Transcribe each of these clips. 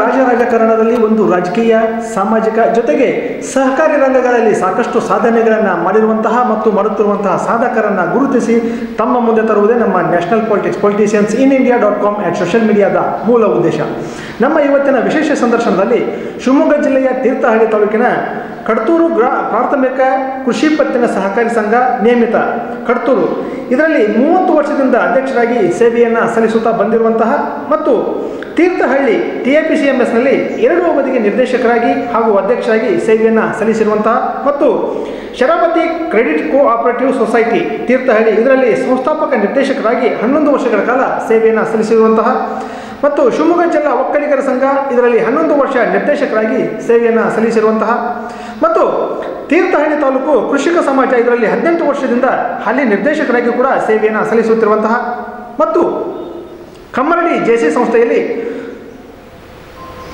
ರಾಜಕಾರಣದಲ್ಲಿ ಒಂದು ರಾಜಕೀಯ, ಸಾಮಾಜಿಕ ಜೊತೆಗೆ ಸಹಕಾರಿ ರಂಗಗಳಲ್ಲಿ ಸಾಕಷ್ಟು ಸಾಧನೆಗಳನ್ನು ಮಾಡಿರುವಂತಹ ಮತ್ತು ಮಾಡುತ್ತಿರುವಂತಹ ಸಾಧಕರನ್ನು ಗುರುತಿಸಿ ತಮ್ಮ ಮುಂದೆ ತರುವುದೇ ನಮ್ಮ ನ್ಯಾಷನಲ್ ಪೊಲಿಟಿಷಿಯನ್ಸ್ ಇನ್ ಇಂಡಿಯಾ.com ಸೋಷಿಯಲ್ ಮೀಡಿಯಾದ ಮೂಲ ಉದ್ದೇಶ. ನಮ್ಮ ಇವತ್ತಿನ ವಿಶೇಷ ಸಂದರ್ಶನದಲ್ಲಿ ಶಿವಮೊಗ್ಗ ಜಿಲ್ಲೆಯ ತೀರ್ಥಹಳ್ಳಿ ತಾಲೂಕಿನ ಕಡ್ತೂರು ಪ್ರಾಥಮಿಕ ಕೃಷಿ ಪತ್ತಿನ ಸಹಕಾರಿ ಸಂಘ ನಿಯಮಿತ ಕಡ್ತೂರು ಇದರಲ್ಲಿ 30 ವರ್ಷದಿಂದ ಅಧ್ಯಕ್ಷರಾಗಿ ಸೇವೆಯನ್ನು ಸಲ್ಲಿಸುತ್ತಾ ಬಂದಿರುವಂತಹ ಮತ್ತು ತೀರ್ಥಹಳ್ಳಿ TIPCMSನಲ್ಲಿ 2 ಅವಧಿಗೆ ನಿರ್ದೇಶಕರಾಗಿ ಹಾಗೂ ಅಧ್ಯಕ್ಷರಾಗಿ ಸೇವೆಯನ್ನು ಸಲ್ಲಿಸಿರುವಂತಹ ಮತ್ತು Sharavati credit cooperative society Thirthahalli ಇದರಲ್ಲಿ ಸಂಸ್ಥಾಪಕ ನಿರ್ದೇಶಕರಾಗಿ 11 ವರ್ಷಗಳ ಕಾಲ ಸೇವೆಯನ್ನು ಸಲ್ಲಿಸಿರುವಂತಹ ಮತ್ತು ಶಿವಮೊಗ್ಗ ಜಿಲ್ಲಾ ಒಕ್ಕಲಿಗರ ಸಂಘ ಇದರಲ್ಲಿ 11 ವರ್ಷ ನಿರ್ದೇಶಕರಾಗಿ ಸೇವೆಯನ್ನು ಸಲ್ಲಿಸಿರುವಂತಹ ಮತ್ತು ತೀರ್ಥಹಳ್ಳಿ ತಾಲೂಕು ಕೃಷಿಕ ಸಮಾಜ ಇದರಲ್ಲಿ 18 ವರ್ಷದಿಂದ ಅಲ್ಲಿ ನಿರ್ದೇಶಕರಾಗಿ ಕೂಡ ಸೇವೆಯನ್ನು ಸಲ್ಲಿಸುತ್ತಿರುವಂತಹ ಮತ್ತು ಕಮ್ಮರಡಿ JC ಸಂಸ್ಥೆಯಲ್ಲಿ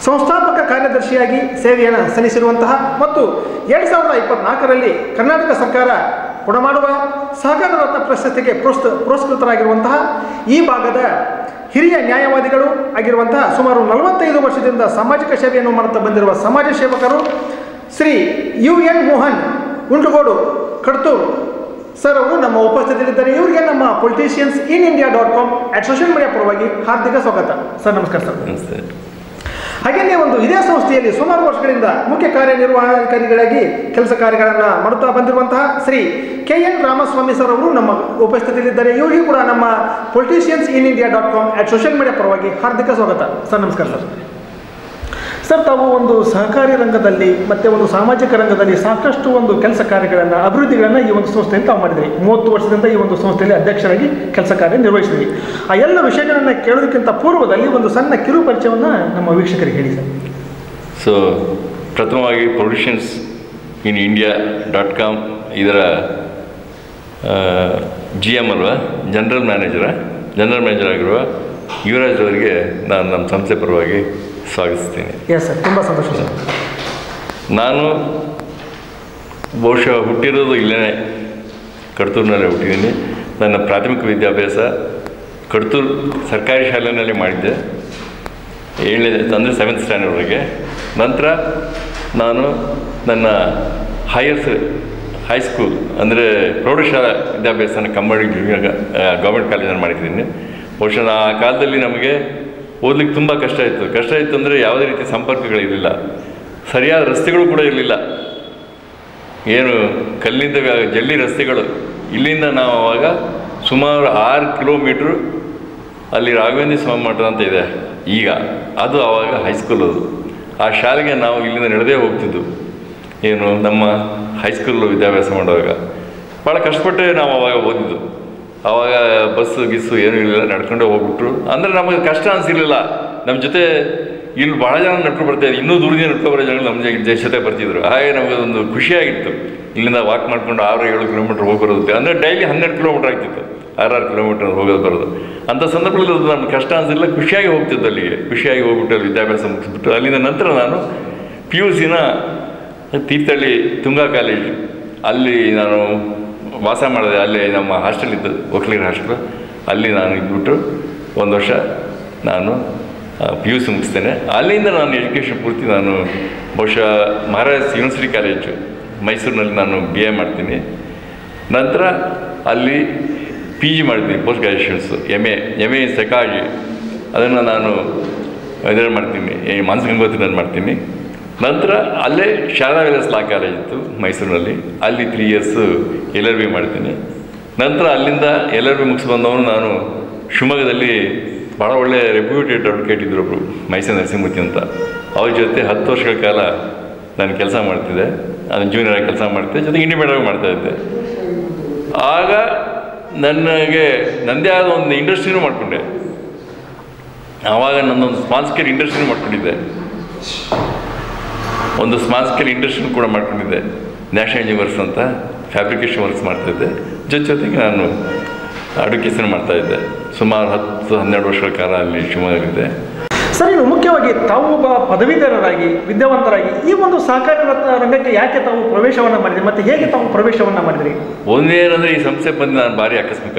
ಸಂಸ್ಥಾಪಕ ಕಾರ್ಯದರ್ಶಿಯಾಗಿ ಸೇವೆಯನ್ನು ಸಲ್ಲಿಸಿರುವಂತಹ ಮತ್ತು 2024ರಲ್ಲಿ ಕರ್ನಾಟಕ ಸರ್ಕಾರ ಕೊಡಮಾಡುವ ಸಹಕಾರ ರತ್ನ ಪ್ರಶಸ್ತಿಗೆ ಪುರಸ್ಕೃತರಾಗಿರುವಂತಹ ಈ ಭಾಗದ ಹಿರಿಯ ನ್ಯಾಯವಾದಿಗಳು ಆಗಿರುವಂತಹ ಸುಮಾರು 45 ವರ್ಷದಿಂದ ಸಾಮಾಜಿಕ ಸೇವೆಯನ್ನು ಮಾಡುತ್ತಾ ಬಂದಿರುವ ಸಮಾಜ ಸೇವಕರು ಶ್ರೀ UN ಮೋಹನ್ ಉಂಡುಗೋಡು ಕಡ್ತೂರು ಸರ್ ಅವರು ನಮ್ಮ ಉಪಸ್ಥಿತಿಯಲ್ಲಿದ್ದಾರೆ. ಇವರಿಗೆ ನಮ್ಮ ಪೊಲಿಟಿಷಿಯನ್ಸ್ ಇನ್ ಇಂಡಿಯಾ.com ಸೋಷಿಯಲ್ ಮೀಡಿಯಾ ಪರವಾಗಿ ಹಾರ್ದಿಕ ಸ್ವಾಗತ ಸರ್. ನಮಸ್ಕಾರ ಸರ್. ನಮಸ್ತೆ. ಹಾಗೆಯೇ ಈ ಸಂಸ್ಥೆಯಲ್ಲಿ ಸುಮಾರು ವರ್ಷಗಳಿಂದ ಮುಖ್ಯ ಕಾರ್ಯನಿರ್ವಹಣಾಧಿಕಾರಿಗಳಾಗಿ ಕೆಲಸ ಕಾರ್ಯಗಳನ್ನು ಮಾಡುತ್ತಾ ಬಂದಿರುವಂತಹ ಶ್ರೀ KN ರಾಮಸ್ವಾಮಿ ಸರ್ ಅವರು ನಮ್ಮ ಉಪಸ್ಥಿತಿಯಲ್ಲಿದ್ದಾರೆ. ಇವರಿಗೂ ಕೂಡ ನಮ್ಮ ಪೊಲಿಟಿಷಿಯನ್ಸ್ ಇನ್ ಇಂಡಿಯಾ.com ಸೋಷಿಯಲ್ ಮೀಡಿಯಾ ಪರವಾಗಿ ಹಾರ್ದಿಕ ಸ್ವಾಗತ ಸರ್. ನಮಸ್ಕಾರ ಸರ್. ಸರ್, ತಾವು ಒಂದು ಸಹಕಾರಿ ರಂಗದಲ್ಲಿ ಮತ್ತು ಒಂದು ಸಾಮಾಜಿಕ ರಂಗದಲ್ಲಿ ಸಾಕಷ್ಟು ಒಂದು ಕೆಲಸ ಕಾರ್ಯಗಳನ್ನು ಅಭಿವೃದ್ಧಿಗಳನ್ನು ಈ ಒಂದು ಸಂಸ್ಥೆಯಲ್ಲಿ ತಾವು ಮಾಡಿದ್ರಿ. 30 ವರ್ಷದಿಂದ ಈ ಒಂದು ಸಂಸ್ಥೆಯಲ್ಲಿ ಅಧ್ಯಕ್ಷರಾಗಿ ಕೆಲಸ ಕಾರ್ಯ ನಿರ್ವಹಿಸಿದ್ರಿ. ಆ ಎಲ್ಲ ವಿಷಯಗಳನ್ನು ಕೇಳೋದಕ್ಕಿಂತ ಪೂರ್ವದಲ್ಲಿ ಒಂದು ಸಣ್ಣ ಕಿರು ಪರಿಚಯವನ್ನು ನಮ್ಮ ವೀಕ್ಷಕರಿಗೆ ಹೇಳಿ ಸರ್. ಸೊ ಪ್ರಥಮವಾಗಿ ಪೊಲಿಟಿಷಿಯನ್ಸ್ ಇನ್ ಇಂಡಿಯಾ.com ಇದರ GM ಅಲ್ವಾ, ಜನರಲ್ ಮ್ಯಾನೇಜರ್ ಆಗಿರುವ ಯುವರಾಜ್ ಅವರಿಗೆ ನಾನು ನಮ್ಮ ಸಂಸ್ಥೆ ಪರವಾಗಿ ಸ್ವಾಗತಿಸ್ತೀನಿ. ಎಸ್ ಸರ್, ತುಂಬ ಸಂತೋಷ ಸರ್. ನಾನು ಬಹುಶಃ ಹುಟ್ಟಿರೋದು ಇಲ್ಲೇ ಕಡ್ತೂರಿನಲ್ಲೇ ಹುಟ್ಟಿದ್ದೀನಿ. ನನ್ನ ಪ್ರಾಥಮಿಕ ವಿದ್ಯಾಭ್ಯಾಸ ಕಡ್ತೂರು ಸರ್ಕಾರಿ ಶಾಲೆಯಲ್ಲಿ ಮಾಡಿದ್ದೆ, 7th ಸ್ಟ್ಯಾಂಡರ್ಡ್ವರೆಗೆ. ನಂತರ ನಾನು ನನ್ನ ಹೈಸ್ಕೂಲ್ ಅಂದರೆ ಪ್ರೌಢಶಾಲಾ ವಿದ್ಯಾಭ್ಯಾಸನ ಕಮ್ಮಡಿ ಗೌರ್ಮೆಂಟ್ ಕಾಲೇಜಲ್ಲಿ ಮಾಡಿದ್ದೀನಿ. ಬಹುಶಃ ಆ ಕಾಲದಲ್ಲಿ ನಮಗೆ ಓದಲಿಕ್ಕೆ ತುಂಬ ಕಷ್ಟ ಇತ್ತು ಅಂದರೆ ಯಾವುದೇ ರೀತಿ ಸಂಪರ್ಕಗಳಿರಲಿಲ್ಲ, ಸರಿಯಾದ ರಸ್ತೆಗಳು ಕೂಡ ಇರಲಿಲ್ಲ. ಏನು ಕಲ್ಲಿಂದ ಜಲ್ಲಿ ರಸ್ತೆಗಳು. ಇಲ್ಲಿಂದ ನಾವು ಆವಾಗ ಸುಮಾರು 6 ಕಿಲೋಮೀಟ್ರು ಅಲ್ಲಿ ರಾಘವೇಂದ್ರ ಸ್ವಾಮಿ ಮಠ ಅಂತ ಇದೆ ಈಗ, ಅದು ಆವಾಗ ಹೈಸ್ಕೂಲ್. ಅದು ಆ ಶಾಲೆಗೆ ನಾವು ಇಲ್ಲಿಂದ ನಡೆದೇ ಹೋಗ್ತಿದ್ದು. ಏನು ನಮ್ಮ ಹೈಸ್ಕೂಲ್ ವಿದ್ಯಾಭ್ಯಾಸ ಮಾಡುವಾಗ ಭಾಳ ಕಷ್ಟಪಟ್ಟೆ ನಾವು ಆವಾಗ ಓದಿದ್ದು. ಆವಾಗ ಬಸ್ಸು ಗಿಸ್ಸು ಏನೂ ಇರಲಿಲ್ಲ, ನಡ್ಕೊಂಡೇ ಹೋಗ್ಬಿಟ್ರು. ಅಂದರೆ ನಮಗೆ ಕಷ್ಟ ಅನಿಸಿರಲಿಲ್ಲ. ನಮ್ಮ ಜೊತೆ ಇಲ್ಲಿ ಭಾಳ ಜನ ನಡ್ಕೊಂಡು ಬರ್ತಾಯಿದ್ರು, ಇನ್ನೂ ದೂರದಿಂದ ನಡ್ಕೊಂಡು ಬರೋ ಜನಗಳು ನಮ್ಮ ಜೊತೆ ಬರ್ತಿದ್ರು. ಹಾಗೆ ನಮಗೆ ಒಂದು ಖುಷಿಯಾಗಿತ್ತು. ಇಲ್ಲಿಂದ ವಾಕ್ ಮಾಡ್ಕೊಂಡು 6-7 ಕಿಲೋಮೀಟ್ರ್ ಹೋಗಿರೋದು, ಅಂದರೆ ಡೈಲಿ 12 ಕಿಲೋಮೀಟ್ರ್ ಆಗ್ತಿತ್ತು, 6 ಕಿಲೋಮೀಟ್ರ್ ಹೋಗೋದು ಬರೋದು. ಅಂಥ ಸಂದರ್ಭದಲ್ಲಿ ಅದು ನಮ್ಗೆ ಕಷ್ಟ ಅನಿಸಿಲ್ಲ, ಖುಷಿಯಾಗಿ ಹೋಗ್ತಿದ್ದು. ಅಲ್ಲಿಗೆ ಖುಷಿಯಾಗಿ ಹೋಗ್ಬಿಟ್ಟು ಅಲ್ಲಿ ವಿದ್ಯಾಭ್ಯಾಸ ಮುಗಿಸ್ಬಿಟ್ಟು ಅಲ್ಲಿಂದ ನಂತರ ನಾನು PUCನ ತೀರ್ಥಹಳ್ಳಿ ತುಂಗಾ ಕಾಲೇಜ್ ಅಲ್ಲಿ ನಾನು ವಾಸ ಮಾಡಿದೆ. ಅಲ್ಲಿ ನಮ್ಮ ಹಾಸ್ಟೆಲ್ ಇದ್ದು, ಒಕ್ಕಲಿಗರ ಹಾಸ್ಟೆಲ್. ಅಲ್ಲಿ ನಾನು ಇದ್ಬಿಟ್ಟು 1 ವರ್ಷ ನಾನು PUC ಮುಗಿಸ್ತೇನೆ. ಅಲ್ಲಿಂದ ನಾನು ಎಜುಕೇಷನ್ ಪೂರ್ತಿ ನಾನು ಬಹುಶಃ ಮಹಾರಾಜ್ ಯೂನಿವರ್ಸಿಟಿ ಕಾಲೇಜು ಮೈಸೂರಿನಲ್ಲಿ ನಾನು BA ಮಾಡ್ತೀನಿ. ನಂತರ ಅಲ್ಲಿ PG ಮಾಡ್ತೀನಿ, ಪೋಸ್ಟ್ ಗ್ರ್ಯಾಜುಯೇಷನ್ಸು, MA ಇನ್ ಸೈಕಾಲಜಿ. ಅದನ್ನು ನಾನು ಇದರಲ್ಲಿ ಮಾಡ್ತೀನಿ, ಮಾನಸ ಗಂಗೋತ್ರಿನಲ್ಲಿ ಮಾಡ್ತೀನಿ. ನಂತರ ಅಲ್ಲೇ ಶಾರದಾ ವಿಲಾಸ್ ಲಾ ಕಾಲೇಜ್ ಇತ್ತು ಮೈಸೂರಿನಲ್ಲಿ, ಅಲ್ಲಿ 3 ಇಯರ್ಸು LLB ಮಾಡ್ತೀನಿ. ನಂತರ ಅಲ್ಲಿಂದ LLB ಮುಗಿಸಿ ಬಂದವನು ನಾನು ಶಿವಮೊಗ್ಗದಲ್ಲಿ ಭಾಳ ಒಳ್ಳೆಯ ರೆಪ್ಯೂಟೆಡ್ ಅಡ್ವೊಕೇಟ್ ಇದ್ದರು ಒಬ್ಬರು, ಮೈಸೂರು ನರಸಿಂಹಮೂರ್ತಿ ಅಂತ. ಅವ್ರ ಜೊತೆ 10 ವರ್ಷಗಳ ಕಾಲ ನಾನು ಕೆಲಸ ಮಾಡ್ತಿದ್ದೆ. ನಾನು ಜೂನಿಯರಾಗಿ ಕೆಲಸ ಮಾಡ್ತಿದ್ದೆ, ಜೊತೆಗೆ ಇಂಡಿಪೆಂಡೆಂಟಾಗಿ ಮಾಡ್ತಾಯಿದ್ದೆ. ಆಗ ನನಗೆ ನನ್ನದೇ ಆದ ಒಂದು ಇಂಡಸ್ಟ್ರಿನೂ ಮಾಡಿಕೊಂಡೆ. ಆವಾಗ ನನ್ನೊಂದು ಸ್ಮಾಲ್ ಸ್ಕೇಲ್ ಇಂಡಸ್ಟ್ರಿನೂ ಮಾಡ್ಕೊಂಡಿದ್ದೆ, ಒಂದು ಸ್ಮಾಲ್ ಸ್ಕೇಲ್ ಇಂಡಸ್ಟ್ರಿನೂ ಕೂಡ ಮಾಡ್ಕೊಂಡಿದ್ದೆ. ನ್ಯಾಷನಲ್ ಇಂಜಿನಿಯರ್ಸ್ ಅಂತ ಫ್ಯಾಬ್ರಿಕೇಷನ್ ವರ್ಕ್ಸ್ ಮಾಡ್ತಾಯಿದ್ದೆ. ಜೊತೆಗೆ ನಾನು ಅಡ್ವೊಕೇಸಿನ ಮಾಡ್ತಾಯಿದ್ದೆ. ಸುಮಾರು 10-12 ವರ್ಷಗಳ ಕಾಲ ಅಲ್ಲಿ ಶಿವಮೊಗ್ಗದಲ್ಲಿದ್ದೆ. ಸರ್, ಇನ್ನು ಮುಖ್ಯವಾಗಿ ತಾವು ಒಬ್ಬ ಪದವೀಧರರಾಗಿ ವಿದ್ಯಾವಂತರಾಗಿ ಈ ಒಂದು ಸಹಕಾರ ರಂಗಕ್ಕೆ ಯಾಕೆ ತಾವು ಪ್ರವೇಶವನ್ನು ಮಾಡಿದ್ರಿ ಮತ್ತು ಹೇಗೆ ತಾವು ಪ್ರವೇಶವನ್ನು ಮಾಡಿದ್ರಿ? ಒಂದೇನಂದರೆ ಈ ಸಂಸ್ಥೆ ಬಂದು ನಾನು ಭಾರಿ ಆಕಸ್ಮಿಕ.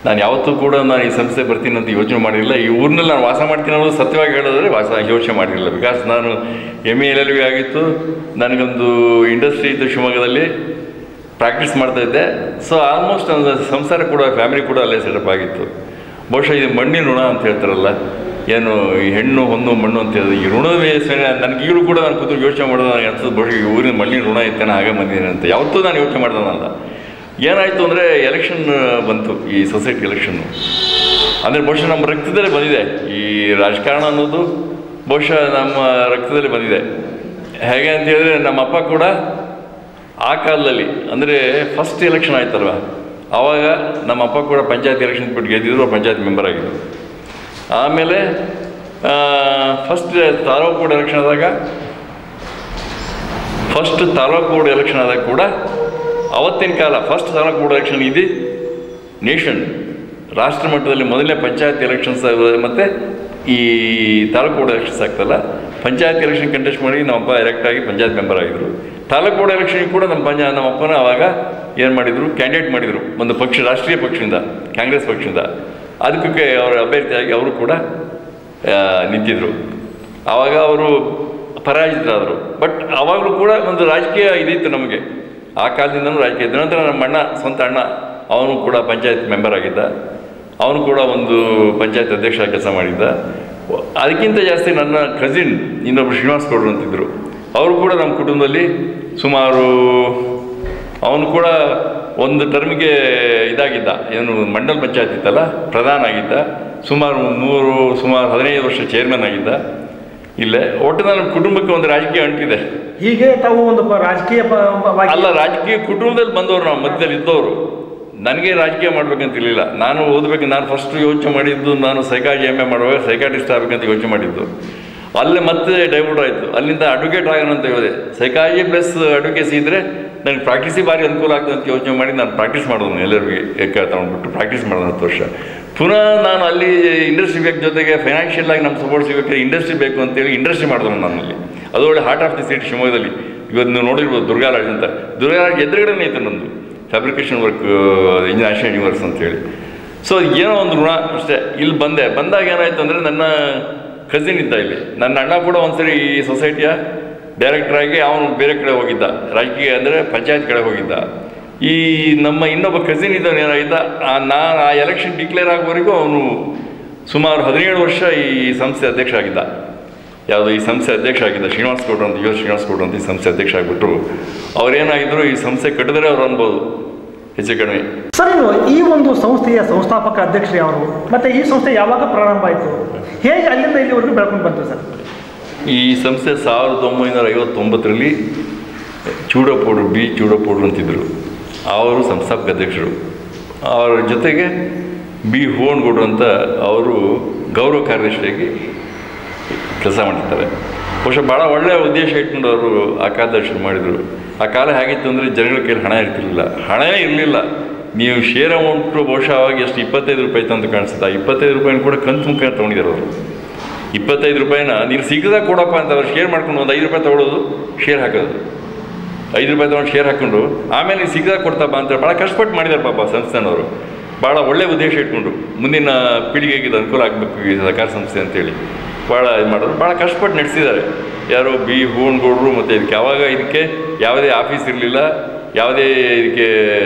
ನಾನು ಯಾವತ್ತೂ ಕೂಡ ನಾನು ಈ ಸಂಸ್ಥೆ ಬರ್ತೀನಿ ಅಂತ ಯೋಚನೆ ಮಾಡಿರಲಿಲ್ಲ. ಈ ಊರಿನಲ್ಲಿ ನಾನು ವಾಸ ಮಾಡ್ತೀನಿ ಅನ್ನೋದು ಸತ್ಯವಾಗಿ ಹೇಳಿದ್ರೆ ಯೋಚನೆ ಮಾಡಿರಲಿಲ್ಲ. ಬಿಕಾಸ್ ನಾನು MA LLB ಆಗಿತ್ತು, ನನಗೊಂದು ಇಂಡಸ್ಟ್ರಿ ಇತ್ತು ಶಿವಮೊಗ್ಗದಲ್ಲಿ, ಪ್ರಾಕ್ಟೀಸ್ ಮಾಡ್ತಾಯಿದ್ದೆ. ಸೊ ಆಲ್ಮೋಸ್ಟ್ ನನ್ನ ಸಂಸಾರ ಕೂಡ, ಫ್ಯಾಮಿಲಿ ಕೂಡ ಅಲ್ಲೇ ಸೆಟಪ್ ಆಗಿತ್ತು. ಬಹುಶಃ ಇದು ಮಣ್ಣಿನ ಋಣ ಅಂತ ಹೇಳ್ತಾರಲ್ಲ, ಏನು ಈ ಹೆಣ್ಣು ಹೊನ್ನು ಮಣ್ಣು ಅಂತ ಹೇಳಿದ್ರೆ ಈ ಋಣವೇ ನನಗೆ ಈಗಲೂ ಕೂಡ ನಾನು ಕೂತು ಯೋಚನೆ ಮಾಡೋದು ನನಗೆ ಅನ್ಸೋದು ಬಹುಶಃ ಈ ಊರಿನ ಮಣ್ಣಿನ ಋಣ ಇತ್ತೇನೆ ಹಾಗೆ ಬಂದಿದ್ದೇನೆ ಅಂತ ಯಾವತ್ತೂ ನಾನು ಯೋಚನೆ ಮಾಡಿದನಲ್ಲ. ಏನಾಯಿತು ಅಂದರೆ ಎಲೆಕ್ಷನ್ ಬಂತು, ಈ ಸೊಸೈಟಿ ಎಲೆಕ್ಷನ್ನು. ಅಂದರೆ ಬಹುಶಃ ನಮ್ಮ ರಕ್ತದಲ್ಲೇ ಬಂದಿದೆ ಈ ರಾಜಕಾರಣ ಅನ್ನೋದು, ಬಹುಶಃ ನಮ್ಮ ರಕ್ತದಲ್ಲಿ ಬಂದಿದೆ. ಹೇಗೆ ಅಂತ ಹೇಳಿದ್ರೆ ನಮ್ಮ ಅಪ್ಪ ಕೂಡ ಆ ಕಾಲದಲ್ಲಿ ಅಂದರೆ ಫಸ್ಟ್ ಎಲೆಕ್ಷನ್ ಆಯ್ತಲ್ವ, ಆವಾಗ ನಮ್ಮ ಅಪ್ಪ ಕೂಡ ಪಂಚಾಯತ್ ಎಲೆಕ್ಷನ್ ಬಿಟ್ಟು ಗೆದ್ದಿದ್ರು, ಪಂಚಾಯತ್ ಮೆಂಬರ್ ಆಗಿದ್ದರು. ಆಮೇಲೆ ಫಸ್ಟ್ ತಾಲೂಕು ಬೋರ್ಡ್ ಎಲೆಕ್ಷನ್ ಆದಾಗ ಕೂಡ ಅವತ್ತಿನ ಕಾಲ ಫಸ್ಟ್ ತಾಲೂಕು ಬೋರ್ಡ್ ಎಲೆಕ್ಷನ್ ಇದು ನೇಷನ್ ರಾಷ್ಟ್ರ ಮಟ್ಟದಲ್ಲಿ ಮೊದಲನೇ ಪಂಚಾಯತ್ ಎಲೆಕ್ಷನ್ಸ್ ಮತ್ತು ಈ ತಾಲೂಕು ಬೋರ್ಡ್ ಎಲೆಕ್ಷನ್ಸ್ ಆಗ್ತಲ್ಲ, ಪಂಚಾಯತ್ ಎಲೆಕ್ಷನ್ ಕಂಟೆಸ್ಟ್ ಮಾಡಿ ನಮ್ಮಪ್ಪ ಎಲೆಕ್ಟ್ ಆಗಿ ಪಂಚಾಯತ್ ಮೆಂಬರ್ ಆಗಿದ್ದರು. ತಾಲೂಕು ಬೋರ್ಡ್ ಎಲೆಕ್ಷನ್ಗೆ ಕೂಡ ನಮ್ಮಪ್ಪನ ಆವಾಗ ಏನು ಮಾಡಿದರು, ಕ್ಯಾಂಡಿಡೇಟ್ ಮಾಡಿದರು ಒಂದು ಪಕ್ಷ, ರಾಷ್ಟ್ರೀಯ ಪಕ್ಷದಿಂದ, ಕಾಂಗ್ರೆಸ್ ಪಕ್ಷದಿಂದ. ಅದಕ್ಕೆ ಅವರ ಅಭ್ಯರ್ಥಿಯಾಗಿ ಅವರು ಕೂಡ ನಿಂತಿದ್ದರು. ಆವಾಗ ಅವರು ಪರಾಜಿತರಾದರು. ಬಟ್ ಆವಾಗಲೂ ಕೂಡ ಒಂದು ರಾಜಕೀಯ ಇದಿತ್ತು ನಮಗೆ, ಆ ಕಾಲದಿಂದಲೂ ರಾಜಕೀಯ ಇತ್ತು. ನಂತರ ನಮ್ಮ ಅಣ್ಣ, ಸ್ವಂತ ಅಣ್ಣ, ಅವನು ಕೂಡ ಪಂಚಾಯತ್ ಮೆಂಬರ್ ಆಗಿದ್ದ, ಅವನು ಕೂಡ ಒಂದು ಪಂಚಾಯತ್ ಅಧ್ಯಕ್ಷ ಕೆಲಸ ಮಾಡಿದ್ದ. ಅದಕ್ಕಿಂತ ಜಾಸ್ತಿ ನನ್ನ ಕಸಿನ್ ಇನ್ನೊಬ್ಬರು ಶ್ರೀನಿವಾಸ್ ಗೌಡ್ರು ಅಂತಿದ್ದರು, ಅವರು ಕೂಡ ನಮ್ಮ ಕುಟುಂಬದಲ್ಲಿ ಸುಮಾರು, ಅವನು ಕೂಡ ಒಂದು ಟರ್ಮಿಗೆ ಇದಾಗಿದ್ದ, ಏನು ಮಂಡಲ್ ಪಂಚಾಯತ್ ಇತ್ತಲ್ಲ, ಪ್ರಧಾನ ಆಗಿದ್ದ. ಸುಮಾರು 15 ವರ್ಷ ಚೇರ್ಮನ್ ಆಗಿದ್ದ. ಇಲ್ಲೇ ಒಟ್ಟಿನಲ್ಲಿ ನಮ್ಮ ಕುಟುಂಬಕ್ಕೆ ಒಂದು ರಾಜಕೀಯ ಅಂಟಿದೆ. ಹೀಗೆ ತಾವು ಒಂದು ರಾಜಕೀಯ ಅಲ್ಲ, ರಾಜಕೀಯ ಕುಟುಂಬದಲ್ಲಿ ಬಂದವರು, ನಾವು ಮಧ್ಯದಲ್ಲಿ ಇದ್ದವರು. ನನಗೆ ರಾಜಕೀಯ ಮಾಡ್ಬೇಕಂತಿರಲಿಲ್ಲ. ನಾನು ಓದಬೇಕು, ನಾನು ಫಸ್ಟ್ ಯೋಚನೆ ಮಾಡಿದ್ದು, ನಾನು ಸೈಕಾಲಜಿ MA ಮಾಡುವಾಗ ಸೈಕಾಟಿಸ್ಟ್ ಆಗಬೇಕಂತ ಯೋಚನೆ ಮಾಡಿದ್ದು. ಅಲ್ಲೇ ಮತ್ತೆ ಡೈವರ್ಟ್ ಆಯಿತು. ಅಲ್ಲಿಂದ ಅಡ್ವೊಕೇಟ್ ಆಗೋಣ ಅಂತ ಹೇಳಿದೆ. ಸೈಕಾಲಜಿ ಪ್ಲಸ್ ಅಡ್ವೊಕೇಸಿ ಇದ್ದರೆ ನನಗೆ ಪ್ರಾಕ್ಟೀಸಿಗೆ ಭಾರಿ ಅನುಕೂಲ ಆಗ್ತದೆ ಅಂತ ಯೋಚನೆ ಮಾಡಿ ನಾನು ಪ್ರಾಕ್ಟೀಸ್ ಮಾಡೋದು, ಎಲ್ಲರಿಗೆ ತಗೊಂಡ್ಬಿಟ್ಟು ಪ್ರಾಕ್ಟೀಸ್ ಮಾಡೋದು 10 ವರ್ಷ. ಪುನಃ ನಾನು ಅಲ್ಲಿ ಇಂಡಸ್ಟ್ರಿ ಬೇಕು, ಜೊತೆಗೆ ಫೈನಾನ್ಷಿಯಲ್ ಆಗಿ ನಮ್ಮ ಸಪೋರ್ಟ್ ಸಿಗೋಕ್ಕೆ ಇಂಡಸ್ಟ್ರಿ ಬೇಕು ಅಂತೇಳಿ ಇಂಡಸ್ಟ್ರಿ ಮಾಡಿದ್ರು ನನ್ನಲ್ಲಿ. ಅದು ಒಳ್ಳೆ ಹಾರ್ಟ್ ಆಫ್ ದಿ ಸಿಟಿ ಶಿವಮೊಗ್ಗದಲ್ಲಿ. ಇವತ್ತು ನೀವು ನೋಡಿರ್ಬೋದು ದುರ್ಗಾರಾಜ್ ಅಂತ, ದುರ್ಗಾರಾಜ್ ಎದುರುಗಡೆನೇ ಇತ್ತು ನಮ್ಮದು ಫ್ಯಾಬ್ರಿಕೇಷನ್ ವರ್ಕ್, ನ್ಯಾಷನಲ್ ಯೂನಿವರ್ಸ್ ಅಂತೇಳಿ. ಸೊ ಏನೋ ಒಂದು ಋಣ ಅಷ್ಟೇ. ಇಲ್ಲಿ ಬಂದಾಗ ಏನಾಯಿತು ಅಂದರೆ, ನನ್ನ ಕಸಿನ್ ಇದ್ದ ಇಲ್ಲಿ, ನನ್ನ ಅಣ್ಣ ಕೂಡ ಒಂದ್ಸರಿ ಈ ಸೊಸೈಟಿಯ ಡೈರೆಕ್ಟ್ರಾಗಿ ಅವನು ಬೇರೆ ಕಡೆ ಹೋಗಿದ್ದ, ರಾಜಕೀಯ ಅಂದರೆ ಪಂಚಾಯತ್ ಕಡೆ ಹೋಗಿದ್ದ. ಈ ನಮ್ಮ ಇನ್ನೊಬ್ಬ ಕಸಿನ್ ಇದ್ದವನು ಏನಾಗಿದ್ದ, ನಾನು ಆ ಎಲೆಕ್ಷನ್ ಡಿಕ್ಲೇರ್ ಆಗೋವರೆಗೂ ಅವನು ಸುಮಾರು 17 ವರ್ಷ ಈ ಸಂಸ್ಥೆ ಅಧ್ಯಕ್ಷ ಆಗಿದ್ದ. ಯಾವುದೋ ಈ ಸಂಸ್ಥೆ ಅಧ್ಯಕ್ಷ ಆಗಿದ್ದ, ಶ್ರೀನಿವಾಸ್ ಗೌಡ್ರು ಅಂತ, ಶ್ರೀನಿವಾಸ್ ಗೌಡ್ರು ಅಂತ ಈ ಸಂಸ್ಥೆ ಅಧ್ಯಕ್ಷ ಆಗಿಬಿಟ್ರು. ಅವ್ರೇನಾಗಿದ್ರು, ಈ ಸಂಸ್ಥೆ ಕಟ್ಟಿದ್ರೆ ಅವ್ರು ಅನ್ಬೋದು ಹೆಚ್ಚು ಕಡಿಮೆ. ಸರ್, ಇನ್ನು ಈ ಒಂದು ಸಂಸ್ಥೆಯ ಸಂಸ್ಥಾಪಕ ಅಧ್ಯಕ್ಷರು ಯಾರು, ಮತ್ತು ಈ ಸಂಸ್ಥೆ ಯಾವಾಗ ಪ್ರಾರಂಭ ಆಯಿತು, ಹೇಗೆ ಅಲ್ಲಿಂದ ಇಲ್ಲಿವರೆಗೂ ಬೆಳ್ಕೊಂಡು ಬಂತು ಸರ್? ಈ ಸಂಸ್ಥೆ 1959ರಲ್ಲಿ ಚೂಡಪ್ಪೋಡ್ರು, B ಚೂಡಪ್ಪೋಡ್ರು ಅಂತಿದ್ದರು, ಅವರು ಸಂಸ್ಥಾಪಕ ಅಧ್ಯಕ್ಷರು. ಅವರ ಜೊತೆಗೆ B ಹೂವನಗೌಡ್ರು ಅಂತ ಅವರು ಗೌರವ ಕಾರ್ಯದರ್ಶಿಯಾಗಿ ಕೆಲಸ ಮಾಡ್ತಾರೆ. ಬಹುಶಃ ಭಾಳ ಒಳ್ಳೆಯ ಉದ್ದೇಶ ಇಟ್ಕೊಂಡು ಅವರು ಆ ಕಾಲದಲ್ಲಿ ಶುರು ಮಾಡಿದರು. ಆ ಕಾಲ ಹೇಗಿತ್ತು ಅಂದರೆ, ಜನಗಳ ಕೈಲಿ ಹಣ ಇರ್ತಿರಲಿಲ್ಲ, ಹಣವೇ ಇರಲಿಲ್ಲ. ನೀವು ಶೇರ್ ಅಮೌಂಟು ಬಹುಶಃ ಅವಾಗ ಎಷ್ಟು 25 ರೂಪಾಯಿ ಅಂತ ಕಾಣಿಸುತ್ತೆ. ಆ 25 ರೂಪಾಯಿನ ಕೂಡ ಕಂತು ಮುಖ ತೊಗೊಂಡಿದ್ದಾರೆ ಅವರು. 25 ರೂಪಾಯಿನ ನೀನು ಸಿಗದಾಗ ಕೊಡಪ್ಪ ಅಂತ ಅವ್ರು ಶೇರ್ ಮಾಡ್ಕೊಂಡು ಒಂದು 5 ರೂಪಾಯಿ ತೊಗೊಳೋದು, ಶೇರ್ ಹಾಕೋದು, 5 ರೂಪಾಯಿ ತೊಗೊಂಡು ಶೇರ್ ಹಾಕ್ಕೊಂಡು ಆಮೇಲೆ ನೀನು ಸಿಗದಾಗ ಕೊಡ್ತಪ್ಪ ಅಂತ ಭಾಳ ಕಷ್ಟಪಟ್ಟು ಮಾಡಿದ್ದಾರೆ ಪಾಪ ಸಂಸ್ಥೆನವರು. ಭಾಳ ಒಳ್ಳೆಯ ಉದ್ದೇಶ ಇಟ್ಕೊಂಡು ಮುಂದಿನ ಪೀಳಿಗೆಗೆ ಇದು ಅನುಕೂಲ ಆಗಬೇಕು ಈ ಸಹಕಾರ ಸಂಸ್ಥೆ ಅಂತೇಳಿ ಭಾಳ ಇದು ಮಾಡೋದು, ಭಾಳ ಕಷ್ಟಪಟ್ಟು ನಡೆಸಿದ್ದಾರೆ. ಯಾರೋ B ಹೂವನಗೌಡ್ರು. ಮತ್ತು ಇದಕ್ಕೆ ಯಾವುದೇ ಆಫೀಸ್ ಇರಲಿಲ್ಲ, ಯಾವುದೇ ಇದಕ್ಕೆ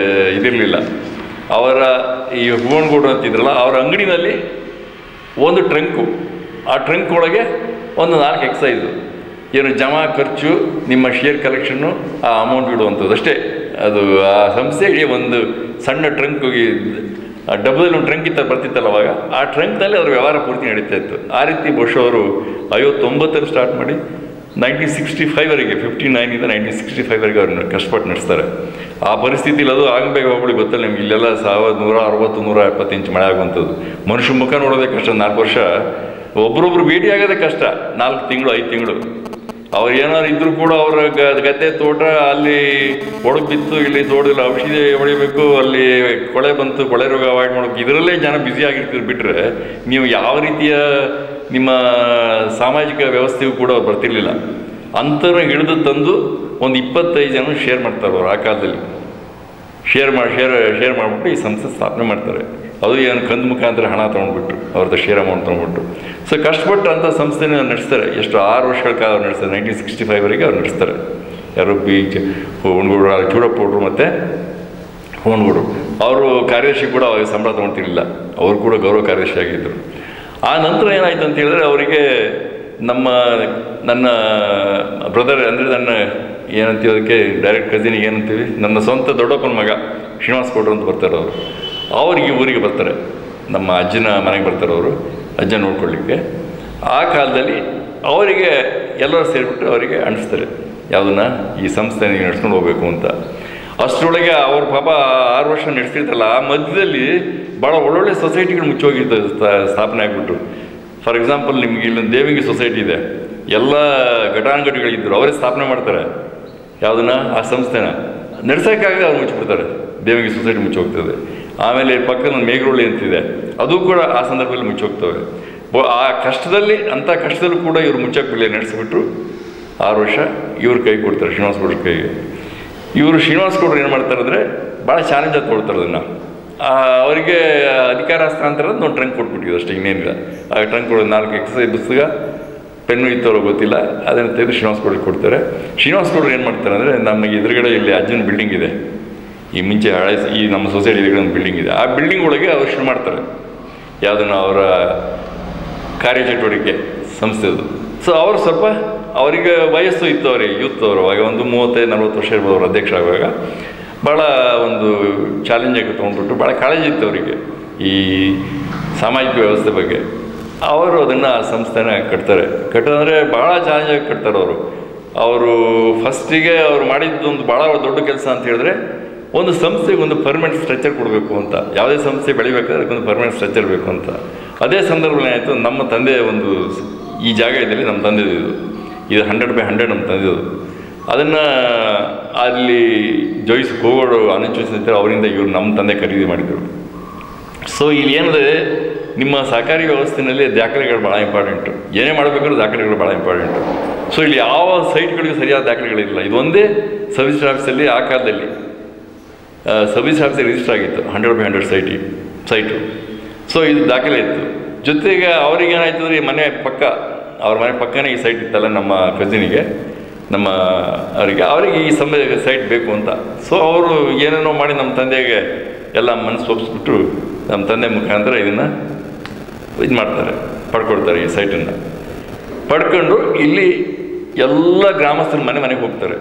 ಇದಿರಲಿಲ್ಲ. ಅವರ ಈ ಹೂವನಗೌಡ್ರು ಅಂತಿದ್ರಲ್ಲ, ಅವರ ಅಂಗಡಿನಲ್ಲಿ ಒಂದು ಟ್ರಂಕು, ಆ ಟ್ರಂಕ್ ಒಳಗೆ ಒಂದು 4 ಎಕ್ಸೈಸು, ಏನು ಜಮಾ ಖರ್ಚು, ನಿಮ್ಮ ಶೇರ್ ಕಲೆಕ್ಷನ್ನು, ಆ ಅಮೌಂಟ್ ಇಡುವಂಥದ್ದು ಅಷ್ಟೇ. ಅದು ಆ ಸಂಸ್ಥೆಗೆ ಒಂದು ಸಣ್ಣ ಟ್ರಂಕ್, ಡಬ್ಬದಲ್ಲಿ ಒಂದು ಟ್ರಂಕ್ ಬರ್ತಿತ್ತಲ್ಲ ಅವಾಗ, ಆ ಟ್ರಂಕ್ನಲ್ಲಿ ಅವ್ರ ವ್ಯವಹಾರ ಪೂರ್ತಿ ನಡೀತಾ ಇತ್ತು. ಆ ರೀತಿ ಬಹುಶಃ ಅವರು 59ರಲ್ಲಿ ಸ್ಟಾರ್ಟ್ ಮಾಡಿ 1965ವರೆಗೆ, 59ಇಂದ 1965ವರೆಗೆ ಅವ್ರನ್ನ ಕಷ್ಟಪಟ್ಟು ನಡೆಸ್ತಾರೆ. ಆ ಪರಿಸ್ಥಿತಿಲಿ ಅದು ಆಗಬೇಕು ಹೋಗ್ಬಿಡಿ, ಗೊತ್ತಲ್ಲ ನಿಮ್ಗೆ, ಇಲ್ಲೆಲ್ಲ 160, 170 ಇಂಚ್ ಮಳೆ ಆಗುವಂಥದ್ದು. ಮನುಷ್ಯ ಮುಖ ನೋಡೋದೇ ಕಷ್ಟ. 4 ವರ್ಷ ಒಬ್ರೊಬ್ರು ಭೇಟಿ ಆಗೋದೇ ಕಷ್ಟ. 4 ತಿಂಗಳು 5 ತಿಂಗಳು ಅವ್ರು ಏನಾದ್ರು ಇದ್ದರೂ ಕೂಡ ಅವರ ಗದ್ದೆ ತೋಟ ಅಲ್ಲಿ ಒಡಗು ಬಿತ್ತು, ಇಲ್ಲಿ ತೋಟದಲ್ಲಿ ಔಷಧಿ ಹೊಡಿಬೇಕು, ಅಲ್ಲಿ ಕೊಳೆ ಬಂತು, ಕೊಳೆ ರೋಗ ಅವಾಯ್ಡ್ ಮಾಡೋಕ್ಕೆ ಇದರಲ್ಲೇ ಜನ ಬ್ಯುಸಿ ಆಗಿರ್ತೀರಿ. ಬಿಟ್ಟರೆ ನೀವು ಯಾವ ರೀತಿಯ ನಿಮ್ಮ ಸಾಮಾಜಿಕ ವ್ಯವಸ್ಥೆಗೂ ಕೂಡ ಅವ್ರು ಬರ್ತಿರ್ಲಿಲ್ಲ. ಅಂತರ ಹಿಡಿದು ತಂದು ಒಂದು 25 ಜನ ಶೇರ್ ಮಾಡ್ತಾರೆ ಅವರು ಆ ಕಾಲದಲ್ಲಿ. ಶೇರ್ ಮಾಡಿಬಿಟ್ಟು ಈ ಸಂಸ್ಥೆ ಸ್ಥಾಪನೆ ಮಾಡ್ತಾರೆ. ಅದು ಏನು ಕಂದು ಮುಖಾಂತರ ಹಣ ತೊಗೊಂಡ್ಬಿಟ್ಟು ಅವ್ರದ್ದು ಶೇರ್ ಅಮೌಂಟ್ ತೊಗೊಂಡ್ಬಿಟ್ಟು. ಸೊ ಕಷ್ಟಪಟ್ಟು ಅಂಥ ಸಂಸ್ಥೆನ ನಡೆಸ್ತಾರೆ. ಎಷ್ಟು 6 ವರ್ಷಗಳ ಕಾಲ ಅವ್ರು ನಡೆಸ್ತಾರೆ. 1965ವರೆಗೆ ಅವ್ರು ನಡೆಸ್ತಾರೆ. ಯಾರು ಹುಣಗೂಡು ಚೂಡಪ್ಪಗೌಡರು ಮತ್ತು ಹುಣಗೂಡು ಅವರು ಕಾರ್ಯದರ್ಶಿ ಕೂಡ ಅವಾಗ ಸಂಬಳ ತೊಗೊಳ್ತಿರಲಿಲ್ಲ. ಅವರು ಕೂಡ ಗೌರವ ಕಾರ್ಯದರ್ಶಿ ಆಗಿದ್ದರು. ಆ ನಂತರ ಏನಾಯಿತು ಅಂತ ಹೇಳಿದ್ರೆ ಅವರಿಗೆ ನನ್ನ ಬ್ರದರ್ ಅಂದರೆ ನನ್ನ ಏನಂತೀವಿ ಅದಕ್ಕೆ ಡೈರೆಕ್ಟ್ ಕಸಿನಿಗೆ ಏನಂತೀವಿ, ನನ್ನ ಸ್ವಂತ ದೊಡ್ಡಪ್ಪನ ಮಗ ಶ್ರೀನಿವಾಸ ಗೌಡ್ರು ಅಂತ ಬರ್ತಾರೆ ಅವರು. ಅವರಿಗೆ ಊರಿಗೆ ಬರ್ತಾರೆ, ನಮ್ಮ ಅಜ್ಜನ ಮನೆಗೆ ಬರ್ತಾರೆ ಅವರು, ಅಜ್ಜ ನೋಡ್ಕೊಳ್ಳಿಕ್ಕೆ. ಆ ಕಾಲದಲ್ಲಿ ಅವರಿಗೆ ಎಲ್ಲರೂ ಸೇರಿಬಿಟ್ಟು ಅವರಿಗೆ ಅನಿಸ್ತಾರೆ ಯಾವುದನ್ನ ಈ ಸಂಸ್ಥೆ ನೀವು ನಡ್ಸ್ಕೊಂಡು ಹೋಗಬೇಕು ಅಂತ. ಅಷ್ಟರೊಳಗೆ ಅವ್ರ ಪಾಪ 6 ವರ್ಷ ನಡೆಸ್ತಿರ್ತಲ್ಲ, ಆ ಮಧ್ಯದಲ್ಲಿ ಭಾಳ ಒಳ್ಳೊಳ್ಳೆ ಸೊಸೈಟಿಗಳು ಮುಚ್ಚೋಗಿರ್ತದೆ ಸ್ಥಾಪನೆ ಆಗಿಬಿಟ್ಟು. ಫಾರ್ ಎಕ್ಸಾಂಪಲ್ ನಿಮ್ಗೆ ಇಲ್ಲೊಂದು ದೇವಿಂಗಿ ಸೊಸೈಟಿ ಇದೆ, ಎಲ್ಲ ಘಟಾನುಘಟಿಗಳಿದ್ದರು, ಅವರೇ ಸ್ಥಾಪನೆ ಮಾಡ್ತಾರೆ ಯಾವುದನ್ನ ಆ ಸಂಸ್ಥೆನ ನಡೆಸೋಕ್ಕಾಗದೆ ಅವ್ರು ಮುಚ್ಚಿಬಿಡ್ತಾರೆ. ದೇವಿಂಗಿ ಸೊಸೈಟಿ ಮುಚ್ಚೋಗ್ತದೆ. ಆಮೇಲೆ ಪಕ್ಕದ ಮೇಘರೊಳ್ಳಿ ಅಂತಿದೆ, ಅದು ಕೂಡ ಆ ಸಂದರ್ಭದಲ್ಲಿ ಮುಚ್ಚೋಗ್ತವೆ. ಆ ಕಷ್ಟದಲ್ಲಿ ಅಂಥ ಕಷ್ಟದಲ್ಲೂ ಕೂಡ ಇವರು ಮುಚ್ಚಕ್ಕೆ ನಡೆಸಿಬಿಟ್ಟು 6 ವರ್ಷ ಇವ್ರ ಕೈ ಕೊಡ್ತಾರೆ, ಶ್ರೀನಿವಾಸ ಗೌಡ್ರ ಕೈಗೆ. ಇವರು ಶ್ರೀನಿವಾಸ ಗೌಡ್ರು ಏನು ಮಾಡ್ತಾರೆ ಅಂದರೆ ಭಾಳ ಚಾಲೆಂಜಾಗಿ ತೊಗೊಳ್ತಾರೆ ಅದನ್ನು. ಅವರಿಗೆ ಅಧಿಕಾರ ಹಸ್ತಾಂತರ ಒಂದು ಟ್ರಂಕ್ ಕೊಟ್ಬಿಟ್ಟಿದ್ದು ಅಷ್ಟೇ, ಇನ್ನೇನಿಲ್ಲ. ಆ ಟ್ರಂಕ್ ಕೊಡೋದು 4 ಎಕ್ಸಸೈಸ್ ಪುಸ್ತಕ, ಪೆನ್ನು ಇತ್ತವ್ರು ಗೊತ್ತಿಲ್ಲ, ಅದನ್ನು ತೆಗೆದು ಶ್ರೀನಿವಾಸ ಗೌಡ್ರಿಗೆ ಕೊಡ್ತಾರೆ. ಶ್ರೀನಿವಾಸ ಗೌಡ್ರು ಏನು ಮಾಡ್ತಾರೆ ಅಂದರೆ ನಮಗೆ ಎದುರುಗಡೆ ಇಲ್ಲಿ ಅಜ್ಜನ ಬಿಲ್ಡಿಂಗ್ ಇದೆ, ಈ ಮುಂಚೆ ಈ ನಮ್ಮ ಸೊಸೈಟಿ ಎದುರುಗಡೆ ಒಂದು ಬಿಲ್ಡಿಂಗ್ ಇದೆ, ಆ ಬಿಲ್ಡಿಂಗ್ ಒಳಗೆ ಅವ್ರು ಶುರು ಮಾಡ್ತಾರೆ ಯಾವುದನ್ನು ಅವರ ಕಾರ್ಯಚಟುವಟಿಕೆ ಸಂಸ್ಥೆದು. ಸೊ ಅವರು ಸ್ವಲ್ಪ ಅವರಿಗೆ ವಯಸ್ಸು ಇತ್ತು, ಅವರಿಗೆ ಯೂತ್ ಅವರು ಅವಾಗ ಒಂದು 35-40 ವರ್ಷ ಇರ್ಬೋದು. ಅವರು ಅಧ್ಯಕ್ಷ ಆಗುವಾಗ ಭಾಳ ಒಂದು ಚಾಲೆಂಜಾಗಿ ತೊಗೊಂಡ್ಬಿಟ್ಟು ಭಾಳ ಕಾಳಜಿ ಇತ್ತು ಅವರಿಗೆ ಈ ಸಾಮಾಜಿಕ ವ್ಯವಸ್ಥೆ ಬಗ್ಗೆ. ಅವರು ಅದನ್ನು ಸಂಸ್ಥೆನ ಕಟ್ಟೋದಂದರೆ ಭಾಳ ಚಾಲೆಂಜಾಗಿ ಕಟ್ತಾರೆ ಅವರು ಫಸ್ಟಿಗೆ ಅವ್ರು ಮಾಡಿದ್ದೊಂದು ಭಾಳ ದೊಡ್ಡ ಕೆಲಸ ಅಂತ ಹೇಳಿದ್ರೆ, ಒಂದು ಸಂಸ್ಥೆಗೆ ಒಂದು ಪರ್ಮನೆಂಟ್ ಸ್ಟ್ರಕ್ಚರ್ ಕೊಡಬೇಕು ಅಂತ. ಯಾವುದೇ ಸಂಸ್ಥೆ ಬೆಳಿಬೇಕಾದ್ರೆ ಅದಕ್ಕೊಂದು ಪರ್ಮನೆಂಟ್ ಸ್ಟ್ರಕ್ಚರ್ ಬೇಕು ಅಂತ. ಅದೇ ಸಂದರ್ಭದಲ್ಲಿ ಏನಾಯಿತು, ನಮ್ಮ ತಂದೆ ಒಂದು ಈ ಜಾಗ ಇದರಲ್ಲಿ ನಮ್ಮ ತಂದೆದು ಇದು 100/100 ನಮ್ಮ ತಂದೆದು. ಅದನ್ನು ಅಲ್ಲಿ ಜೋಯಿಸ್ ಕೋಗೋಡು ಅನುಚರಿಸಿದ್ದಾರೆ, ಅವರಿಂದ ಇವರು ನಮ್ಮ ತಂದೆ ಖರೀದಿ ಮಾಡಿದರು. ಸೊ ಇಲ್ಲಿ ಏನಿದೆ, ನಿಮ್ಮ ಸಹಕಾರಿ ವ್ಯವಸ್ಥೆಯಲ್ಲಿ ದಾಖಲೆಗಳು ಭಾಳ ಇಂಪಾರ್ಟೆಂಟು. ಏನೇ ಮಾಡಬೇಕಾದ್ರೂ ದಾಖಲೆಗಳು ಭಾಳ ಇಂಪಾರ್ಟೆಂಟು. ಸೊ ಇಲ್ಲಿ ಯಾವ ಸೈಟ್ಗಳಿಗೂ ಸರಿಯಾದ ದಾಖಲೆಗಳಿಲ್ಲ. ಇದೊಂದೇ ಸಬ್ ರಿಜಿಸ್ಟರ್ ಆಫೀಸಲ್ಲಿ ಆ ಕಾಲದಲ್ಲಿ ಸಬ್ ರಿಜಿಸ್ಟರ್ ಆಫೀಸಲ್ಲಿ ರಿಜಿಸ್ಟರ್ ಆಗಿತ್ತು 100/100 ಸೈಟು. ಸೊ ಇದು ದಾಖಲೆ ಇತ್ತು. ಜೊತೆಗೆ ಅವ್ರಿಗೆ ಏನಾಯ್ತು ಅಂದರೆ ಅವ್ರ ಮನೆ ಪಕ್ಕನೇ ಈ ಸೈಟ್ ಇತ್ತಲ್ಲ ನಮ್ಮ ಕಸಿನಿಗೆ, ನಮ್ಮ ಅವರಿಗೆ ಈ ಸೈಟ್ ಬೇಕು ಅಂತ. ಸೊ ಅವರು ಏನೇನೋ ಮಾಡಿ ನಮ್ಮ ತಂದೆಗೆ ಎಲ್ಲ ಮನಸ್ಸು ಒಪ್ಪಿಸ್ಬಿಟ್ಟು ನಮ್ಮ ತಂದೆ ಮುಖಾಂತರ ಇದನ್ನು ಮಾಡ್ತಾರೆ, ಪಡ್ಕೊಡ್ತಾರೆ. ಈ ಸೈಟನ್ನು ಪಡ್ಕೊಂಡು ಇಲ್ಲಿ ಎಲ್ಲ ಗ್ರಾಮಸ್ಥರ ಮನೆಗೆ ಹೋಗ್ತಾರೆ.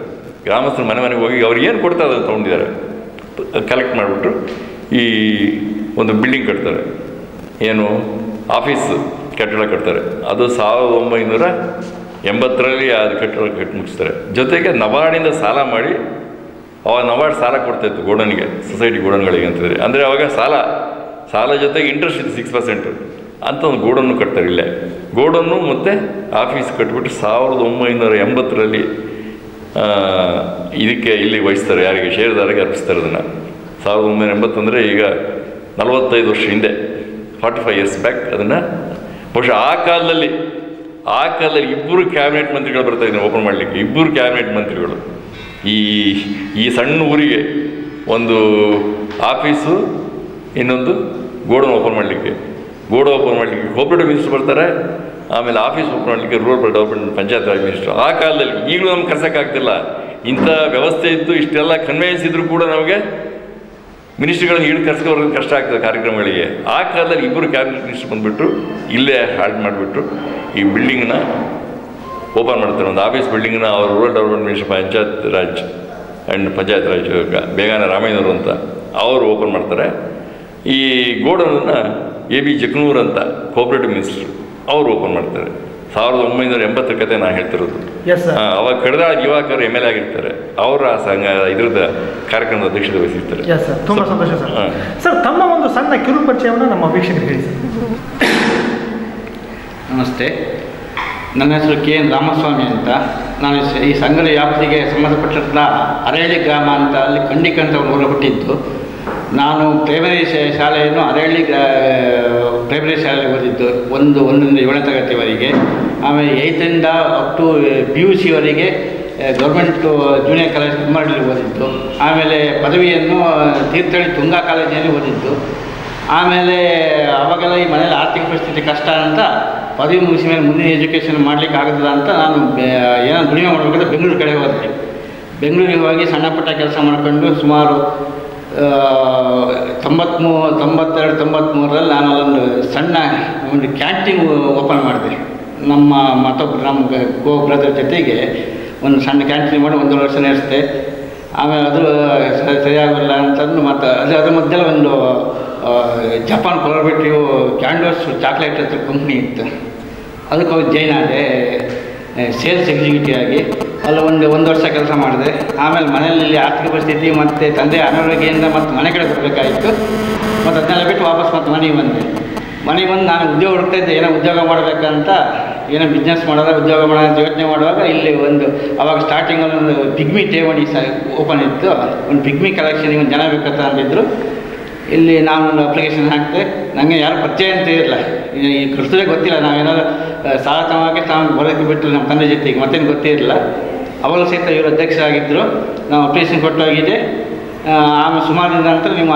ಗ್ರಾಮಸ್ಥರ ಮನೆಗೆ ಹೋಗಿ ಅವ್ರು ಏನು ಕೊಡ್ತಾರೆ ಅದನ್ನು ತೊಗೊಂಡಿದ್ದಾರೆ, ಕಲೆಕ್ಟ್ ಮಾಡಿಬಿಟ್ಟು ಈ ಒಂದು ಬಿಲ್ಡಿಂಗ್ ಕಟ್ತಾರೆ. ಏನು ಆಫೀಸ್ ಕಟ್ಟಡ ಕಟ್ತಾರೆ. ಅದು 1980ರಲ್ಲಿ ಅದು ಕಟ್ಟಡ ಕಟ್ಟಿ ಮುಗಿಸ್ತಾರೆ. ಜೊತೆಗೆ ನಬಾರ್ಡಿಂದ ಸಾಲ ಮಾಡಿ, ಅವಾಗ ನಬಾರ್ಡ್ ಸಾಲ ಕೊಡ್ತಾಯಿತ್ತು ಗೋಡನ್ಗೆ, ಸೊಸೈಟಿ ಗೋಡನ್ಗಳಿಗೆ ಅಂತಿದ್ರೆ. ಅಂದರೆ ಅವಾಗ ಸಾಲ ಜೊತೆಗೆ ಇಂಟ್ರೆಸ್ಟ್ ಇತ್ತು 6% ಅಂತ ಒಂದು ಗೋಡನ್ನು ಕಟ್ತಾರೆ. ಇಲ್ಲೇ ಗೋಡನ್ನು ಮತ್ತು ಆಫೀಸ್ ಕಟ್ಬಿಟ್ಟು 1980ರಲ್ಲಿ ಇದಕ್ಕೆ ಇಲ್ಲಿ ವಹಿಸ್ತಾರೆ. ಯಾರಿಗೆ? ಷೇರುದಾರರಿಗೆ ಅರ್ಪಿಸ್ತಾರೆ ಅದನ್ನು. 1980 ಅಂದರೆ ಈಗ 45 ವರ್ಷ ಹಿಂದೆ, 45 ಇಯರ್ಸ್ ಬ್ಯಾಕ್. ಅದನ್ನು ಬಹುಶಃ ಆ ಕಾಲದಲ್ಲಿ 2 ಕ್ಯಾಬಿನೆಟ್ ಮಂತ್ರಿಗಳು ಬರ್ತಾಯಿದ್ರು ಓಪನ್ ಮಾಡಲಿಕ್ಕೆ. 2 ಕ್ಯಾಬಿನೆಟ್ ಮಂತ್ರಿಗಳು ಈ ಸಣ್ಣ ಊರಿಗೆ ಒಂದು ಆಫೀಸು, ಇನ್ನೊಂದು ಗೋಡನ್ ಓಪನ್ ಮಾಡಲಿಕ್ಕೆ ಕೋಆಪರೇಟಿವ್ ಮಿನಿಸ್ಟರ್ ಬರ್ತಾರೆ. ಆಮೇಲೆ ಆಫೀಸ್ ಓಪನ್ ಮಾಡಲಿಕ್ಕೆ rural development panchayat Raj minister. ಆ ಕಾಲದಲ್ಲಿ ಈಗಲೂ ನಮ್ಗೆ ಕರ್ಸೋಕ್ಕಾಗ್ತಿಲ್ಲ. ಇಂಥ ವ್ಯವಸ್ಥೆ ಇದ್ದು ಇಷ್ಟೆಲ್ಲ ಕನ್ವೆನ್ಸ್ ಇದ್ದರೂ ಕೂಡ ನಮಗೆ ಮಿನಿಸ್ಟ್ರಿಗಳನ್ನ ಕರ್ಸ್ಕೊಳ್ಳೋದು ಕಷ್ಟ ಆಗ್ತದೆ ಕಾರ್ಯಕ್ರಮಗಳಿಗೆ. ಆ ಕಾಲದಲ್ಲಿ 2 ಕ್ಯಾಬಿನೆಟ್ ಮಿನಿಸ್ಟರ್ ಬಂದುಬಿಟ್ಟು ಇಲ್ಲೇ ಹಾಲ್ಟ್ ಮಾಡಿಬಿಟ್ಟು ಈ ಬಿಲ್ಡಿಂಗ್ನ ಓಪನ್ ಮಾಡ್ತಾರೆ. ಒಂದು ಆಫೀಸ್ ಬಿಲ್ಡಿಂಗ್ನ ಅವರು rural development minister Panchayat Raj ಬೇಗಾನ ರಾಮಯ್ಯನವರು ಅಂತ ಅವರು ಓಪನ್ ಮಾಡ್ತಾರೆ. ಈ ಗೋಡನನ್ನು AB ಜಕ್ನೂರ್ ಅಂತ ಕೋಆಪರೇಟಿವ್ ಮಿನಿಸ್ಟ್ರು ಅವರು ಓಪನ್ ಮಾಡ್ತಾರೆ. 1980 ಕತೆ ನಾನು ಹೇಳ್ತಿರೋದು. ಅವಾಗ ಕಡದಾಳ ದಿವಾಕರ್ MLA ಆಗಿರ್ತಾರೆ. ಅವರ ಇದ್ರದ ಕಾರ್ಯಕ್ರಮದ ಅಧ್ಯಕ್ಷತೆ ವಹಿಸಿರ್ತಾರೆ. ತುಂಬ ಸಂತೋಷ ಸರ್. ತಮ್ಮ ಒಂದು ಸಣ್ಣ ಕಿರು ಪರಿಚಯವನ್ನು ನಮ್ಮ ವೀಕ್ಷಕರಿಗೆ ಹೇಳಿ ಸರ್. ನಮಸ್ತೆ, ನನ್ನ ಹೆಸರು KN ರಾಮಸ್ವಾಮಿ ಅಂತ. ನಾನು ಈ ಸಂಘದ ವ್ಯಾಪ್ತಿಗೆ ಸಂಬಂಧಪಟ್ಟಂಥ ಅರಹಳ್ಳಿ ಗ್ರಾಮ ಅಂತ ಅಲ್ಲಿ ಖಂಡಿಕ ಅಂತ ಒಂದು ಊರು ಹುಟ್ಟಿದ್ದು. ನಾನು ಪ್ರೈಮರಿ ಶಾಲೆಯನ್ನು ಅರಹಳ್ಳಿ ಪ್ರೈಮರಿ ಶಾಲೆಗೆ ಓದಿದ್ದು 1ರಿಂದ 7ನೇ ತರಗತಿವರೆಗೆ. ಆಮೇಲೆ 8ರಿಂದ ಅಪ್ ಟು PUC ವರೆಗೆ ಗೌರ್ಮೆಂಟು ಜೂನಿಯರ್ ಕಾಲೇಜ್ ಕುಮ್ಮರಳ್ಳಿ ಓದಿದ್ದು. ಆಮೇಲೆ ಪದವಿಯನ್ನು ತೀರ್ಥಹಳ್ಳಿ ತುಂಗಾ ಕಾಲೇಜಿನಲ್ಲಿ ಓದಿದ್ದು. ಆಮೇಲೆ ಅವಾಗೆಲ್ಲ ಈ ಮನೇಲಿ ಆರ್ಥಿಕ ಪರಿಸ್ಥಿತಿ ಕಷ್ಟ ಅಂತ ಪದವಿ ಮುಗಿಸಿದ ಮೇಲೆ ಮುಂದಿನ ಎಜುಕೇಷನ್ ಮಾಡಲಿಕ್ಕೆ ಆಗೋದಿಲ್ಲ ಅಂತ ನಾನು ಏನೋ ದುಡಿಮೆ ಮಾಡಬೇಕಂದ್ರೆ ಬೆಂಗಳೂರು ಕಡೆ ಹೋದೆ. ಬೆಂಗಳೂರಿಗೆ ಹೋಗಿ ಸಣ್ಣ ಪುಟ್ಟ ಕೆಲಸ ಮಾಡ್ಕೊಂಡು ಸುಮಾರು 92-93ರಲ್ಲಿ ನಾನು ಒಂದು ಸಣ್ಣ ಒಂದು ಕ್ಯಾಂಟೀನ್ ಓಪನ್ ಮಾಡಿದೆ. ನಮ್ಮ ಗೋ ಬ್ರದರ್ ಜೊತೆಗೆ ಒಂದು ಸಣ್ಣ ಕ್ಯಾಂಟೀನ್ ಮಾಡಿ 1 ವರ್ಷ ನಡೆಸಿದೆ. ಆಮೇಲೆ ಅದು ಸರಿಯಾಗಲ್ಲ ಅಂತಂದು ಮತ್ತು ಅದ್ರ ಮಧ್ಯದಲ್ಲಿ ಒಂದು ಜಪಾನ್ ಕೊಲಾಬರೇಟಿವ್ ಕ್ಯಾಂಡೋಸ್ ಚಾಕ್ಲೇಟ್ ಅಂತ ಕಂಪ್ನಿ ಇತ್ತು. ಅದಕ್ಕೆ ಹೋಗಿ ಜಾಯ್ನ್ ಆದೆ ಸೇಲ್ಸ್ ಎಕ್ಸಿಕ್ಯೂಟಿವ್ ಆಗಿ. ಅಲ್ಲಿ ಒಂದು ವರ್ಷ ಕೆಲಸ ಮಾಡಿದೆ. ಆಮೇಲೆ ಮನೆಯಲ್ಲಿ ಆರ್ಥಿಕ ಪರಿಸ್ಥಿತಿ ಮತ್ತು ತಂದೆ ಅನಾರೋಗ್ಯದಿಂದ ಮತ್ತು ಮನೆ ಕಡೆ ಬರಬೇಕಾಯಿತು. ಮತ್ತು ಅದನ್ನೆಲ್ಲ ಬಿಟ್ಟು ವಾಪಸ್ ಮತ್ತು ಮನೆಗೆ ಬಂದೆ. ನಾನು ಉದ್ಯೋಗ ಹುಡುಕ್ತಾಯಿದ್ದೆ, ಏನೋ ಉದ್ಯೋಗ ಮಾಡಬೇಕಂತ, ಏನೋ ಬಿಸ್ನೆಸ್ ಮಾಡೋದ ಉದ್ಯೋಗ ಮಾಡೋದು ಯೋಚನೆ ಮಾಡುವಾಗ ಇಲ್ಲಿ ಅವಾಗ ಸ್ಟಾರ್ಟಿಂಗಲ್ಲಿ ಒಂದು ಪಿಗ್ಮಿ ಠೇವಣಿ ಓಪನ್ ಇತ್ತು. ಒಂದು ಪಿಗ್ಮಿ ಕಲೆಕ್ಷನಿಗೆ ಒಂದು ಜನ ಬೇಕಂತ ಅಂದಿದ್ರು. ಇಲ್ಲಿ ನಾನು ಒಂದು ಅಪ್ಲಿಕೇಶನ್ ಹಾಕಿದೆ. ನನಗೆ ಯಾರು ಪರಿಚಯ ಅಂತ ಇರಲಿಲ್ಲ, ಈ ಕೃಷ್ಣವೇ ಗೊತ್ತಿಲ್ಲ. ನಾವೇನಾದ್ರು ಸಾಲ ತಾವು ಬರೋಕ್ಕೆ ಬಿಟ್ಟು ನಮ್ಮ ತಂದೆ ಜೊತೆಗೆ ಮತ್ತೇನು ಗೊತ್ತೇ ಇರಲಿಲ್ಲ. ಅವಾಗ ಸಹಿತ ಇವರು ಅಧ್ಯಕ್ಷರಾಗಿದ್ದರು. ನಾವು ಅಪ್ಲಿಕೇಶನ್ ಕೊಟ್ಟೋಗಿದೆ. ಆಮೇಲೆ ಸುಮಾರು ದಿನ ನಂತರ ನೀವು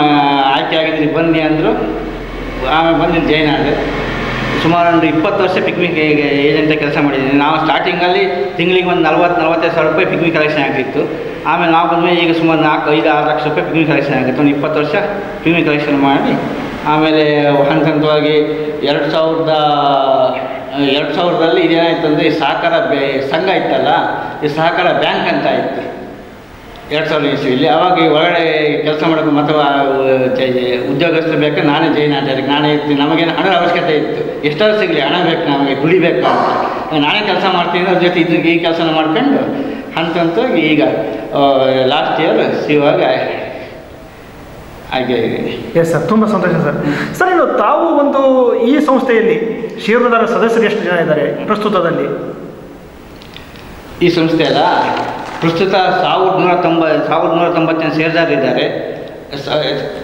ಆಯ್ಕೆ ಆಗಿದ್ದೀರಿ ಬನ್ನಿ ಅಂದರು. ಆಮೇಲೆ ಬಂದು ಜಾಯ್ನ್ ಆದೆ. ಸುಮಾರು ಒಂದು 20 ವರ್ಷ ಪಿಕ್ನಿಕ್ ಏಜೆಂಟಾಗಿ ಕೆಲಸ ಮಾಡಿದ್ದೀನಿ. ನಾವು ಸ್ಟಾರ್ಟಿಂಗಲ್ಲಿ ತಿಂಗಳಿಗೆ ಒಂದು 40-45 ಸಾವಿರ ರೂಪಾಯಿ ಪಿಕ್ನಿಕ್ ಕಲೆಕ್ಷನ್ ಆಗಿತ್ತು. ಆಮೇಲೆ ನಾವು ಬಂದಮೇಲೆ ಈಗ ಸುಮಾರು 4-5-6 ಲಕ್ಷ ರೂಪಾಯಿ ಪಿಕ್ನಿಕ್ ಕಲೆಕ್ಷನ್ ಆಗುತ್ತೆ. ಒಂದು 20 ವರ್ಷ ಪಿಕ್ನಿಕ್ ಕಲೆಕ್ಷನ್ ಮಾಡಿ ಆಮೇಲೆ ಹಂತವಾಗಿ 2000ರಲ್ಲಿ ಇದೇನಾಯಿತು ಅಂದರೆ ಈ ಸಹಕಾರ ಸಂಘ ಇತ್ತಲ್ಲ, ಈ ಸಹಕಾರ ಬ್ಯಾಂಕ್ ಅಂತ ಇತ್ತು 2000 ಇಸ್ವಿಯಲ್ಲಿ. ಆವಾಗ ಒಳಗಡೆ ಕೆಲಸ ಮಾಡೋದು ಮತ್ತು ಉದ್ಯೋಗಸ್ಥರು ಬೇಕು, ನಾನೇ ಜಾಯ್ನ್ ಆದೆ. ನಾನೇ ಇರ್ತೀನಿ. ನಮಗೇನು ಹಣದ ಅವಶ್ಯಕತೆ ಇತ್ತು. ಎಷ್ಟಾದ್ರೂ ಸಿಗಲಿ, ಹಣ ಬೇಕು, ನಮಗೆ ದುಡಿಬೇಕು ಅಂತ ನಾನೇ ಕೆಲಸ ಮಾಡ್ತೀನಿ. ಅದ್ರ ಜೊತೆ ಇದ್ರಿಗೆ ಈ ಕೆಲಸನ ಮಾಡ್ಕೊಂಡು ಹಂತವಾಗಿ ಈಗ ಲಾಸ್ಟ್ ಇಯರ್ ಸಿವಾಗ ಹಾಗೆ. ಎಸ್ ಸರ್, ತುಂಬ ಸಂತೋಷ ಸರ್. ಸರ್, ಇನ್ನು ತಾವು ಈ ಸಂಸ್ಥೆಯಲ್ಲಿ ಷೇರುದಾರ ಸದಸ್ಯರು ಎಷ್ಟು ಜನ ಇದ್ದಾರೆ ಪ್ರಸ್ತುತದಲ್ಲಿ? ಈ ಸಂಸ್ಥೆ ಅಲ್ಲ, ಪ್ರಸ್ತುತ 1190 ಷೇರುದಾರರಿದ್ದಾರೆ.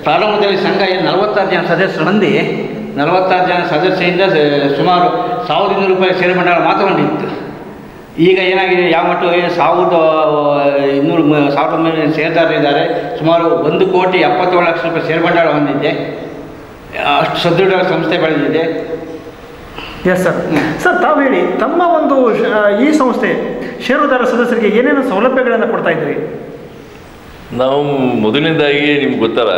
ಪ್ರಾರಂಭದಲ್ಲಿ ಸಂಘ 46 ಜನ ಸದಸ್ಯರು ಹೊಂದಿ 46 ಜನ ಸದಸ್ಯರಿಂದ ಸುಮಾರು 1200 ರೂಪಾಯಿ ಷೇರು ಬಂಡವಾಳ ಮಾತ್ರ ಹೊಂದಿತ್ತು. ಈಗ ಏನಾಗಿದೆ, ಯಾವ ಮಟ್ಟ 1200 ಷೇರುದಾರರಿದ್ದಾರೆ. ಸುಮಾರು 1,70,70,000 ಲಕ್ಷ ರೂಪಾಯಿ ಷೇರು ಬಂಡವಾಳ ಹೊಂದಿದೆ. ಅಷ್ಟು ಸದೃಢ ಸಂಸ್ಥೆ ಬೆಳೆದಿದೆ. S sir. ಸರ್, ತಾವು ಹೇಳಿ, ತಮ್ಮ ಈ ಸಂಸ್ಥೆ ಷೇರುದಾರ ಸದಸ್ಯರಿಗೆ ಏನೇನು ಸೌಲಭ್ಯಗಳನ್ನು ಕೊಡ್ತಾ ಇದ್ದೀರಿ? ನಾವು ಮೊದಲನೇದಾಗಿ ನಿಮ್ಗೆ ಗೊತ್ತಲ್ಲ,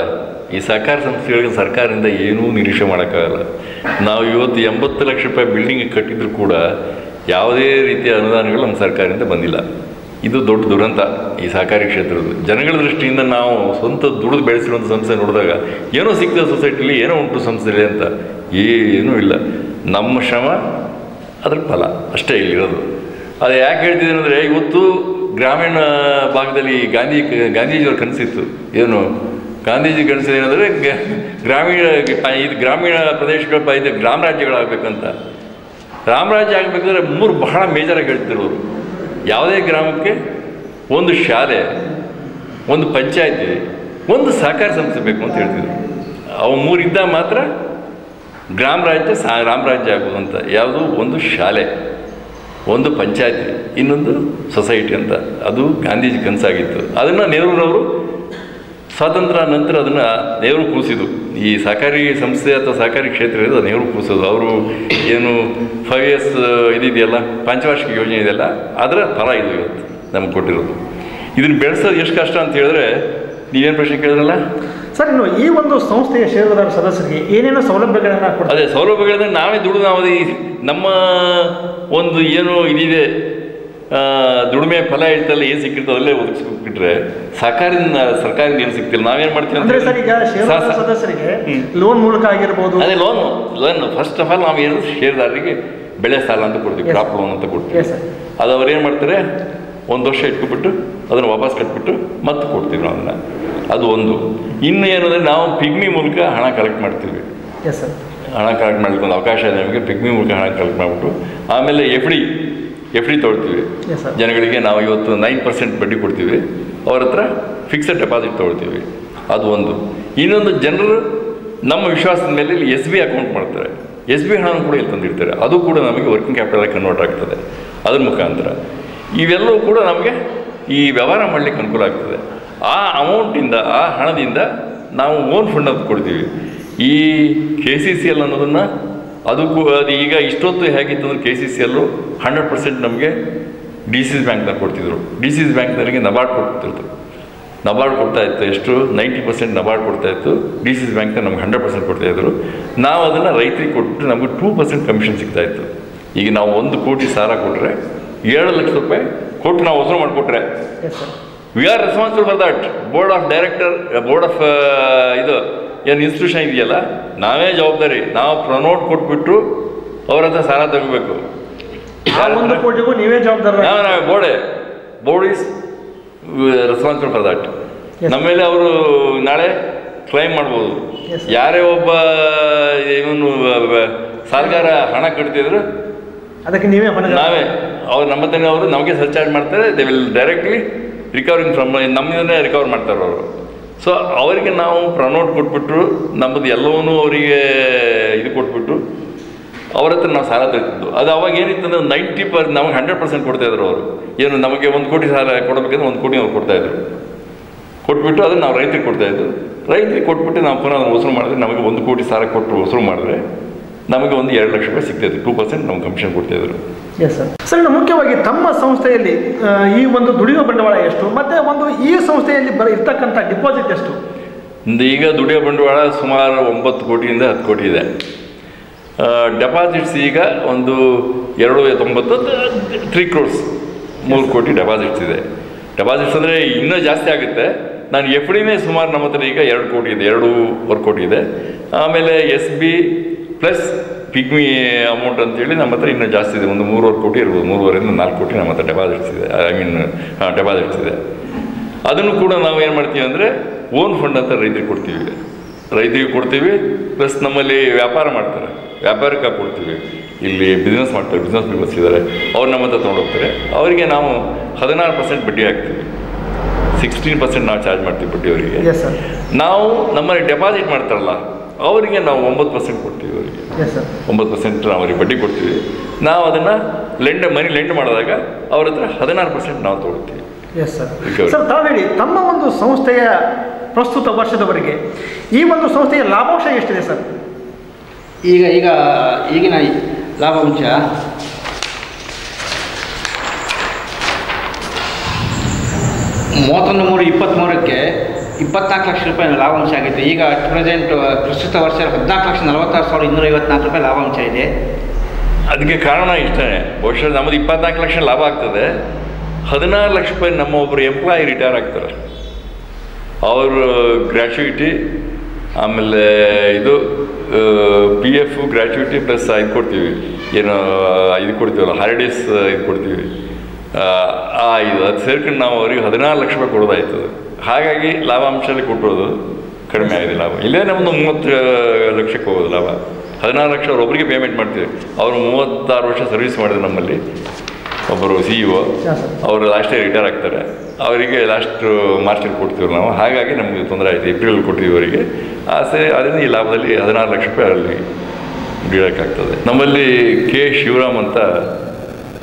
ಈ ಸಹಕಾರ ಸಂಸ್ಥೆಗಳಿಗೆ ಸರ್ಕಾರದಿಂದ ಏನೂ ನಿರೀಕ್ಷೆ ಮಾಡೋಕ್ಕಾಗಲ್ಲ. ನಾವು ಇವತ್ತು 80 ಲಕ್ಷ ರೂಪಾಯಿ ಬಿಲ್ಡಿಂಗ್ ಕಟ್ಟಿದ್ರು ಕೂಡ ಯಾವುದೇ ರೀತಿಯ ಅನುದಾನಗಳು ನಮ್ಮ ಸರ್ಕಾರದಿಂದ ಬಂದಿಲ್ಲ. ಇದು ದೊಡ್ಡ ದುರಂತ ಈ ಸಹಕಾರಿ ಕ್ಷೇತ್ರದ್ದು. ಜನಗಳ ದೃಷ್ಟಿಯಿಂದ ನಾವು ಸ್ವಂತ ದುಡಿದು ಬೆಳೆಸಿರುವಂಥ ಸಂಸ್ಥೆ ನೋಡಿದಾಗ ಏನೋ ಸಿಗ್ತದೆ ಸೊಸೈಟಿಲಿ, ಏನೋ ಉಂಟು ಸಂಸ್ಥೆಯಲ್ಲಿ ಅಂತ ಏನೂ ಇಲ್ಲ. ನಮ್ಮ ಶ್ರಮ ಅದ್ರ ಫಲ ಅಷ್ಟೇ ಇಲ್ಲಿರೋದು. ಅದು ಯಾಕೆ ಹೇಳ್ತಿದ್ದೀನಿ ಅಂದರೆ, ಇವತ್ತು ಗ್ರಾಮೀಣ ಭಾಗದಲ್ಲಿ ಗಾಂಧೀಜಿಯವ್ರ ಕನಸಿತ್ತು. ಏನು ಗಾಂಧೀಜಿ ಕನಸಿದೆ ಏನಂದರೆ, ಗ್ರಾಮೀಣ ಪ್ರದೇಶಗಳ ಇದು ಗ್ರಾಮ ರಾಜ್ಯಗಳಾಗಬೇಕಂತ. ರಾಮರಾಜ್ಯ ಆಗಬೇಕಂದ್ರೆ 3 ಬಹಳ ಮೇಜರಾಗಿ ಹೇಳ್ತಿರೋರು. ಯಾವುದೇ ಗ್ರಾಮಕ್ಕೆ ಒಂದು ಶಾಲೆ, ಒಂದು ಪಂಚಾಯತಿ, ಒಂದು ಸಹಕಾರ ಸಂಸ್ಥೆ ಬೇಕು ಅಂತ ಹೇಳ್ತಿದ್ರು. ಅವು 3 ಇದ್ದಾಗ ಮಾತ್ರ ರಾಮರಾಜ್ಯ ಆಗೋದು ಅಂತ. ಯಾವುದು? ಒಂದು ಶಾಲೆ, ಒಂದು ಪಂಚಾಯತಿ, ಇನ್ನೊಂದು ಸೊಸೈಟಿ ಅಂತ. ಅದು ಗಾಂಧೀಜಿ ಕನಸಾಗಿತ್ತು. ಅದನ್ನು ನೆಹರೂರವರು ಸ್ವಾತಂತ್ರ್ಯ ನಂತರ ಅದನ್ನು ನೆಹರು ಕೂರಿಸಿದ್ದು. ಈ ಸಹಕಾರಿ ಸಂಸ್ಥೆ ಅಥವಾ ಸಹಕಾರಿ ಕ್ಷೇತ್ರ ಇರೋದು ನೆಹರು ಕೂರಿಸೋದು. ಅವರು ಏನು 5 years ಇದೆಯಲ್ಲ, ಪಂಚವಾರ್ಷಿಕ ಯೋಜನೆ ಇದೆಯಲ್ಲ, ಅದರ ಫಲ ಇದು ಇವತ್ತು ನಮ್ಗೆ ಕೊಟ್ಟಿರೋದು. ಇದನ್ನು ಬೆಳೆಸೋದು ಎಷ್ಟು ಕಷ್ಟ ಅಂತ ಹೇಳಿದ್ರೆ, ನೀವೇನು ಪ್ರಶ್ನೆ ಕೇಳಿದ್ರಲ್ಲ ಸರ್, ಇನ್ನು ಈ ಸಂಸ್ಥೆಯ ಷೇರುದಾರ ಸದಸ್ಯರಿಗೆ ಏನೇನೋ ಸೌಲಭ್ಯಗಳನ್ನು ಕೊಡ್ತಾರೆ? ಅದೇ ಸೌಲಭ್ಯಗಳನ್ನ ನಾವೇ ದುಡಿದು ನಾವು ನಮ್ಮ ಏನು ಇದಿದೆ ದುಡಿಮೆ ಫಲ ಇರ್ತಲ್ಲ, ಏನು ಸಿಕ್ಕಿರ್ತದೆ ಅಲ್ಲೇ ಒದಗಿಸ್ಬಿಟ್ರೆ ಸರ್ಕಾರದಿಂದ ಏನು ಸಿಗ್ತಿಲ್ಲ. ನಾವೇನು ಮಾಡ್ತೀವಿ ಅಂದರೆ ಸರ್, ಈಗ ಷೇರುದಾರ ಸದಸ್ಯರಿಗೆ ಲೋನ್ ಮೂಲಕ ಆಗಿರ್ಬೋದು. ಅದೇ ಲೋನ್ ಫಸ್ಟ್ ಆಫ್ ಆಲ್ ನಾವು ಏನು ಷೇರುದಾರರಿಗೆ ಬೆಳೆ ಸಾಲ ಅಂತ ಕೊಡ್ತೀವಿ, ಕ್ರಾಪ್ ಲೋನ್ ಅಂತ ಕೊಡ್ತೀವಿ. ಅದು ಅವ್ರು ಏನು ಮಾಡ್ತಾರೆ, 1 ವರ್ಷ ಇಟ್ಕೊಬಿಟ್ಟು ಅದನ್ನು ವಾಪಸ್ ಕಟ್ಬಿಟ್ಟು ಮತ್ತೆ ಕೊಡ್ತೀವಿ ನಾವು ಅದನ್ನು. ಅದು ಒಂದು. ಇನ್ನು ಏನಂದರೆ, ನಾವು ಪಿಗ್ಮಿ ಮೂಲಕ ಹಣ ಕಲೆಕ್ಟ್ ಮಾಡ್ತೀವಿ. ಹಣ ಕಲೆಕ್ಟ್ ಮಾಡಲಿಕ್ಕೆ ಒಂದು ಅವಕಾಶ ಇದೆ ನಮಗೆ. ಪಿಗ್ಮಿ ಮೂಲಕ ಹಣ ಕಲೆಕ್ಟ್ ಮಾಡಿಬಿಟ್ಟು ಆಮೇಲೆ ಎಫ್ ಡಿ ತೊಗೊಳ್ತೀವಿ. ಜನಗಳಿಗೆ ನಾವು ಇವತ್ತು 9% ಬಡ್ಡಿ ಕೊಡ್ತೀವಿ. ಅವ್ರ ಹತ್ರ ಫಿಕ್ಸೆಡ್ ಡೆಪಾಸಿಟ್ ತೊಗೊಳ್ತೀವಿ. ಅದು ಒಂದು. ಇನ್ನೊಂದು, ಜನರು ನಮ್ಮ ವಿಶ್ವಾಸದ ಮೇಲೆ ಇಲ್ಲಿ SB ಅಕೌಂಟ್ ಮಾಡ್ತಾರೆ. SB ಹಣವನ್ನು ಕೂಡ ಇಲ್ಲಿ ತಂದಿರ್ತಾರೆ. ಅದು ಕೂಡ ನಮಗೆ ವರ್ಕಿಂಗ್ ಕ್ಯಾಪಿಟಲ್ ಕನ್ವರ್ಟ್ ಆಗ್ತದೆ ಅದ್ರ ಮುಖಾಂತರ. ಇವೆಲ್ಲವೂ ಕೂಡ ನಮಗೆ ಈ ವ್ಯವಹಾರ ಮಾಡಲಿಕ್ಕೆ ಅನುಕೂಲ ಆಗ್ತದೆ. ಆ ಅಮೌಂಟಿಂದ, ಆ ಹಣದಿಂದ ನಾವು ಓನ್ ಫಂಡ್ ಅಂತ ಕೊಡ್ತೀವಿ. ಈ KCCL ಅನ್ನೋದನ್ನು ಅದು ಈಗ ಇಷ್ಟೊತ್ತು ಹೇಗಿತ್ತು ಅಂದರೆ KCCL 100% ನಮಗೆ DCC ಬ್ಯಾಂಕ್ನ ಕೊಡ್ತಿದ್ರು. DCC ಬ್ಯಾಂಕ್ನವರಿಗೆ ನಬಾರ್ಡ್ ಕೊಡ್ತಿರ್ತು. ನಬಾರ್ಡ್ ಕೊಡ್ತಾಯಿತ್ತು. ಎಷ್ಟು 90% ನಬಾರ್ಡ್ ಕೊಡ್ತಾಯಿತ್ತು. DCC ಬ್ಯಾಂಕ್ನ ನಮ್ಗೆ 100% ಕೊಡ್ತಾಯಿದ್ರು. ನಾವು ಅದನ್ನು ರೈತರಿಗೆ ಕೊಟ್ಟು ನಮಗೆ 2% ಕಮಿಷನ್ ಸಿಗ್ತಾಯಿತ್ತು. ಈಗ ನಾವು 1 ಕೋಟಿ ಸಾಲ ಕೊಟ್ಟರೆ 7 ಲಕ್ಷ ರೂಪಾಯಿ ಕೊಟ್ಟು ನಾವು ವಸೂಲು ಮಾಡಿಕೊಟ್ರೆ we are responsible for that. Board of director, board of ಇದು ಏನು ಇನ್ಸ್ಟಿಟ್ಯೂಷನ್ ಇದೆಯಲ್ಲ, ನಾವೇ ಜವಾಬ್ದಾರಿ. ನಾವು ಪ್ರೊನೋಟ್ ಕೊಟ್ಬಿಟ್ಟು ಅವ್ರ ಹತ್ರ ಸಾಲ ತಗೋಬೇಕು. 1 ಕೋಟಿಗೂ ನೀವೇ ಜವಾಬ್ದಾರ. ನಾವೇ board is responsible for that. ನಮ್ಮ ಮೇಲೆ ಅವರು ನಾಳೆ ಕ್ಲೈಮ್ ಮಾಡ್ಬೋದು. ಯಾರೇ ಒಬ್ಬ ಇವನು ಸಾಲಗಾರ ಹಣ ಕಟ್ತಿದ್ರು ಅದಕ್ಕೆ ನೀವೇ ನಾವೇ ಅವ್ರು ನಮ್ಮ ಹತ್ರನೇ ಅವರು ನಮಗೆ ಸರ್ಚಾರ್ಜ್ ಮಾಡ್ತಾರೆ. They will directly recovering from ನಮ್ಮನ್ನೇ ರಿಕವರ್ ಮಾಡ್ತಾರೆ ಅವರು. ಸೊ ಅವರಿಗೆ ನಾವು ಪ್ರನೋಟ್ ಕೊಟ್ಬಿಟ್ಟು ನಮ್ಮದು ಎಲ್ಲವನ್ನೂ ಅವರಿಗೆ ಇದು ಕೊಟ್ಬಿಟ್ಟು ಅವ್ರ ಹತ್ರ ನಾವು ಸಾಲ ತೆಗೆದಿದ್ದು. ಅದು ಅವಾಗ ಏನಿತ್ತು ಅಂದರೆ 90% ನಮಗೆ 100% ಕೊಡ್ತಾಯಿದ್ರು ಅವರು. ಏನು ನಮಗೆ 1 ಕೋಟಿ ಸಾಲ ಕೊಡಬೇಕಂದ್ರೆ 1 ಕೋಟಿ ಅವ್ರು ಕೊಡ್ತಾಯಿದ್ರು. ಕೊಟ್ಬಿಟ್ಟು ಅದನ್ನು ನಾವು ರೈತರಿಗೆ ಕೊಡ್ತಾಯಿದ್ದು. ರೈತರಿಗೆ ಕೊಟ್ಬಿಟ್ಟು ನಾವು ಪುನಃ ಅದನ್ನು ವಸೂಲು ಮಾಡಿದ್ರೆ ನಮಗೆ 1 ಕೋಟಿ ಸಾಲ ಕೊಟ್ಟು ವಸೂಲು ಮಾಡಿದ್ರೆ ನಮಗೆ ಒಂದು 2 ಲಕ್ಷ ರೂಪಾಯಿ ಸಿಗ್ತಾಯಿತ್ತು. 2% ನಮ್ಗೆ ಕಮಿಷನ್ ಕೊಡ್ತಾಯಿದ್ರು. Yes sir. ಸರ್, ಮುಖ್ಯವಾಗಿ ತಮ್ಮ ಸಂಸ್ಥೆಯಲ್ಲಿ ಈ ಒಂದು ದುಡಿಯುವ ಬಂಡವಾಳ ಎಷ್ಟು, ಮತ್ತು ಈ ಸಂಸ್ಥೆಯಲ್ಲಿ ಇರ್ತಕ್ಕಂಥ ಡಿಪಾಸಿಟ್ ಎಷ್ಟು? ಈಗ ದುಡಿಯೋ ಬಂಡವಾಳ ಸುಮಾರು 9 ಕೋಟಿಯಿಂದ 10 ಕೋಟಿ ಇದೆ. ಡೆಪಾಸಿಟ್ಸ್ ಈಗ ಒಂದು 3 crores 3 ಕೋಟಿ ಡೆಪಾಸಿಟ್ಸ್ ಇದೆ. ಡೆಪಾಸಿಟ್ಸ್ ಅಂದರೆ ಇನ್ನೂ ಜಾಸ್ತಿ ಆಗುತ್ತೆ. ನಾನು FDನೇ ಸುಮಾರು ನಮ್ಮ ಹತ್ರ ಈಗ 2 ಕೋಟಿ ಇದೆ, 2.25 ಕೋಟಿ ಇದೆ. ಆಮೇಲೆ SB ಪ್ಲಸ್ ಪಿಗ್ಮಿ ಅಮೌಂಟ್ ಅಂತೇಳಿ ನಮ್ಮ ಹತ್ರ ಇನ್ನೂ ಜಾಸ್ತಿ ಇದೆ. ಒಂದು 3.25 ಕೋಟಿ ಇರ್ಬೋದು. 3.5 4 ಕೋಟಿ ನಮ್ಮ ಹತ್ರ ಡೆಪಾಸಿಟ್ಸ್ ಇದೆ. ಡೆಪಾಸಿಟ್ಸ್ ಇದೆ. ಅದನ್ನು ಕೂಡ ನಾವು ಏನು ಮಾಡ್ತೀವಿ ಅಂದರೆ ಓನ್ ಫಂಡ್ ಅಂತ ರೈತರಿಗೆ ಕೊಡ್ತೀವಿ. ಪ್ಲಸ್ ನಮ್ಮಲ್ಲಿ ವ್ಯಾಪಾರ ಮಾಡ್ತಾರೆ, ವ್ಯಾಪಾರಕ್ಕೆ ಕೊಡ್ತೀವಿ. ಇಲ್ಲಿ ಬಿಸ್ನೆಸ್ ಮಾಡ್ತಾರೆ, ಬಿಸ್ನೆಸ್ ಪೀಪಲ್ಸ್ ಇದ್ದಾರೆ, ಅವ್ರು ನಮ್ಮ ಹತ್ರ ತೊಗೊಂಡೋಗ್ತಾರೆ. ಅವರಿಗೆ ನಾವು 16% ಬಡ್ಡಿ ಹಾಕ್ತೀವಿ. 16% ನಾವು ಚಾರ್ಜ್ ಮಾಡ್ತೀವಿ ಬಡ್ಡಿ ಅವರಿಗೆ. ನಾವು ನಮ್ಮಲ್ಲಿ ಡೆಪಾಸಿಟ್ ಮಾಡ್ತಾರಲ್ಲ ಅವರಿಗೆ ನಾವು 9% ಕೊಡ್ತೀವಿ. ಅವರಿಗೆ 9% ನಾವು ಅವರಿಗೆ ಬಡ್ಡಿ ಕೊಡ್ತೀವಿ. ನಾವು ಅದನ್ನು ಮನಿ ಲೆಂಡ್ ಮಾಡಿದಾಗ ಅವ್ರ ಹತ್ರ 16% ನಾವು ತೊಗೊಳ್ತೀವಿ. S sir. ಸರ್, ತಾವು ಹೇಳಿ, ತಮ್ಮ ಒಂದು ಸಂಸ್ಥೆಯ ಪ್ರಸ್ತುತ ವರ್ಷದವರೆಗೆ ಈ ಒಂದು ಸಂಸ್ಥೆಯ ಲಾಭಾಂಶ ಎಷ್ಟಿದೆ ಸರ್? ಈಗಿನ ಲಾಭಾಂಶ (31/3/23ಕ್ಕೆ 24 ಲಕ್ಷ ರೂಪಾಯಿ ಲಾಭಾಂಶ ಆಗಿದೆ. ಈಗ ಪ್ರಸ್ತುತ ವರ್ಷ 14,46,254 ರೂಪಾಯಿ ಲಾಭಾಂಶ ಇದೆ. ಅದಕ್ಕೆ ಕಾರಣ ಇಷ್ಟೇ. ಬಹುಶಃ ನಮ್ಮದು 24 ಲಕ್ಷ ಲಾಭ ಆಗ್ತದೆ. 16 ಲಕ್ಷ ರೂಪಾಯಿ ನಮ್ಮ ಒಬ್ಬರು ಎಂಪ್ಲಾಯಿ ರಿಟೈರ್ ಆಗ್ತಾರೆ. ಅವರು ಗ್ರ್ಯಾಚ್ಯುಯಿಟಿ, ಆಮೇಲೆ ಇದು PF ಗ್ರ್ಯಾಚ್ಯುಯಿಟಿ ಪ್ಲಸ್ ಇದು ಕೊಡ್ತೀವಿ. ಏನು ಇದು ಕೊಡ್ತೀವಲ್ಲ, ಹಾಲಿಡೇಸ್ ಇದು ಕೊಡ್ತೀವಿ. ಅದು ಸೇರ್ಕೊಂಡು ನಾವು ಅವ್ರಿಗೆ 16 ಲಕ್ಷ ರೂಪಾಯಿ ಕೊಡೋದಾಯ್ತದೆ. ಹಾಗಾಗಿ ಲಾಭಾಂಶದಲ್ಲಿ ಕೊಟ್ಟೋದು ಕಡಿಮೆ ಆಗಿದೆ ಲಾಭ. ಇಲ್ಲೇ ನಮ್ಮದು 30 ಲಕ್ಷಕ್ಕೆ ಹೋಗೋದು ಲಾಭ. 16 ಲಕ್ಷ ಅವರೊಬ್ಬರಿಗೆ ಪೇಮೆಂಟ್ ಮಾಡ್ತೀವಿ. ಅವರು 36 ವರ್ಷ ಸರ್ವಿಸ್ ಮಾಡಿದ್ರು ನಮ್ಮಲ್ಲಿ. ಒಬ್ಬರು CEO, ಅವರು ಲಾಸ್ಟೇ ರಿಟೈರ್ ಆಗ್ತಾರೆ. ಅವರಿಗೆ ಲಾಸ್ಟ್ ಮಾರ್ಚಲ್ಲಿ ಕೊಡ್ತೀವಿ ನಾವು. ಹಾಗಾಗಿ ನಮಗೆ ತೊಂದರೆ ಆಯಿತು. ಏಪ್ರಿಲಲ್ಲಿ ಕೊಡ್ತೀವಿ ಅವರಿಗೆ. ಅದರಿಂದ ಈ ಲಾಭದಲ್ಲಿ 16 ಲಕ್ಷ ರೂಪಾಯಿ ಅಲ್ಲಿ ದುಡಿಯೋಕ್ಕಾಗ್ತದೆ. ನಮ್ಮಲ್ಲಿ K. ಶಿವರಾಮ್ ಅಂತ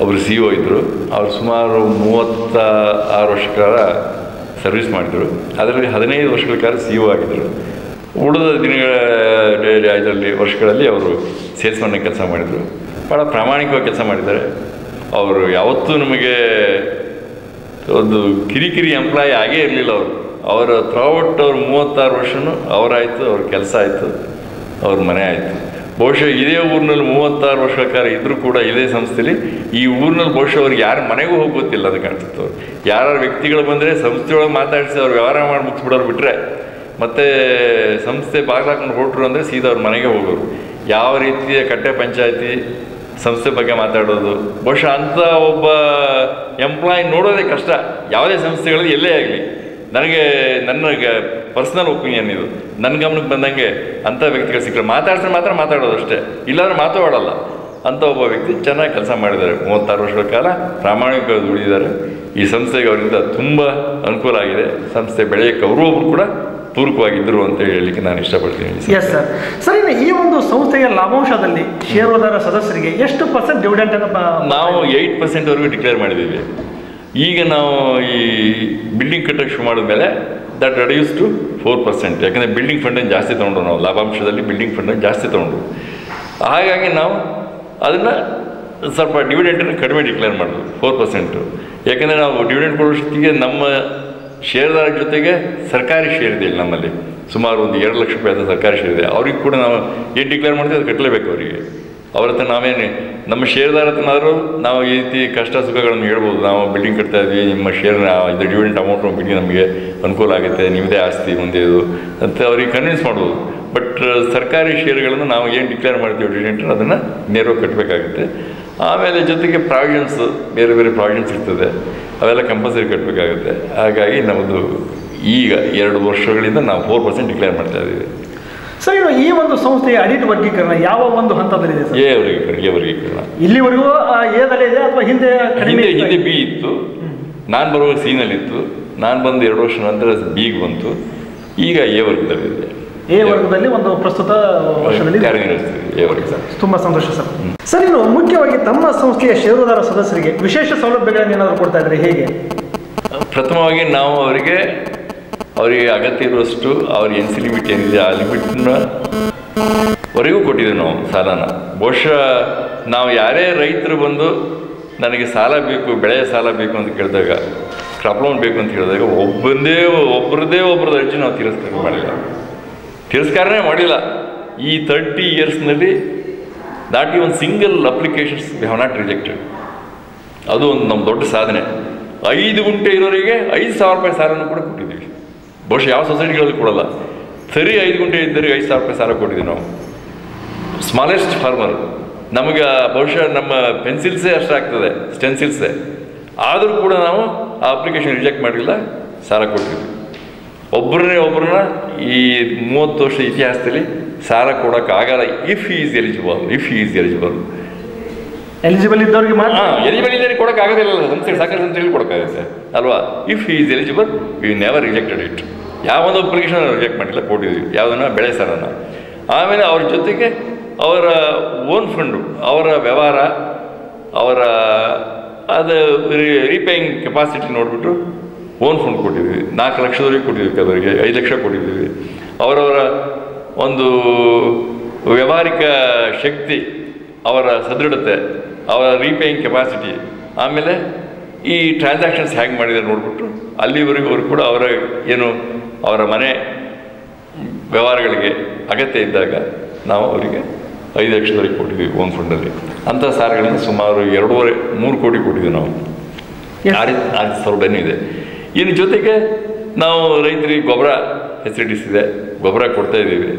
ಒಬ್ಬರು CEO ಇದ್ದರು. ಅವರು ಸುಮಾರು 36 ವರ್ಷಗಳ ಸರ್ವಿಸ್ ಮಾಡಿದರು. ಅದರಲ್ಲಿ 15 ವರ್ಷಗಳ ಕಾಲ CEO ಆಗಿದ್ದರು. ಉಳಿದ ಇದರಲ್ಲಿ ವರ್ಷಗಳಲ್ಲಿ ಅವರು ಸೇಲ್ಸ್ಮನ್ನ ಕೆಲಸ ಮಾಡಿದರು. ಭಾಳ ಪ್ರಾಮಾಣಿಕವಾಗಿ ಕೆಲಸ ಮಾಡಿದ್ದಾರೆ. ಅವರು ಯಾವತ್ತೂ ನಮಗೆ ಒಂದು ಕಿರಿಕಿರಿ ಎಂಪ್ಲಾಯಿ ಆಗೇ ಇರಲಿಲ್ಲ. ಅವರ ಥ್ರೂಔಟ್ ಅವ್ರು 36 ವರ್ಷವೂ ಅವರಾಯಿತು, ಅವ್ರ ಕೆಲಸ ಆಯಿತು, ಅವ್ರ ಮನೆ ಆಯಿತು. ಬಹುಶಃ ಇದೇ ಊರಿನಲ್ಲಿ 36 ವರ್ಷಗಳ ಕಾಲ ಇದ್ದರೂ ಕೂಡ ಇದೇ ಸಂಸ್ಥೆಯಲ್ಲಿ ಈ ಊರಿನಲ್ಲಿ ಬಹುಶಃ ಅವ್ರಿಗೆ ಯಾರ ಮನೆಗೂ ಹೋಗಿ ಗೊತ್ತಿಲ್ಲ. ಅದು ಕಾಣಿಸುತ್ತೆ. ಅವ್ರು ಯಾರು ವ್ಯಕ್ತಿಗಳು ಬಂದರೆ ಸಂಸ್ಥೆಯೊಳಗೆ ಮಾತಾಡಿಸಿ ಅವ್ರು ವ್ಯವಹಾರ ಮಾಡಿ ಮುಗಿಸ್ಬಿಡೋರು ಬಿಟ್ಟರೆ, ಮತ್ತು ಸಂಸ್ಥೆ ಬಾಗಿಲಾಕೊಂಡು ಹೊರಟರು ಅಂದರೆ ಸೀದಾ ಅವ್ರ ಮನೆಗೆ ಹೋಗೋರು. ಯಾವ ರೀತಿಯ ಕಟ್ಟೆ ಪಂಚಾಯತಿ ಸಂಸ್ಥೆ ಬಗ್ಗೆ ಮಾತಾಡೋದು, ಬಹುಶಃ ಅಂಥ ಒಬ್ಬ ಎಂಪ್ಲಾಯಿ ನೋಡೋದೇ ಕಷ್ಟ ಯಾವುದೇ ಸಂಸ್ಥೆಗಳಲ್ಲಿ ಎಲ್ಲೇ ಆಗಲಿ. ನನ್ನ ಪರ್ಸ್ನಲ್ ಒಪಿನಿಯನ್ ಇದು. ನನ್ನ ಗಮನಕ್ಕೆ ಬಂದಂಗೆ ಅಂಥ ವ್ಯಕ್ತಿಗಳು ಸಿಕ್ಕರೆ ಮಾತಾಡ್ತಾರೆ, ಮಾತ್ರ ಮಾತಾಡೋದು ಅಷ್ಟೇ, ಇಲ್ಲಾಂದ್ರೆ ಮಾತಾಡೋಲ್ಲ. ಅಂಥ ಒಬ್ಬ ವ್ಯಕ್ತಿ ಚೆನ್ನಾಗಿ ಕೆಲಸ ಮಾಡಿದ್ದಾರೆ. 36 ವರ್ಷಗಳ ಕಾಲ ಪ್ರಾಮಾಣಿಕವಾಗಿ ದುಡಿದಿದ್ದಾರೆ. ಈ ಸಂಸ್ಥೆಗೆ ಅವರಿಂದ ತುಂಬ ಅನುಕೂಲ ಆಗಿದೆ. ಸಂಸ್ಥೆ ಬೆಳೆಯೋಕ್ಕೆ ಅವರೊಬ್ಬರು ಕೂಡ ಪೂರಕವಾಗಿದ್ದರು ಅಂತ ಹೇಳಲಿಕ್ಕೆ ನಾನು ಇಷ್ಟಪಡ್ತೀನಿ. S sir. ಸರ್, ಇನ್ನು ಈ ಒಂದು ಸಂಸ್ಥೆಯ ಲಾಭಾಂಶದಲ್ಲಿ ಷೇರುದಾರ ಸದಸ್ಯರಿಗೆ ಎಷ್ಟು % ಡಿವಿಡೆಂಟ್ ಅನ್ನು ನಾವು 8% ವರೆಗೂ ಡಿಕ್ಲೇರ್ ಮಾಡಿದ್ದೀವಿ. ಈಗ ನಾವು ಈ ಬಿಲ್ಡಿಂಗ್ ಕಟ್ಟಕ್ಕೆ ಶುರು ಮಾಡಿದ್ಮೇಲೆ ದಟ್ ರೆಡ್ಯೂಸ್ ಟು 4%. ಯಾಕಂದರೆ ಬಿಲ್ಡಿಂಗ್ ಫಂಡನ್ನು ಜಾಸ್ತಿ ತೊಗೊಂಡ್ರು ನಾವು, ಲಾಭಾಂಶದಲ್ಲಿ ಬಿಲ್ಡಿಂಗ್ ಫಂಡನ್ನು ಜಾಸ್ತಿ ತೊಗೊಂಡ್ರು. ಹಾಗಾಗಿ ನಾವು ಅದನ್ನು ಸ್ವಲ್ಪ ಡಿವಿಡೆಂಟನ್ನು ಕಡಿಮೆ ಡಿಕ್ಲೇರ್ ಮಾಡೋದು 4%. ಯಾಕಂದರೆ ನಾವು ಡಿವಿಡೆಂಟ್ ಕೊಡೋಷ್ಟೊತ್ತಿಗೆ ನಮ್ಮ ಷೇರ್ದಾರ ಜೊತೆಗೆ ಸರ್ಕಾರಿ ಶೇರ್ ಇದೆ ಇಲ್ಲಿ ನಮ್ಮಲ್ಲಿ, ಸುಮಾರು ಒಂದು 2 ಲಕ್ಷ ರೂಪಾಯಿ ಸರ್ಕಾರಿ ಶೇರ್ ಇದೆ. ಅವ್ರಿಗೆ ಕೂಡ ನಾವು ಏನು ಡಿಕ್ಲೇರ್ ಮಾಡ್ತೀವಿ ಅದು ಕಟ್ಟಲೇಬೇಕು ಅವರಿಗೆ. ಅವ್ರ ಹತ್ರ ನಾವೇನು ನಮ್ಮ ಷೇರ್ದಾರ ಹತ್ರನಾದರೂ ನಾವು ಈ ರೀತಿ ಕಷ್ಟ ಸುಖಗಳನ್ನು ಹೇಳ್ಬೋದು, ನಾವು ಬಿಲ್ಡಿಂಗ್ ಕಟ್ತಾ ಇದ್ವಿ, ನಿಮ್ಮ ಶೇರ್ನ ಇದು ಡಿವಿಡೆಂಟ್ ಅಮೌಂಟ್ ಬಿಡಿ ನಮಗೆ ಅನುಕೂಲ ಆಗುತ್ತೆ, ನಿಮ್ಮದೇ ಆಸ್ತಿ ಮುಂದೆ ಇದು ಅಂತ ಅವ್ರಿಗೆ ಕನ್ವಿನ್ಸ್ ಮಾಡ್ಬೋದು. ಬಟ್ ಸರ್ಕಾರಿ ಶೇರ್ಗಳನ್ನು ನಾವು ಏನು ಡಿಕ್ಲೇರ್ ಮಾಡ್ತೀವಿ ಡಿವಿಡೆಂಟ್ ಅದನ್ನು ನೇರವಾಗಿ ಕಟ್ಟಬೇಕಾಗುತ್ತೆ. ಆಮೇಲೆ ಜೊತೆಗೆ ಪ್ರಾವಿಷನ್ಸ್, ಬೇರೆ ಬೇರೆ ಪ್ರಾವಿಷನ್ಸ್ ಇರ್ತದೆ, ಅವೆಲ್ಲ ಕಂಪಲ್ಸರಿ ಕಟ್ಟಬೇಕಾಗುತ್ತೆ. ಹಾಗಾಗಿ ನಮ್ಮದು ಈಗ 2 ವರ್ಷಗಳಿಂದ ನಾವು 4% ಡಿಕ್ಲೇರ್ ಮಾಡ್ತಾ ಇದ್ದೀವಿ. ಸರ್, ಇನ್ನು ಈ ಒಂದು ಸಂಸ್ಥೆಯ ಆಡಿಟ್ ವರ್ಗೀಕರಣ ಯಾವ ಒಂದು ಹಂತದಲ್ಲಿದೆ ಸರ್? ಎ ವರ್ಗೀಕರಣ ಇಲ್ಲಿವರೆಗೂ ಎದಲ್ಲಿ ಇದೆ ಅಥವಾ ಹಿಂದೆ ಬಿ ಇತ್ತು. ನಾನು ಬರುವಾಗ ಸಿನಲ್ಲಿತ್ತು, ನಾನು ಬಂದು 2 ವರ್ಷ ನಂತರ ಬಿಗೆ ಬಂತು. ಈಗ ಎ ವರ್ಗದಲ್ಲಿದೆ. ಎ ವರ್ಗದಲ್ಲಿ ಒಂದು ಪ್ರಸ್ತುತ ವರ್ಷದಲ್ಲಿ ಕಾರ್ಯನಿರ್ವಹಿಸ್ತೀವಿ ಎ ವರ್ಗ. ಸರ್, ತುಂಬ ಸಂತೋಷ ಸರ್. ಸರ್, ಇನ್ನು ಮುಖ್ಯವಾಗಿ ತಮ್ಮ ಸಂಸ್ಥೆಯ ಷೇರುದಾರ ಸದಸ್ಯರಿಗೆ ವಿಶೇಷ ಸೌಲಭ್ಯಗಳನ್ನು ಏನಾದರೂ ಕೊಡ್ತಾ ಇದ್ದಾರೆ, ಹೇಗೆ? ಪ್ರಥಮವಾಗಿ ನಾವು ಅವರಿಗೆ ಅಗತ್ಯ ಇರುವಷ್ಟು ಅವ್ರ ಎನ್ ಸಿ ಲಿಮಿಟ್ ಏನಿದೆ ಆ ಲಿಮಿಟ್ನ ವರೆಗೂ ಕೊಟ್ಟಿದ್ದೀವಿ ನಾವು ಸಾಲನ. ಬಹುಶಃ ನಾವು ಯಾರೇ ರೈತರು ಬಂದು ನನಗೆ ಸಾಲ ಬೇಕು, ಬೆಳೆಯ ಸಾಲ ಬೇಕು ಅಂತ ಕೇಳಿದಾಗ, ಕ್ರಾಪ್ ಲೋನ್ ಬೇಕು ಅಂತ ಹೇಳಿದಾಗ ಒಬ್ಬರದೇ ಅರ್ಜಿ ನಾವು ತಿರಸ್ಕಾರನೇ ಮಾಡಿಲ್ಲ. ಈ 30 ಇಯರ್ಸ್ನಲ್ಲಿ not even single applications we have not rejected. ಅದು ಒಂದು ನಮ್ಮ ದೊಡ್ಡ ಸಾಧನೆ. 5 ಗುಂಟೆ ಇರೋರಿಗೆ 5,000 ರೂಪಾಯಿ ಸಾಲನ್ನು ಕೂಡ ಕೊಟ್ಟಿದ್ದೀವಿ. ಬಹುಶಃ ಯಾವ ಸೊಸೈಟಿಗಳಲ್ಲಿ ಕೊಡಲ್ಲ. ಸರಿ 5 ಗುಂಟೆ ಇದ್ದರೆ 5,000 ರೂಪಾಯಿ ಸಾಲ ಕೊಟ್ಟಿದ್ದೀವಿ ನಾವು. ಸ್ಮಾಲೆಸ್ಟ್ ಫಾರ್ಮರ್ ನಮಗೆ ಬಹುಶಃ ನಮ್ಮ ಪೆನ್ಸಿಲ್ಸೇ ಅಷ್ಟಾಗ್ತದೆ, ಸ್ಟೆನ್ಸಿಲ್ಸೇ, ಆದರೂ ಕೂಡ ನಾವು ಆ ಅಪ್ಲಿಕೇಶನ್ ರಿಜೆಕ್ಟ್ ಮಾಡಿಲ್ಲ, ಸಾಲ ಕೊಟ್ಟಿದ್ವಿ. ಒಬ್ಬರನ್ನ ಈ 30 ವರ್ಷ ಇತಿಹಾಸದಲ್ಲಿ ಸಾಲ ಕೊಡೋಕ್ಕಾಗಲ್ಲ. ಇಫ್ ಹಿ ಈಸ್ ಎಲಿಜಿಬಲ್ ಇದ್ದವ್ರಿಗೆ ಮಾತ್ರ, ಎಲಿಜಿಬಲ್ ಇದ್ದವ್ರಿಗೆ ಕೊಡೋಕ್ಕಾಗೋದಿಲ್ಲ. ಸಾಕಷ್ಟು ಸಂಸ್ಥೆಯಲ್ಲಿ ಕೊಡೋಕ್ಕಾಗುತ್ತೆ ಅಲ್ವಾ? If he is eligible we never rejected it. ಯಾವೊಂದು ಅಪ್ಲಿಕೇಶನ್ ರಿಜೆಕ್ಟ್ ಮಾಡಿಲ್ಲ, ಕೊಟ್ಟಿದ್ವಿ ಯಾವುದನ್ನು, ಬೆಳೆ ಸಾಲನ. ಆಮೇಲೆ ಅವ್ರ ಜೊತೆಗೆ ಅವರ ಓನ್ ಫಂಡು, ಅವರ ವ್ಯವಹಾರ, ಅವರ ಅದು ರೀಪೇಯಿಂಗ್ ಕೆಪಾಸಿಟಿ ನೋಡಿಬಿಟ್ಟು ಓನ್ ಫಂಡ್ ಕೊಟ್ಟಿದ್ವಿ. 4 ಲಕ್ಷದವರೆಗೆ ಕೊಟ್ಟಿದ್ವಿ, ಕೆಲವರಿಗೆ 5 ಲಕ್ಷ ಕೊಟ್ಟಿದ್ದೀವಿ. ಅವರವರ ಒಂದು ವ್ಯಾವಹಾರಿಕ ಶಕ್ತಿ, ಅವರ ಸದೃಢತೆ, ಅವರ ರೀಪೇಯಿಂಗ್ ಕೆಪಾಸಿಟಿ, ಆಮೇಲೆ ಈ ಟ್ರಾನ್ಸಾಕ್ಷನ್ಸ್ ಹೇಗೆ ಮಾಡಿದ್ದಾರೆ ನೋಡಿಬಿಟ್ಟು ಅಲ್ಲಿವರೆಗೂ ಅವರು ಕೂಡ ಅವರ ಮನೆ ವ್ಯವಹಾರಗಳಿಗೆ ಅಗತ್ಯ ಇದ್ದಾಗ ನಾವು ಅವರಿಗೆ 5 ಲಕ್ಷದವರೆಗೆ ಕೊಟ್ಟಿದ್ದೀವಿ ಓನ್ ಫಂಡಲ್ಲಿ. ಅಂಥ ಸಾಲಗಳನ್ನು ಸುಮಾರು 2.5-3 ಕೋಟಿ ಕೊಟ್ಟಿದ್ದೀವಿ ನಾವು. ಆ ಸೌಲಭ್ಯನೂ ಇದೆ. ಇನ್ನು ಜೊತೆಗೆ ನಾವು ರೈತರಿಗೆ ಗೊಬ್ಬರ ಫೆಸಿಲಿಟೀಸ್ ಇದೆ, ಗೊಬ್ಬರ ಕೊಡ್ತಾ ಇದ್ದೀವಿ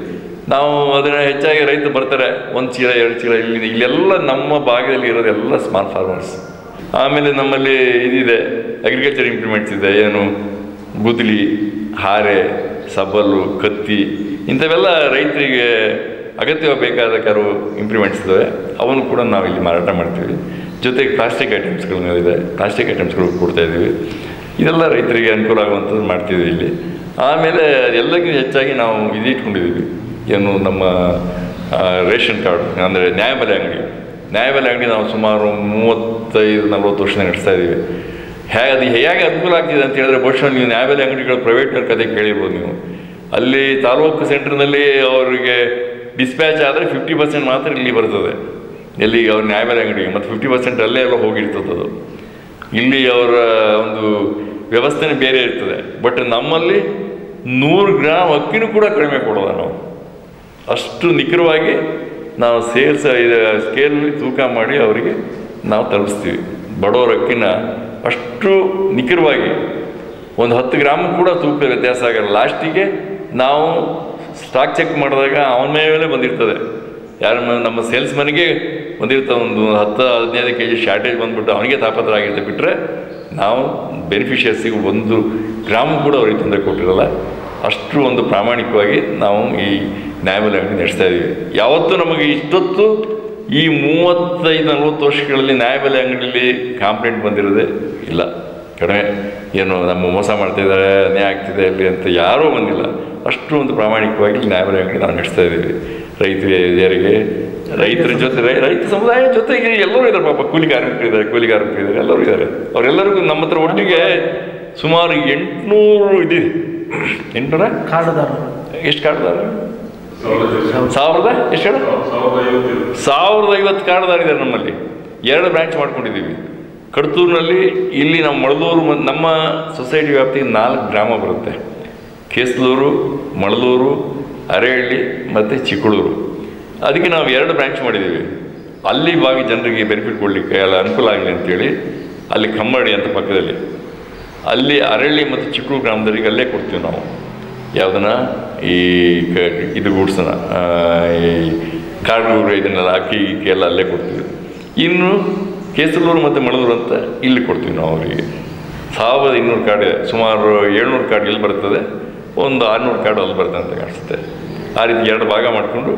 ನಾವು. ಅದನ್ನು ಹೆಚ್ಚಾಗಿ ರೈತರು ಬರ್ತಾರೆ, 1 ಚೀಲ 2 ಚೀಲ. ಇಲ್ಲೆಲ್ಲ ನಮ್ಮ ಭಾಗದಲ್ಲಿ ಇರೋದೆಲ್ಲ ಸ್ಮಾಲ್ ಫಾರ್ಮರ್ಸ್. ಆಮೇಲೆ ನಮ್ಮಲ್ಲಿ ಇದಿದೆ, ಅಗ್ರಿಕಲ್ಚರ್ ಇಂಪ್ಲಿಮೆಂಟ್ಸ್ ಇದೆ, ಗುದ್ದಲಿ, ಹಾರೆ, ಸಬ್ಬಲ್ಲು, ಕತ್ತಿ, ಇಂಥವೆಲ್ಲ ರೈತರಿಗೆ ಅಗತ್ಯವಾಗಿ ಬೇಕಾದ ಕೆಲವು ಇಂಪ್ಲಿಮೆಂಟ್ಸ್ ಇದ್ದಾವೆ. ಅವನ್ನು ಕೂಡ ನಾವು ಇಲ್ಲಿ ಮಾರಾಟ ಮಾಡ್ತೀವಿ. ಜೊತೆಗೆ ಪ್ಲಾಸ್ಟಿಕ್ ಐಟಮ್ಸ್ಗಳಿದೆ, ಪ್ಲಾಸ್ಟಿಕ್ ಐಟಮ್ಸ್ಗಳು ಕೊಡ್ತಾಯಿದ್ದೀವಿ. ಇದೆಲ್ಲ ರೈತರಿಗೆ ಅನುಕೂಲ ಆಗುವಂಥದ್ದು ಮಾಡ್ತೀವಿ ಇಲ್ಲಿ. ಆಮೇಲೆ ಎಲ್ಲಕ್ಕಿಂತ ಹೆಚ್ಚಾಗಿ ನಾವು ಇಟ್ಕೊಂಡಿದ್ದೀವಿ, ನಮ್ಮ ರೇಷನ್ ಕಾರ್ಡ್, ಅಂದರೆ ನ್ಯಾಯಬೆಲೆ ಅಂಗಡಿ ನಾವು ಸುಮಾರು 35-40 ವರ್ಷ ನಡೆಸ್ತಾ ಇದ್ದೀವಿ. ಅದು ಹೇಗೆ ಅನುಕೂಲ ಆಗ್ತಿದೆ ಅಂತ ಹೇಳಿದ್ರೆ, ಬಹುಶಃ ನೀವು ನ್ಯಾಯಬೆಲೆ ಅಂಗಡಿಗಳು ಪ್ರೈವೇಟ್ನವ್ರ ಕತೆ ಕೇಳಿರ್ಬೋದು ನೀವು. ಅಲ್ಲಿ ತಾಲೂಕು ಸೆಂಟ್ರ್ನಲ್ಲಿ ಅವರಿಗೆ ಡಿಸ್ಪ್ಯಾಚ್ ಆದರೆ 50% ಮಾತ್ರ ಇಲ್ಲಿ ಬರ್ತದೆ, ಎಲ್ಲಿಗೆ ಅವ್ರ ನ್ಯಾಯಬೆಲೆ ಅಂಗಡಿಗೆ, ಮತ್ತು 50% ಅಲ್ಲೇ ಎಲ್ಲ ಹೋಗಿರ್ತದೆ. ಅದು ಇಲ್ಲಿ ಅವರ ಒಂದು ವ್ಯವಸ್ಥೆನೇ ಬೇರೆ ಇರ್ತದೆ. ಬಟ್ ನಮ್ಮಲ್ಲಿ 100 ಗ್ರಾಮ್ ಅಕ್ಕಿನೂ ಕೂಡ ಕಡಿಮೆ ಕೊಡೋಲ್ಲ ನಾವು. ಅಷ್ಟು ನಿಖರವಾಗಿ ನಾವು ಸ್ಕೇಲಲ್ಲಿ ತೂಕ ಮಾಡಿ ಅವರಿಗೆ ನಾವು ತಲುಪಿಸ್ತೀವಿ. ಬಡವರ ಅಕ್ಕಿನ ಅಷ್ಟು ನಿಖರವಾಗಿ 10 ಗ್ರಾಮ್ ಕೂಡ ತೂಕ ವ್ಯತ್ಯಾಸ ಆಗಲ್ಲ. ಲಾಸ್ಟಿಗೆ ನಾವು ಸ್ಟಾಕ್ ಚೆಕ್ ಮಾಡಿದಾಗ ಅವನ ಮೇಲೆ ಬಂದಿರ್ತದೆ, ನಮ್ಮ ಸೇಲ್ಸ್ ಮನೆಗೆ ಬಂದಿರ್ತದೆ. ಒಂದು 10-15 kg ಶಾರ್ಟೇಜ್ ಬಂದುಬಿಟ್ಟು ಅವನಿಗೆ ತಾಪತ್ರ ಆಗಿರುತ್ತೆ. ಬಿಟ್ಟರೆ ನಾವು ಬೆನಿಫಿಷಿಯರ್ಸಿಗೆ 1 ಗ್ರಾಮ್ ಕೂಡ ಅವ್ರಿಗೆ ತೊಂದರೆ ಕೊಟ್ಟಿರಲ್ಲ. ಅಷ್ಟು ಒಂದು ಪ್ರಾಮಾಣಿಕವಾಗಿ ನಾವು ಈ ನ್ಯಾಯಬೆಲೆ ಅಂಗಡಿ ನಡೆಸ್ತಾ ಇದ್ದೀವಿ. ಯಾವತ್ತೂ ನಮಗೆ ಇಷ್ಟೊತ್ತು ಈ 35-40 ವರ್ಷಗಳಲ್ಲಿ ನ್ಯಾಯಬೆಲೆ ಅಂಗಡಿಯಲ್ಲಿ ಕಂಪ್ಲೇಂಟ್ ಬಂದಿರೋದೇ ಇಲ್ಲ. ಕಡಿಮೆ ನಮ್ಮ ಮೋಸ ಮಾಡ್ತಾಯಿದ್ದಾರೆ, ಅನ್ಯಾಯ ಆಗ್ತಿದೆ ಅಲ್ಲಿ ಅಂತ ಯಾರೂ ಬಂದಿಲ್ಲ. ಅಷ್ಟು ಒಂದು ಪ್ರಾಮಾಣಿಕವಾಗಿ ನ್ಯಾಯಬೆಲೆ ಅಂಗಡಿ ನಾವು ನಡೆಸ್ತಾ ಇದ್ದೀವಿ. ರೈತರಿಗೆ ರೈತರ ಜೊತೆ ರೈತ ಸಮುದಾಯ ಜೊತೆಗೆ ಎಲ್ಲರೂ ಇದ್ದಾರೆ ಪಾಪ, ಕೂಲಿ ಕಾರ್ಮಿಕರಿದ್ದಾರೆ ಎಲ್ಲರೂ ಇದ್ದಾರೆ. ಅವರೆಲ್ಲರಿಗೂ ನಮ್ಮ ಹತ್ರ ಒಟ್ಟಿಗೆ ಸುಮಾರು 800 ಇದೆ. 800 ಕಾರ್ಡ್ದಾರರು ಎಷ್ಟು ಕಾರ್ಡ್ದಾರ? 1000 ಎಷ್ಟು ಹೇಳ 1050 ಕಾರ್ಡ್ದಾರಿದ್ದಾರೆ ನಮ್ಮಲ್ಲಿ. 2 ಬ್ರಾಂಚ್ ಮಾಡ್ಕೊಂಡಿದ್ದೀವಿ. ಕಡತೂರಿನಲ್ಲಿ ಇಲ್ಲಿ ನಮ್ಮ ಮಳಲೂರು, ನಮ್ಮ ಸೊಸೈಟಿ ವ್ಯಾಪ್ತಿಗೆ 4 ಗ್ರಾಮ ಬರುತ್ತೆ. ಕೇಸ್ಲೂರು, ಮಳಲೂರು, ಅರೇಹಳ್ಳಿ ಮತ್ತು ಚಿಕ್ಕಳೂರು. ಅದಕ್ಕೆ ನಾವು 2 ಬ್ರಾಂಚ್ ಮಾಡಿದ್ದೀವಿ. ಅಲ್ಲಿ ಭಾಗಿ ಜನರಿಗೆ ಬೆನಿಫಿಟ್ ಕೊಡಲಿಕ್ಕೆ ಎಲ್ಲ ಅನುಕೂಲ ಆಗಲಿ ಅಂತೇಳಿ ಅಲ್ಲಿ ಕಮ್ಮಡಿ ಅಂತ ಪಕ್ಕದಲ್ಲಿ ಅಲ್ಲಿ ಅರಳ್ಳಿ ಮತ್ತು ಚಿಕ್ಕಳೂರು ಗ್ರಾಮದವರಿಗೆ ಅಲ್ಲೇ ಕೊಡ್ತೀವಿ ನಾವು. ಯಾವುದನ್ನ ಈ ಇದು ಗೂಡ್ಸನ್ನ ಈ ಕಾರ್ಗೂರು ಇದನ್ನೆಲ್ಲ ಅಕ್ಕಿ ಎಲ್ಲ ಅಲ್ಲೇ ಕೊಡ್ತೀವಿ. ಇನ್ನು ಕೇಸರೂರು ಮತ್ತು ಮಳಲೂರು ಅಂತ ಇಲ್ಲಿ ಕೊಡ್ತೀವಿ ನಾವು ಅವರಿಗೆ. 1200 ಕಾರ್ಡ್, ಸುಮಾರು 700 ಕಾರ್ಡ್ ಇಲ್ಲಿ ಬರ್ತದೆ, ಒಂದು 600 ಕಾರ್ಡ್ ಅಲ್ಲಿ ಬರ್ತದೆ ಅಂತ ಕಾಣಿಸುತ್ತೆ. ಆ ರೀತಿ 2 ಭಾಗ ಮಾಡಿಕೊಂಡು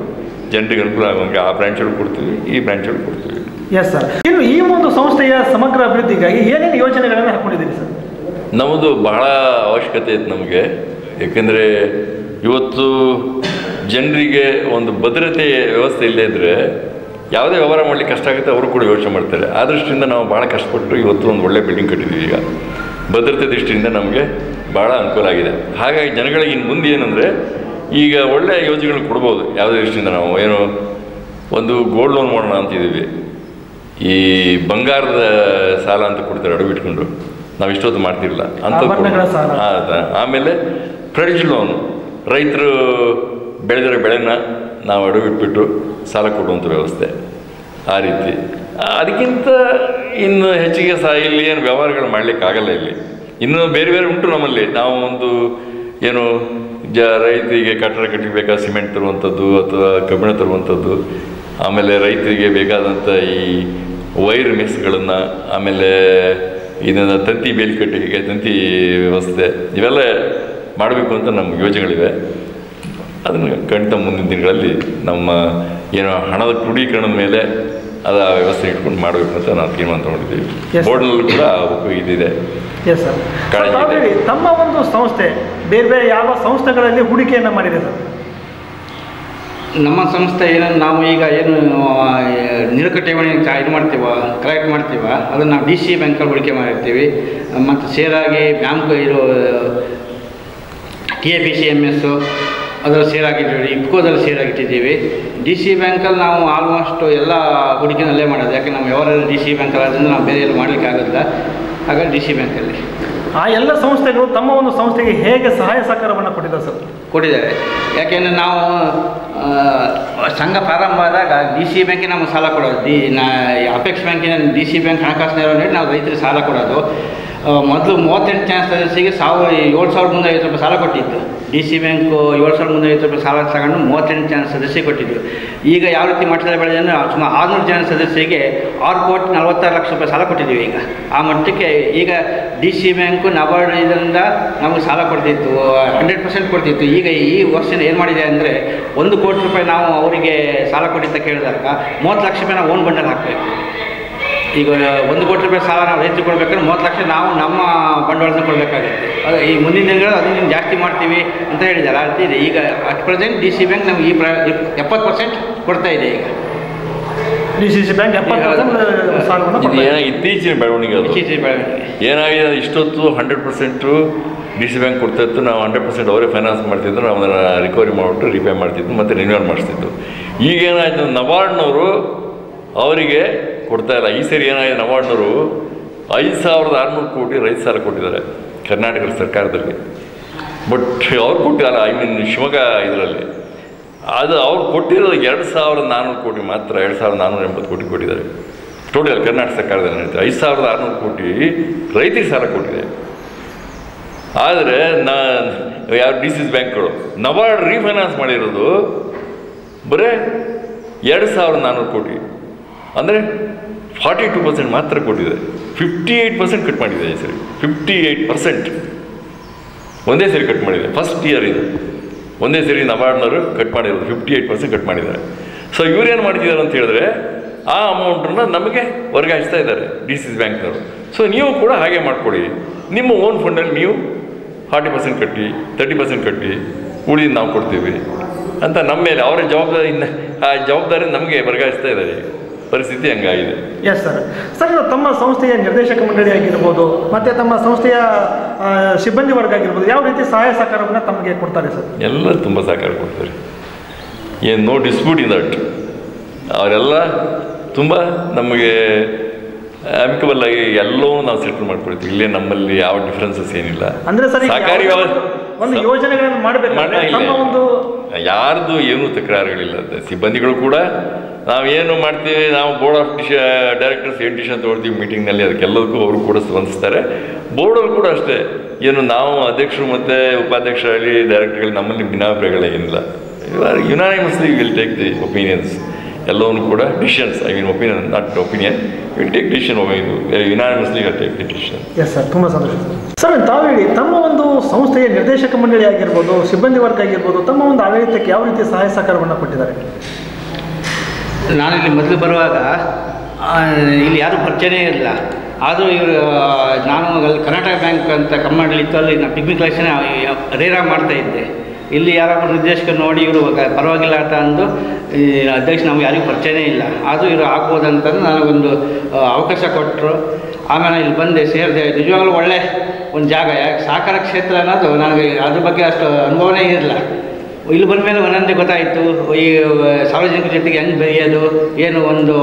ಜನರಿಗೆ ಅನುಕೂಲ ಆಗುವಂಗೆ ಆ ಬ್ರಾಂಚ್ಗಳು ಕೊಡ್ತೀವಿ, ಈ ಬ್ರಾಂಚ್ಗಳು ಕೊಡ್ತೀವಿ. Yes sir. ಇನ್ನು ಈ ಒಂದು ಸಂಸ್ಥೆಯ ಸಮಗ್ರ ಅಭಿವೃದ್ಧಿಗಾಗಿ ಏನೇನು ಯೋಜನೆಗಳನ್ನು ಹಾಕ್ಕೊಂಡಿದ್ದೀರಿ ಸರ್? ನಮ್ಮದು ಬಹಳ ಅವಶ್ಯಕತೆ ಇತ್ತು ನಮಗೆ. ಏಕೆಂದರೆ ಇವತ್ತು ಜನರಿಗೆ ಒಂದು ಭದ್ರತೆ ವ್ಯವಸ್ಥೆ ಇಲ್ಲದೇ ಇದ್ದರೆ ಯಾವುದೇ ವ್ಯವಹಾರ ಮಾಡಲಿಕ್ಕೆ ಕಷ್ಟ ಆಗುತ್ತೆ, ಅವರು ಕೂಡ ಯೋಚನೆ ಮಾಡ್ತಾರೆ. ಆ ದೃಷ್ಟಿಯಿಂದ ನಾವು ಭಾಳ ಕಷ್ಟಪಟ್ಟು ಇವತ್ತು ಒಂದು ಒಳ್ಳೆ ಬಿಲ್ಡಿಂಗ್ ಕಟ್ಟಿದ್ದೀವಿ. ಈಗ ಭದ್ರತೆ ದೃಷ್ಟಿಯಿಂದ ನಮಗೆ ಭಾಳ ಅನುಕೂಲ ಆಗಿದೆ. ಹಾಗಾಗಿ ಜನಗಳಿಗೆ ಇನ್ನು ಮುಂದೆ ಏನಂದರೆ ಈಗ ಒಳ್ಳೆಯ ಯೋಜನೆಗಳು ಕೊಡ್ಬೋದು. ಯಾವುದೇ ದೃಷ್ಟಿಯಿಂದ ನಾವು ಏನು ಒಂದು ಗೋಲ್ಡ್ ಲೋನ್ ಮಾಡೋಣ ಅಂತಿದ್ದೀವಿ. ಈ ಬಂಗಾರದ ಸಾಲ ಅಂತ ಕೊಡ್ತಾರೆ ಅಡವು ಇಟ್ಕೊಂಡು, ನಾವು ಇಷ್ಟೊತ್ತು ಮಾಡ್ತಿರಲಿಲ್ಲ ಅಂತ. ಆಮೇಲೆ ಕ್ರೆಡಿಟ್ ಲೋನು, ರೈತರು ಬೆಳೆದಿರೋ ಬೆಳೆನ ನಾವು ಅಡವು ಇಟ್ಬಿಟ್ಟು ಸಾಲ ಕೊಡುವಂಥ ವ್ಯವಸ್ಥೆ. ಆ ರೀತಿ ಅದಕ್ಕಿಂತ ಇನ್ನು ಹೆಚ್ಚಿಗೆ ಸಹ ಇಲ್ಲಿ ಏನು ವ್ಯವಹಾರಗಳು ಮಾಡಲಿಕ್ಕಾಗಲ್ಲ. ಇಲ್ಲಿ ಇನ್ನೂ ಬೇರೆ ಬೇರೆ ಉಂಟು ನಮ್ಮಲ್ಲಿ. ನಾವು ಒಂದು ಏನು ರೈತರಿಗೆ ಕಟ್ಟಡ ಕಟ್ಟಬೇಕಾದ ಸಿಮೆಂಟ್ ತರುವಂಥದ್ದು ಅಥವಾ ಕಬ್ಬಿಣ ತರುವಂಥದ್ದು, ಆಮೇಲೆ ರೈತರಿಗೆ ಬೇಕಾದಂಥ ಈ ವೈರ್ ಮೆಸ್ಗಳನ್ನು, ಆಮೇಲೆ ಇದನ್ನು ತಂತಿ ಬೇಲಿ ಕಟ್ಟಿಗೆ ತಂತಿ ವ್ಯವಸ್ಥೆ, ಇವೆಲ್ಲ ಮಾಡಬೇಕು ಅಂತ ನಮ್ಮ ಯೋಜನೆಗಳಿವೆ. ಅದನ್ನು ಖಂಡಿತ ಮುಂದಿನ ದಿನಗಳಲ್ಲಿ ನಮ್ಮ ಏನು ಹಣದ ಕ್ರೋಢೀಕರಣದ ಮೇಲೆ ಅದು ಆ ವ್ಯವಸ್ಥೆ ಇಟ್ಕೊಂಡು ಮಾಡಬೇಕು ಅಂತ ನಾವು ತೀರ್ಮಾನ ತಗೊಂಡಿದ್ದೀವಿ. ಬೋರ್ಡ್ನಲ್ಲೂ ಕೂಡ ಇದಿದೆ. Yes sir. ತಮ್ಮ ಒಂದು ಸಂಸ್ಥೆ ಬೇರೆ ಬೇರೆ ಯಾವ ಸಂಸ್ಥೆಗಳಲ್ಲಿ ಹೂಡಿಕೆಯನ್ನು ಮಾಡಿದೆ ಸರ್? ನಮ್ಮ ಸಂಸ್ಥೆ ಏನನ್ನು ನಾವು ಈಗ ಏನು ನಿರುಕ ಠೇವಣಿ ಇದು ಮಾಡ್ತೀವ, ಕಲೆಕ್ಟ್ ಮಾಡ್ತೀವ, ಅದನ್ನು ನಾವು DC ಬ್ಯಾಂಕಲ್ಲಿ ಹೂಡಿಕೆ ಮಾಡಿರ್ತೀವಿ. ಮತ್ತು ಸೇರಾಗಿ ಬ್ಯಾಂಕ್ ಇರೋ TAPCMS ಅದರಲ್ಲಿ ಸೇರಾಗಿಟ್ಟಿದ್ದೀವಿ, ಇಫ್ಕೋದಲ್ಲಿ ಸೇರಾಗಿಟ್ಟಿದ್ದೀವಿ. DC ಬ್ಯಾಂಕಲ್ಲಿ ನಾವು ಆಲ್ಮೋಸ್ಟ್ ಎಲ್ಲ ಹೂಡಿಕೆನಲ್ಲೇ ಮಾಡೋದು. ಯಾಕೆ ನಮ್ಮ ವ್ಯವಹಾರ DC ಬ್ಯಾಂಕಲ್ಲಿ ಅದರಿಂದ ನಾವು ಬೇರೆ ಎಲ್ಲ ಮಾಡಲಿಕ್ಕೆ ಆಗೋದಿಲ್ಲ. ಹಾಗಾಗಿ DC ಬ್ಯಾಂಕಲ್ಲಿ ಆ ಎಲ್ಲ ಸಂಸ್ಥೆಗಳು ತಮ್ಮ ಒಂದು ಸಂಸ್ಥೆಗೆ ಹೇಗೆ ಸಹಾಯ ಸಹಕಾರವನ್ನು ಕೊಟ್ಟಿದ್ದಾರೆ ಸರ್? ಕೊಟ್ಟಿದ್ದಾರೆ. ಯಾಕೆಂದರೆ ನಾವು ಸಂಘ ಪ್ರಾರಂಭ ಆದಾಗ DC ಬ್ಯಾಂಕಿಗೆ ನಮಗೆ ಸಾಲ ಕೊಡೋದು. ಅಪೆಕ್ಸ್ ಬ್ಯಾಂಕಿನ DC ಬ್ಯಾಂಕ್ ಹಣಕಾಸು ನೆರವು ನೀಡಿ ನಾವು ರೈತರಿಗೆ ಸಾಲ ಕೊಡೋದು. ಮೊದಲು 38 ಚಾನ್ಸ್ ಸದಸ್ಯರಿಗೆ 7,350 ರೂಪಾಯಿ ಸಾಲ ಕೊಟ್ಟಿದ್ದು. DC ಬ್ಯಾಂಕು 7,350 ರೂಪಾಯಿ ಸಾಲ ತಗೊಂಡು 38 ಜನ ಸದಸ್ಯರಿಗೆ ಕೊಟ್ಟಿದ್ದು. ಈಗ ಯಾವ ರೀತಿ ಮಟ್ಟದಲ್ಲಿ ಬೆಳೆದ ಸುಮಾರು 600 ಜನ ಸದಸ್ಯರಿಗೆ 6,46,00,000 ರೂಪಾಯಿ ಸಾಲ ಕೊಟ್ಟಿದ್ದೀವಿ. ಈಗ ಆ ಮಟ್ಟಕ್ಕೆ ಈಗ DC ಬ್ಯಾಂಕು ನಬಾರ್ಡ್ ಇದರಿಂದ ನಮಗೆ ಸಾಲ ಕೊಡ್ತಿತ್ತು, 100% ಕೊಡ್ತಿತ್ತು. ಈಗ ಈ ವರ್ಷ ಏನು ಮಾಡಿದೆ ಅಂದರೆ 1 ಕೋಟಿ ರೂಪಾಯಿ ನಾವು ಅವರಿಗೆ ಸಾಲ ಕೊಟ್ಟಿದ್ದ ಕೇಳಿದಾಗ 30 ಲಕ್ಷ ರೂಪಾಯಿ ನಾವು ಓನ್ ಬಂಡಲ್ ಹಾಕಬೇಕು. ಈಗ 1 ಕೋಟಿ ರೂಪಾಯಿ ಸಾಲ ನಾವು ರೈತರಿಗೆ ಕೊಡಬೇಕಾದ್ರೆ 30 ಲಕ್ಷ ನಾವು ನಮ್ಮ ಬಂಡವಾಳದಿಂದ ಕೊಡಬೇಕಾಗುತ್ತೆ. ಅದು ಈ ಮುಂದಿನ ದಿನಗಳು ಅದನ್ನು ಜಾಸ್ತಿ ಮಾಡ್ತೀವಿ ಅಂತ ಹೇಳಿದ್ದಾರೆ. ಆ ರೀತಿ ಇದೆ. ಈಗ ಅಟ್ ಪ್ರೆಸೆಂಟ್ DC ಬ್ಯಾಂಕ್ ನಮ್ಗೆ ಈ 70% ಕೊಡ್ತಾ ಇದೆ. ಈಗ DCC ಬ್ಯಾಂಕ್ 70% ಸಾಲವನ್ನು ಇತ್ತೀಚಿನ ಬೆಳವಣಿಗೆ ಏನಾಗಿದೆ, ಇಷ್ಟೊತ್ತು 100% DC ಬ್ಯಾಂಕ್ ಕೊಡ್ತಾ ಇತ್ತು. ನಾವು 100% ಅವರೇ ಫೈನಾನ್ಸ್ ಮಾಡ್ತಿದ್ದು, ನಾವು ಅದನ್ನು ರಿಕವರಿ ಮಾಡಿಬಿಟ್ಟು ರಿಪೇ ಮಾಡ್ತಿದ್ದು ಮತ್ತು ರಿನ್ಯೂವಲ್ ಮಾಡಿಸ್ತಿದ್ದು. ಈಗೇನಾಯಿತು, ನಬಾರ್ಡ್ನವರು ಅವರಿಗೆ ಕೊಡ್ತಾ ಇಲ್ಲ. ಈ ಸರಿ ಏನಾಗಿದೆ, ನಬಾರ್ಡ್ನವರು 5,600 ಕೋಟಿ ರೈತ ಸಾಲ ಕೊಟ್ಟಿದ್ದಾರೆ ಕರ್ನಾಟಕ ಸರ್ಕಾರದಲ್ಲಿ. ಬಟ್ ಅವ್ರು ಕೊಟ್ಟಿಲ್ಲ, ಶಿವಮೊಗ್ಗ ಇದರಲ್ಲಿ ಅದು ಅವ್ರು ಕೊಟ್ಟಿರೋದು 2,400 ಕೋಟಿ ಮಾತ್ರ. 2,480 ಕೋಟಿ ಕೊಟ್ಟಿದ್ದಾರೆ ಟೋಟಲ್ ಕರ್ನಾಟಕ ಸರ್ಕಾರದಲ್ಲಿ. 5,600 ಕೋಟಿ ರೈತರಿಗೆ ಸಾಲ ಕೊಟ್ಟಿದೆ. ಆದರೆ ಯಾವ DCC ಬ್ಯಾಂಕ್ಗಳು ನಬಾರ್ಡ್ ರೀಫೈನಾನ್ಸ್ ಮಾಡಿರೋದು ಬರೀ 2,400 ಕೋಟಿ, ಅಂದರೆ 42% ಮಾತ್ರ ಕೊಟ್ಟಿದೆ. 58% ಕಟ್ ಮಾಡಿದೆ ಈ ಸರಿ. 58% ಒಂದೇ ಸರಿ ಕಟ್ ಮಾಡಿದೆ. ಫಸ್ಟ್ ಇಯರ್ ಇದು ಒಂದೇ ಸರಿ ನಬಾರ್ಡ್ನವರು ಕಟ್ ಮಾಡಿರೋದು 58% ಕಟ್ ಮಾಡಿದ್ದಾರೆ. ಸೊ ಇವ್ರೇನು ಮಾಡ್ತಿದ್ದಾರೆ ಅಂತ ಹೇಳಿದ್ರೆ ಆ ಅಮೌಂಟನ್ನು ನಮಗೆ ವರ್ಗಾಯಿಸ್ತಾ ಇದ್ದಾರೆ DCC ಬ್ಯಾಂಕ್ನವರು. ಸೊ ನೀವು ಕೂಡ ಹಾಗೆ ಮಾಡಿಕೊಡಿ, ನಿಮ್ಮ ಓನ್ ಫಂಡಲ್ಲಿ ನೀವು 40% ಕಟ್ಟಿ, 30% ಕಟ್ಟಿ, ಉಳಿದು ನಾವು ಕೊಡ್ತೀವಿ ಅಂತ ನಮ್ಮ ಮೇಲೆ ಅವರ ಜವಾಬ್ದಾರಿಯಿಂದ ಆ ಜವಾಬ್ದಾರಿ ನಮಗೆ ವರ್ಗಾಯಿಸ್ತಾ ಇದ್ದಾರೆ. ಪರಿಸ್ಥಿತಿ ಹಂಗಾಗಿದೆ. S sir. ಸರ್, ತಮ್ಮ ಸಂಸ್ಥೆಯ ನಿರ್ದೇಶಕ ಮಂಡಳಿ ಆಗಿರ್ಬೋದು ಮತ್ತು ತಮ್ಮ ಸಂಸ್ಥೆಯ ಸಿಬ್ಬಂದಿ ವರ್ಗ ಆಗಿರ್ಬೋದು, ಯಾವ ರೀತಿ ಸಹಾಯ ಸಹಕಾರವನ್ನು ತಮಗೆ ಕೊಡ್ತಾರೆ ಸರ್? ಎಲ್ಲ ತುಂಬ ಸಹಕಾರ ಕೊಡ್ತಾರೆ. ಏನು ನೋ ಡಿಸ್ಪ್ಯೂಟ್ ಇನ್ ದಟ್. ಅವರೆಲ್ಲ ತುಂಬ ನಮಗೆ ಅಮಿಕಬಲ್ ಆಗಿ ಎಲ್ಲವೂ ನಾವು ಸೆಟ್ಲ್ ಮಾಡ್ಕೊಳ್ತೀವಿ. ಇಲ್ಲೇ ನಮ್ಮಲ್ಲಿ ಯಾವ ಡಿಫ್ರೆನ್ಸಸ್ ಏನಿಲ್ಲ. ಅಂದರೆ ಸರ್, ಸಹಕಾರಿಯಾದ ಒಂದು ಯೋಜನೆಗಳನ್ನು ಮಾಡಬೇಕು, ಯಾರ್ದು ಏನೂ ತಕರಾರುಗಳಿಲ್ಲ. ಸಿಬ್ಬಂದಿಗಳು ಕೂಡ ನಾವೇನು ಮಾಡ್ತೀವಿ, ನಾವು ಬೋರ್ಡ್ ಆಫ್ ಡೈರೆಕ್ಟರ್ಸ್ ಏನು ಡಿಸಿಷನ್ ತೊಗೊಳ್ತೀವಿ ಮೀಟಿಂಗ್ನಲ್ಲಿ, ಅದಕ್ಕೆಲ್ಲದಕ್ಕೂ ಅವರು ಕೂಡ ಸ್ಪಂದಿಸ್ತಾರೆ. ಬೋರ್ಡಲ್ಲಿ ಕೂಡ ಅಷ್ಟೇ. ಏನು ನಾವು ಅಧ್ಯಕ್ಷರು ಮತ್ತು ಉಪಾಧ್ಯಕ್ಷರಾಗಲಿ ಡೈರೆಕ್ಟರ್ಗಳು ನಮ್ಮಲ್ಲಿ ಭಿನ್ನಾಭಿಪ್ರಾಯಗಳೇನಿಲ್ಲ. Unanimously will take the opinions. ಎಲ್ಲವನ್ನೂ ಕೂಡ decisions, I mean opinion, not opinion, will take decision. Unanimously will take the decision. Yes sir, ತುಂಬ ಸಂತೋಷ ಸರ್. ತಾವು ಹೇಳಿ, ತಮ್ಮ ಒಂದು ಸಂಸ್ಥೆಯ ನಿರ್ದೇಶಕ ಮಂಡಳಿ ಆಗಿರ್ಬೋದು, ಸಿಬ್ಬಂದಿ ವರ್ಗ ಆಗಿರ್ಬೋದು, ತಮ್ಮ ಒಂದು ಆಡಳಿತಕ್ಕೆ ಯಾವ ರೀತಿ ಸಹಾಯ ಸಹಕಾರವನ್ನು ಕೊಟ್ಟಿದ್ದಾರೆ? ನಾನಿಲ್ಲಿ ಮೊದಲು ಬರುವಾಗ ಇಲ್ಲಿ ಯಾರೂ ಪರಿಚಯನೇ ಇಲ್ಲ. ಆದರೂ ಇವರು, ನಾನು ಅಲ್ಲಿ ಕರ್ನಾಟಕ ಬ್ಯಾಂಕ್ ಅಂತ ಕಮ್ಮಂಡಳಿ ಇತ್ತು, ಅಲ್ಲಿ ನಾನು ಪಿಗ್ಮಿ ಕಲೆಕ್ಷನ್ ರೇರಾಗಿ ಮಾಡ್ತಾಯಿದ್ದೆ. ಇಲ್ಲಿ ಯಾರಾದರೂ ನಿರ್ದೇಶಕರು ನೋಡಿ ಇವರು ಪರವಾಗಿಲ್ಲ ಅಂತ ಅಂದು ಈ ಅಧ್ಯಕ್ಷ ನಮ್ಗೆ ಯಾರಿಗೂ ಪರಿಚಯನೇ ಇಲ್ಲ, ಆದರೂ ಇವರು ಆಗ್ಬೋದಂತಂದು ನನಗೊಂದು ಅವಕಾಶ ಕೊಟ್ಟರು. ಆಮೇಲೆ ಇಲ್ಲಿ ಬಂದೆ, ಸೇರಿದೆ. ನಿಜವಾಗ್ಲೂ ಒಳ್ಳೆ ಒಂದು ಜಾಗ. ಯಾಕೆ ಸಹಕಾರ ಕ್ಷೇತ್ರ ಅನ್ನೋದು ನನಗೆ ಅದ್ರ ಬಗ್ಗೆ ಅಷ್ಟು ಅನುಭವನೇ ಇರಲಿಲ್ಲ. ಇಲ್ಲಿ ಬಂದ ಮೇಲೆ ಒಂದೊಂದೇ ಗೊತ್ತಾಯಿತು, ಈ ಸಾರ್ವಜನಿಕರ ಜೊತೆಗೆ ಹೆಂಗೆ ಬೆರೆಯೋದು, ಏನು ಒಂದು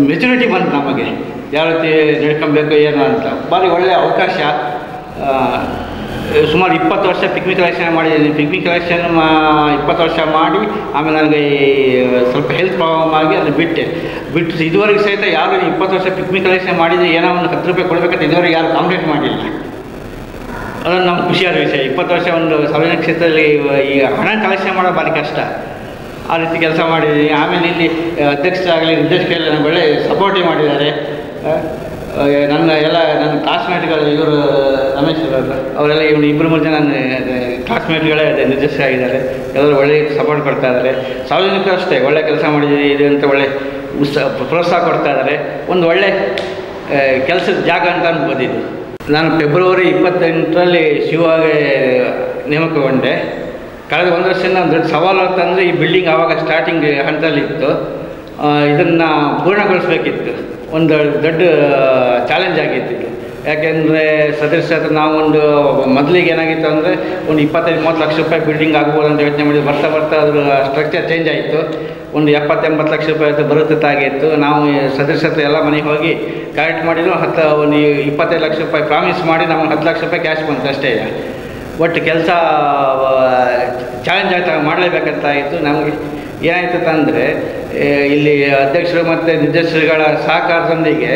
ಮೆಚುರಿಟಿ ಬಂತು ನಮಗೆ, ಯಾವ ರೀತಿ ನಡ್ಕೊಬೇಕು ಏನು ಅಂತ. ಭಾರಿ ಒಳ್ಳೆಯ ಅವಕಾಶ. ಸುಮಾರು 20 ವರ್ಷ ಪಿಗ್ಮಿ ಕಲೆಕ್ಷನ್ ಮಾಡಿದ್ದೀನಿ. ಪಿಗ್ಮಿ ಕಲೆಕ್ಷನ್ 20 ವರ್ಷ ಮಾಡಿ ಆಮೇಲೆ ನನಗೆ ಸ್ವಲ್ಪ ಹೆಲ್ತ್ ಪ್ರಾಬ್ಲಮ್ ಆಗಿ ಅದನ್ನು ಬಿಟ್ಟು ಇದುವರೆಗೆ ಸಹಿತ ಯಾರು 20 ವರ್ಷ ಪಿಗ್ಮಿ ಕಲೆಕ್ಷನ್ ಮಾಡಿದರೆ ಏನೋ ಒಂದು 10 ರೂಪಾಯಿ ಕೊಡಬೇಕಂತ ಇದುವರೆಗೆ ಯಾರು ಕಂಪ್ಲೇಂಟ್ ಮಾಡಿಲ್ಲ. ಅದೊಂದು ನಮ್ಗೆ ಖುಷಿಯಾದ ವಿಷಯ. 20 ವರ್ಷ ಒಂದು ಸಾರ್ವಜನಿಕ ಕ್ಷೇತ್ರದಲ್ಲಿ ಈ ಹಣ ಕಲೆಕ್ಷನ್ ಮಾಡೋದು ಭಾರಿ ಕಷ್ಟ. ಆ ರೀತಿ ಕೆಲಸ ಮಾಡಿದ್ದೀನಿ. ಆಮೇಲೆ ಇಲ್ಲಿ ಅಧ್ಯಕ್ಷರಾಗಲಿ ನಿರ್ದೇಶಕರಲ್ಲಿ ನನಗೆ ಒಳ್ಳೆ ಸಪೋರ್ಟಿವ್ ಮಾಡಿದ್ದಾರೆ. ನನ್ನ ಕ್ಲಾಸ್ಮೇಟ್ಗಳು ಇವರು ರಮೇಶ್ ಅವರೆಲ್ಲ ಇವನು 2-3 ಜನ ನನ್ನ ಕ್ಲಾಸ್ಮೇಟ್ಗಳೇ ನಿರ್ದೇಶಕರಾಗಿದ್ದಾರೆ. ಎಲ್ಲರೂ ಒಳ್ಳೆ ಸಪೋರ್ಟ್ ಕೊಡ್ತಾ ಇದ್ದಾರೆ. ಸಾರ್ವಜನಿಕರು ಅಷ್ಟೇ ಒಳ್ಳೆ ಕೆಲಸ ಮಾಡಿದ್ದೀವಿ ಇದು ಅಂತ ಒಳ್ಳೆ ಪ್ರೋತ್ಸಾಹ ಕೊಡ್ತಾ ಇದ್ದಾರೆ. ಒಂದು ಒಳ್ಳೆ ಕೆಲಸದ ಜಾಗ ಅಂತ ಅನ್ಬೋದಿದ್ದು. ನಾನು ಫೆಬ್ರವರಿ 28ರಲ್ಲಿ ಶಿವಾಗೆ ನೇಮಕಗೊಂಡೆ. ಕಳೆದ 1 ವರ್ಷ ನಾನು ದೊಡ್ಡ ಸವಾಲು ಅಂತಂದರೆ ಈ ಬಿಲ್ಡಿಂಗ್ ಆವಾಗ ಸ್ಟಾರ್ಟಿಂಗ್ ಹಂತದಲ್ಲಿತ್ತು. ಇದನ್ನು ಪೂರ್ಣಗೊಳಿಸ್ಬೇಕಿತ್ತು. ಒಂದು ದೊಡ್ಡ ಚಾಲೆಂಜ್ ಆಗಿತ್ತು. ಯಾಕೆಂದರೆ ಸದಸ್ಯ ನಾವೊಂದು ಮೊದಲಿಗೆ ಏನಾಗಿತ್ತು ಅಂದರೆ ಒಂದು 25-30 ಲಕ್ಷ ರೂಪಾಯಿ ಬಿಲ್ಡಿಂಗ್ ಆಗ್ಬೋದು ಅಂತ ಯೋಚನೆ ಮಾಡಿದ್ವಿ. ಬರ್ತಾ ಅದರ ಸ್ಟ್ರಕ್ಚರ್ ಚೇಂಜ್ ಆಯಿತು. ಒಂದು 70-80 ಲಕ್ಷ ರೂಪಾಯಿ ಅದು ಬರುತ್ತಾಗಿತ್ತು. ನಾವು ಸದಸ್ಯತೆ ಎಲ್ಲ ಮನೆಗೆ ಹೋಗಿ ಕಲೆಕ್ಟ್ ಮಾಡಿದ್ರು. ಒಂದು 25 ಲಕ್ಷ ರೂಪಾಯಿ ಪ್ರಾಮಿಸ್ ಮಾಡಿ ನಮಗೆ 10 ಲಕ್ಷ ರೂಪಾಯಿ ಕ್ಯಾಶ್ ಬಂತು ಅಷ್ಟೇ. ಒಟ್ಟು ಕೆಲಸ ಚಾಲೆಂಜ್ ಆಯ್ತು, ಮಾಡಲೇಬೇಕಂತ ಆಯಿತು. ನಮಗೆ ಏನಾಯ್ತು ಅಂದರೆ ಇಲ್ಲಿ ಅಧ್ಯಕ್ಷರು ಮತ್ತು ನಿರ್ದೇಶಕರುಗಳ ಸಹಕಾರದೊಂದಿಗೆ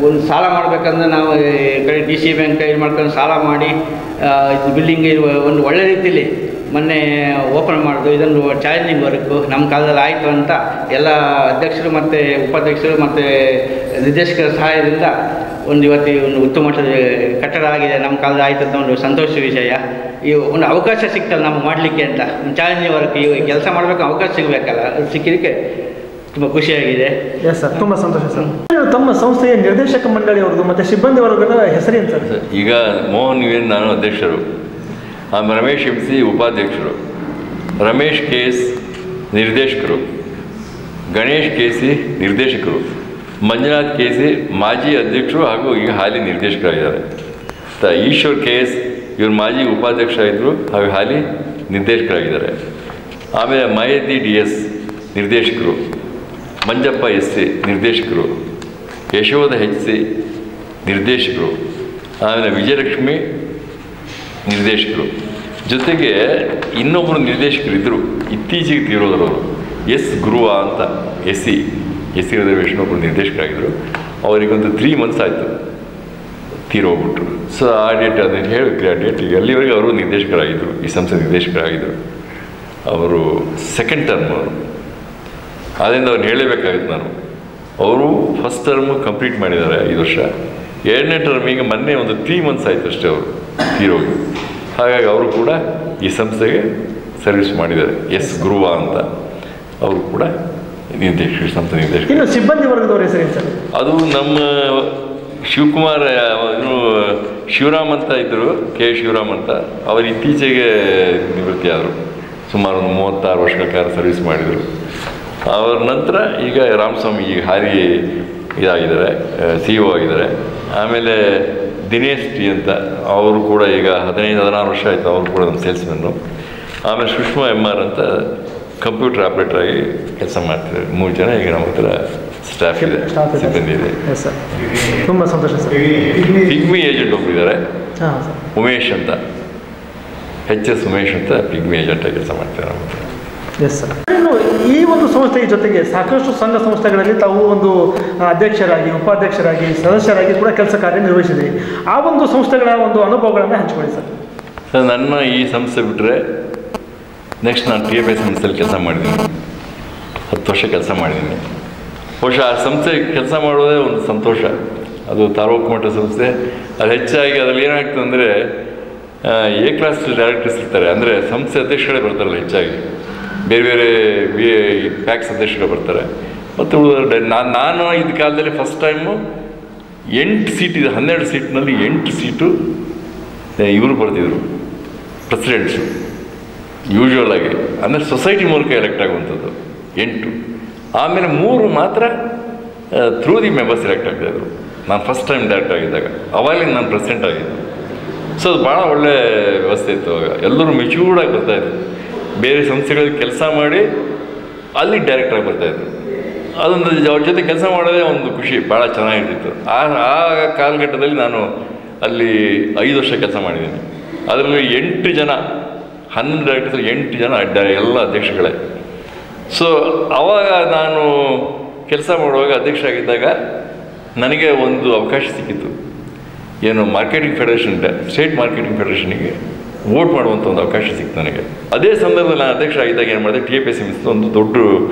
ಒಂದು ಸಾಲ ಮಾಡಬೇಕಂದ್ರೆ ನಾವು ಕಡೆ DC ಬ್ಯಾಂಕ್ ಕೈ ಮಾಡ್ಕೊಂಡು ಸಾಲ ಮಾಡಿ ಇದು ಬಿಲ್ಡಿಂಗ್ ಒಂದು ಒಳ್ಳೆ ರೀತಿಯಲ್ಲಿ ಮೊನ್ನೆ ಓಪನ್ ಮಾಡೋದು. ಇದೊಂದು ಚಾಲೆಂಜಿಂಗ್ ವರ್ಕು ನಮ್ಮ ಕಾಲದಲ್ಲಿ ಆಯಿತು ಅಂತ ಎಲ್ಲ ಅಧ್ಯಕ್ಷರು ಮತ್ತು ಉಪಾಧ್ಯಕ್ಷರು ಮತ್ತು ನಿರ್ದೇಶಕರ ಸಹಾಯದಿಂದ ಇವತ್ತು ಒಂದು ಉತ್ತಮ ಮಟ್ಟದ ಕಟ್ಟಡ ಆಗಿದೆ. ನಮ್ಮ ಕಾಲದಲ್ಲಿ ಆಯಿತು ಅಂತ ಒಂದು ಸಂತೋಷದ ವಿಷಯ. ಈ ಒಂದು ಅವಕಾಶ ಸಿಗ್ತಲ್ಲ ನಮ್ಗೆ ಮಾಡಲಿಕ್ಕೆ ಅಂತ, ಒಂದು ಚಾಲೆಂಜಿಂಗ್ ವರ್ಕ್. ಈ ಕೆಲಸ ಮಾಡಬೇಕು, ಅವಕಾಶ ಸಿಗಬೇಕಲ್ಲ, ಅದು ಸಿಕ್ಕಿದ್ದಕ್ಕೆ ತುಂಬ ಖುಷಿಯಾಗಿದೆ. ಎಸ್ ಸರ್, ತುಂಬ ಸಂತೋಷ ಸರ್. ತಮ್ಮ ಸಂಸ್ಥೆಯ ನಿರ್ದೇಶಕ ಮಂಡಳಿಯವ್ರದ್ದು ಮತ್ತು ಸಿಬ್ಬಂದಿ ವರ್ಗದ ಹೆಸರೇನು ಸರ್? ಈಗ ಮೋಹನ್ ವಿ ನಾನು ಅಧ್ಯಕ್ಷರು, ರಮೇಶ್ MC ಉಪಾಧ್ಯಕ್ಷರು, ರಮೇಶ್ KS ನಿರ್ದೇಶಕರು, ಗಣೇಶ್ KC ನಿರ್ದೇಶಕರು, ಮಂಜುನಾಥ್ KC ಮಾಜಿ ಅಧ್ಯಕ್ಷರು ಹಾಗೂ ಈಗ ಹಾಲಿ ನಿರ್ದೇಶಕರಾಗಿದ್ದಾರೆ. ಈಶ್ವರ್ KS ಇವರು ಮಾಜಿ ಉಪಾಧ್ಯಕ್ಷರಾಗಿದ್ದರು ಹಾಗೂ ಹಾಲಿ ನಿರ್ದೇಶಕರಾಗಿದ್ದಾರೆ. ಆಮೇಲೆ ಮಹೇದಿ DS ನಿರ್ದೇಶಕರು, ಮಂಜಪ್ಪ SC ನಿರ್ದೇಶಕರು, ಯಶೋಧ HC ನಿರ್ದೇಶಕರು, ಆಮೇಲೆ ವಿಜಯಲಕ್ಷ್ಮಿ ನಿರ್ದೇಶಕರು. ಜೊತೆಗೆ ಇನ್ನೊಬ್ಬರು ನಿರ್ದೇಶಕರಿದ್ದರು, ಇತ್ತೀಚೆಗೆ ತೀರೋದರವರು, ಎಸ್ ಗುರುವ ಅಂತ SC ರಿಸರ್ವೇಷನ್ ಒಬ್ಬರು ನಿರ್ದೇಶಕರಾಗಿದ್ದರು. ಅವರಿಗೊಂದು 3 months ಆಯಿತು ತೀರೋಗ್ಬಿಟ್ರು. ಸೊ ಆ ಡೇಟ್ ಅದನ್ನು ಹೇಳಿ ಆ ಡೇಟಿಗೆ ಅಲ್ಲಿವರೆಗೆ ಅವರು ನಿರ್ದೇಶಕರಾಗಿದ್ದರು, ಈ ಸಂಸ್ಥೆ ನಿರ್ದೇಶಕರಾಗಿದ್ದರು. ಅವರು 2nd ಟರ್ಮ್ ಅವರು, ಆದ್ದರಿಂದ ಅವ್ರನ್ನ ಹೇಳಬೇಕಾಗಿತ್ತು ನಾನು. ಅವರು ಫಸ್ಟ್ ಟರ್ಮು ಕಂಪ್ಲೀಟ್ ಮಾಡಿದ್ದಾರೆ 5 ವರ್ಷ. 2ನೇ ಟರ್ಮಿಗೆ ಮೊನ್ನೆ ಒಂದು 3 months ಆಯಿತು ಅಷ್ಟೇ ಅವರು ತೀರೋಗಿ. ಹಾಗಾಗಿ ಅವರು ಕೂಡ ಈ ಸಂಸ್ಥೆಗೆ ಸರ್ವಿಸ್ ಮಾಡಿದ್ದಾರೆ. ಎಸ್ ಗುರುವ ಅಂತ ಅವರು ಕೂಡ ನಿರ್ದೇಶಕರು, ಸಂಸ್ಥೆ ನಿರ್ದೇಶಕರು. ಇನ್ನು ಸಿಬ್ಬಂದಿ ವರ್ಗದವ್ರ ಹೆಸರೇನು ಸರ್? ಅದು ನಮ್ಮ ಶಿವಕುಮಾರ್, ಶಿವರಾಮ್ ಅಂತ ಇದ್ದರು, K. ಶಿವರಾಮ್ ಅಂತ. ಅವರು ಇತ್ತೀಚೆಗೆ ನಿವೃತ್ತಿ ಆದರು. ಸುಮಾರು ಒಂದು 36 ವರ್ಷಗಳ ಕಾಲ ಸರ್ವಿಸ್ ಮಾಡಿದರು. ಅವರ ನಂತರ ಈಗ ರಾಮಸ್ವಾಮಿ ಈಗ ಹಾಲಿ ಇದಾಗಿದ್ದಾರೆ, CEO ಆಗಿದ್ದಾರೆ. ಆಮೇಲೆ ದಿನೇಶ್ ಟಿ ಅಂತ ಅವರು ಕೂಡ ಈಗ 15-16 ವರ್ಷ ಆಯಿತು, ಅವರು ಕೂಡ ನಮ್ಮ ಸೇಲ್ಸ್ಮನ್ನು. ಆಮೇಲೆ ಸುಷ್ಮಾ MR ಅಂತ ಕಂಪ್ಯೂಟರ್ ಆಪ್ರೇಟರ್ ಆಗಿ ಕೆಲಸ ಮಾಡ್ತಿದ್ದಾರೆ. 3 ಜನ ಈಗ ನಮ್ಮ ಹತ್ರ ಸ್ಟಾಫ್ ಇದೆ, ಸಿಬ್ಬಂದಿ ಇದೆ. ತುಂಬ ಸಂತೋಷ ಸರ್. ಪಿಗ್ಮಿ ಏಜೆಂಟ್ ಒಬ್ಬರಿದ್ದಾರೆ, ಹಾಂ ಸರ್, ಉಮೇಶ್ ಅಂತ, HS ಉಮೇಶ್ ಅಂತ ಪಿಗ್ಮಿ ಏಜೆಂಟಾಗಿ ಕೆಲಸ ಮಾಡ್ತಾರೆ ನಮ್ಮ ಹತ್ರ. Yes sir. ಇನ್ನು ಈ ಒಂದು ಸಂಸ್ಥೆಯ ಜೊತೆಗೆ ಸಾಕಷ್ಟು ಸಂಘ ಸಂಸ್ಥೆಗಳಲ್ಲಿ ತಾವು ಒಂದು ಅಧ್ಯಕ್ಷರಾಗಿ, ಉಪಾಧ್ಯಕ್ಷರಾಗಿ, ಸದಸ್ಯರಾಗಿ ಕೂಡ ಕೆಲಸ ಕಾರ್ಯ ನಿರ್ವಹಿಸಿದ್ದೀರಿ. ಆ ಒಂದು ಸಂಸ್ಥೆಗಳ ಒಂದು ಅನುಭವಗಳನ್ನು ಹಂಚಿಕೊಳ್ಳಿ ಸರ್. ಸರ್, ನನ್ನ ಈ ಸಂಸ್ಥೆ ಬಿಟ್ಟರೆ ನೆಕ್ಸ್ಟ್ ನಾನು TFI ಸಂಸ್ಥೆಯಲ್ಲಿ ಕೆಲಸ ಮಾಡಿದ್ದೀನಿ. 10 ವರ್ಷ ಕೆಲಸ ಮಾಡಿದ್ದೀನಿ. ಬಹುಶಃ ಆ ಸಂಸ್ಥೆ ಕೆಲಸ ಮಾಡೋದೇ ಒಂದು ಸಂತೋಷ. ಅದು ತಾಲೂಕು ಸಂಸ್ಥೆ. ಅದು ಹೆಚ್ಚಾಗಿ ಅದರಲ್ಲಿ ಏನಾಗ್ತದೆ ಅಂದರೆ A ಕ್ಲಾಸ್ ಡೈರೆಕ್ಟರ್ಸ್ ಇರ್ತಾರೆ, ಅಂದರೆ ಸಂಸ್ಥೆ ಅಧ್ಯಕ್ಷಗಳೇ ಬರ್ತಾರಲ್ಲ ಹೆಚ್ಚಾಗಿ, ಬೇರೆ ಬೇರೆ ಪ್ಯಾಕ್ಸ್ ಅಧ್ಯಕ್ಷರು ಬರ್ತಾರೆ. ಮತ್ತು ನಾನು ಇದ್ದ ಕಾಲದಲ್ಲಿ ಫಸ್ಟ್ ಟೈಮು 8 ಸೀಟ್ ಇದೆ, 12 ಸೀಟ್ನಲ್ಲಿ 8 ಸೀಟು ಇವರು ಬರ್ತಿದ್ರು, ಪ್ರೆಸಿಡೆಂಟ್ಸು. ಯೂಶ್ವಲ್ ಆಗಿ ಅಂದರೆ ಸೊಸೈಟಿ ಮೂಲಕ ಎಲೆಕ್ಟ್ ಆಗುವಂಥದ್ದು 8. ಆಮೇಲೆ 3 ಮಾತ್ರ ಥ್ರೂ ದಿ ಮೆಂಬರ್ಸ್ ಎಲೆಕ್ಟ್ ಆಗ್ತಾಯಿದ್ರು. ನಾನು ಫಸ್ಟ್ ಟೈಮ್ ಡೈರೆಕ್ಟ್ ಆಗಿದ್ದಾಗ, ಅವಾಗಲೇ ನಾನು ಪ್ರೆಸಿಡೆಂಟ್ ಆಗಿದ್ದೆ. ಸೊ ಅದು ಭಾಳ ಒಳ್ಳೆ ವ್ಯವಸ್ಥೆ ಇತ್ತು. ಅವಾಗ ಎಲ್ಲರೂ ಮೆಚ್ಯೂರ್ಡಾಗಿ ಬರ್ತಾಯಿದ್ರು. ಬೇರೆ ಸಂಸ್ಥೆಗಳಿಗೆ ಕೆಲಸ ಮಾಡಿ ಅಲ್ಲಿ ಡೈರೆಕ್ಟ್ರಾಗಿ ಬರ್ತಾಯಿದ್ರು. ಅದೊಂದು ಅವ್ರ ಜೊತೆ ಕೆಲಸ ಮಾಡೋದೇ ಒಂದು ಖುಷಿ, ಭಾಳ ಚೆನ್ನಾಗಿರ್ತಿತ್ತು. ಆ ಕಾಲಘಟ್ಟದಲ್ಲಿ ನಾನು ಅಲ್ಲಿ 5 ವರ್ಷ ಕೆಲಸ ಮಾಡಿದ್ದೀನಿ. ಅದರಲ್ಲಿ 8 ಜನ, 11 ಡೈರೆಕ್ಟರ್ಸ್, 8 ಜನ ಎಲ್ಲ ಅಧ್ಯಕ್ಷಗಳೇ. ಸೊ ಆವಾಗ ನಾನು ಕೆಲಸ ಮಾಡುವಾಗ ಅಧ್ಯಕ್ಷ ಆಗಿದ್ದಾಗ ನನಗೆ ಒಂದು ಅವಕಾಶ ಸಿಕ್ಕಿತ್ತು. ಏನು ಮಾರ್ಕೆಟಿಂಗ್ ಫೆಡರೇಷನ್, ಸ್ಟೇಟ್ ಮಾರ್ಕೆಟಿಂಗ್ ಫೆಡರೇಷನಿಗೆ ವೋಟ್ ಮಾಡುವಂಥ ಒಂದು ಅವಕಾಶ ಸಿಕ್ತು ನನಗೆ. ಅದೇ ಸಂದರ್ಭದಲ್ಲಿ ನಾನು ಅಧ್ಯಕ್ಷ ಆಗಿದ್ದಾಗ ಏನು ಮಾಡಿದೆ, TFI ಸಂಸ್ಥೆ ಒಂದು ದೊಡ್ಡ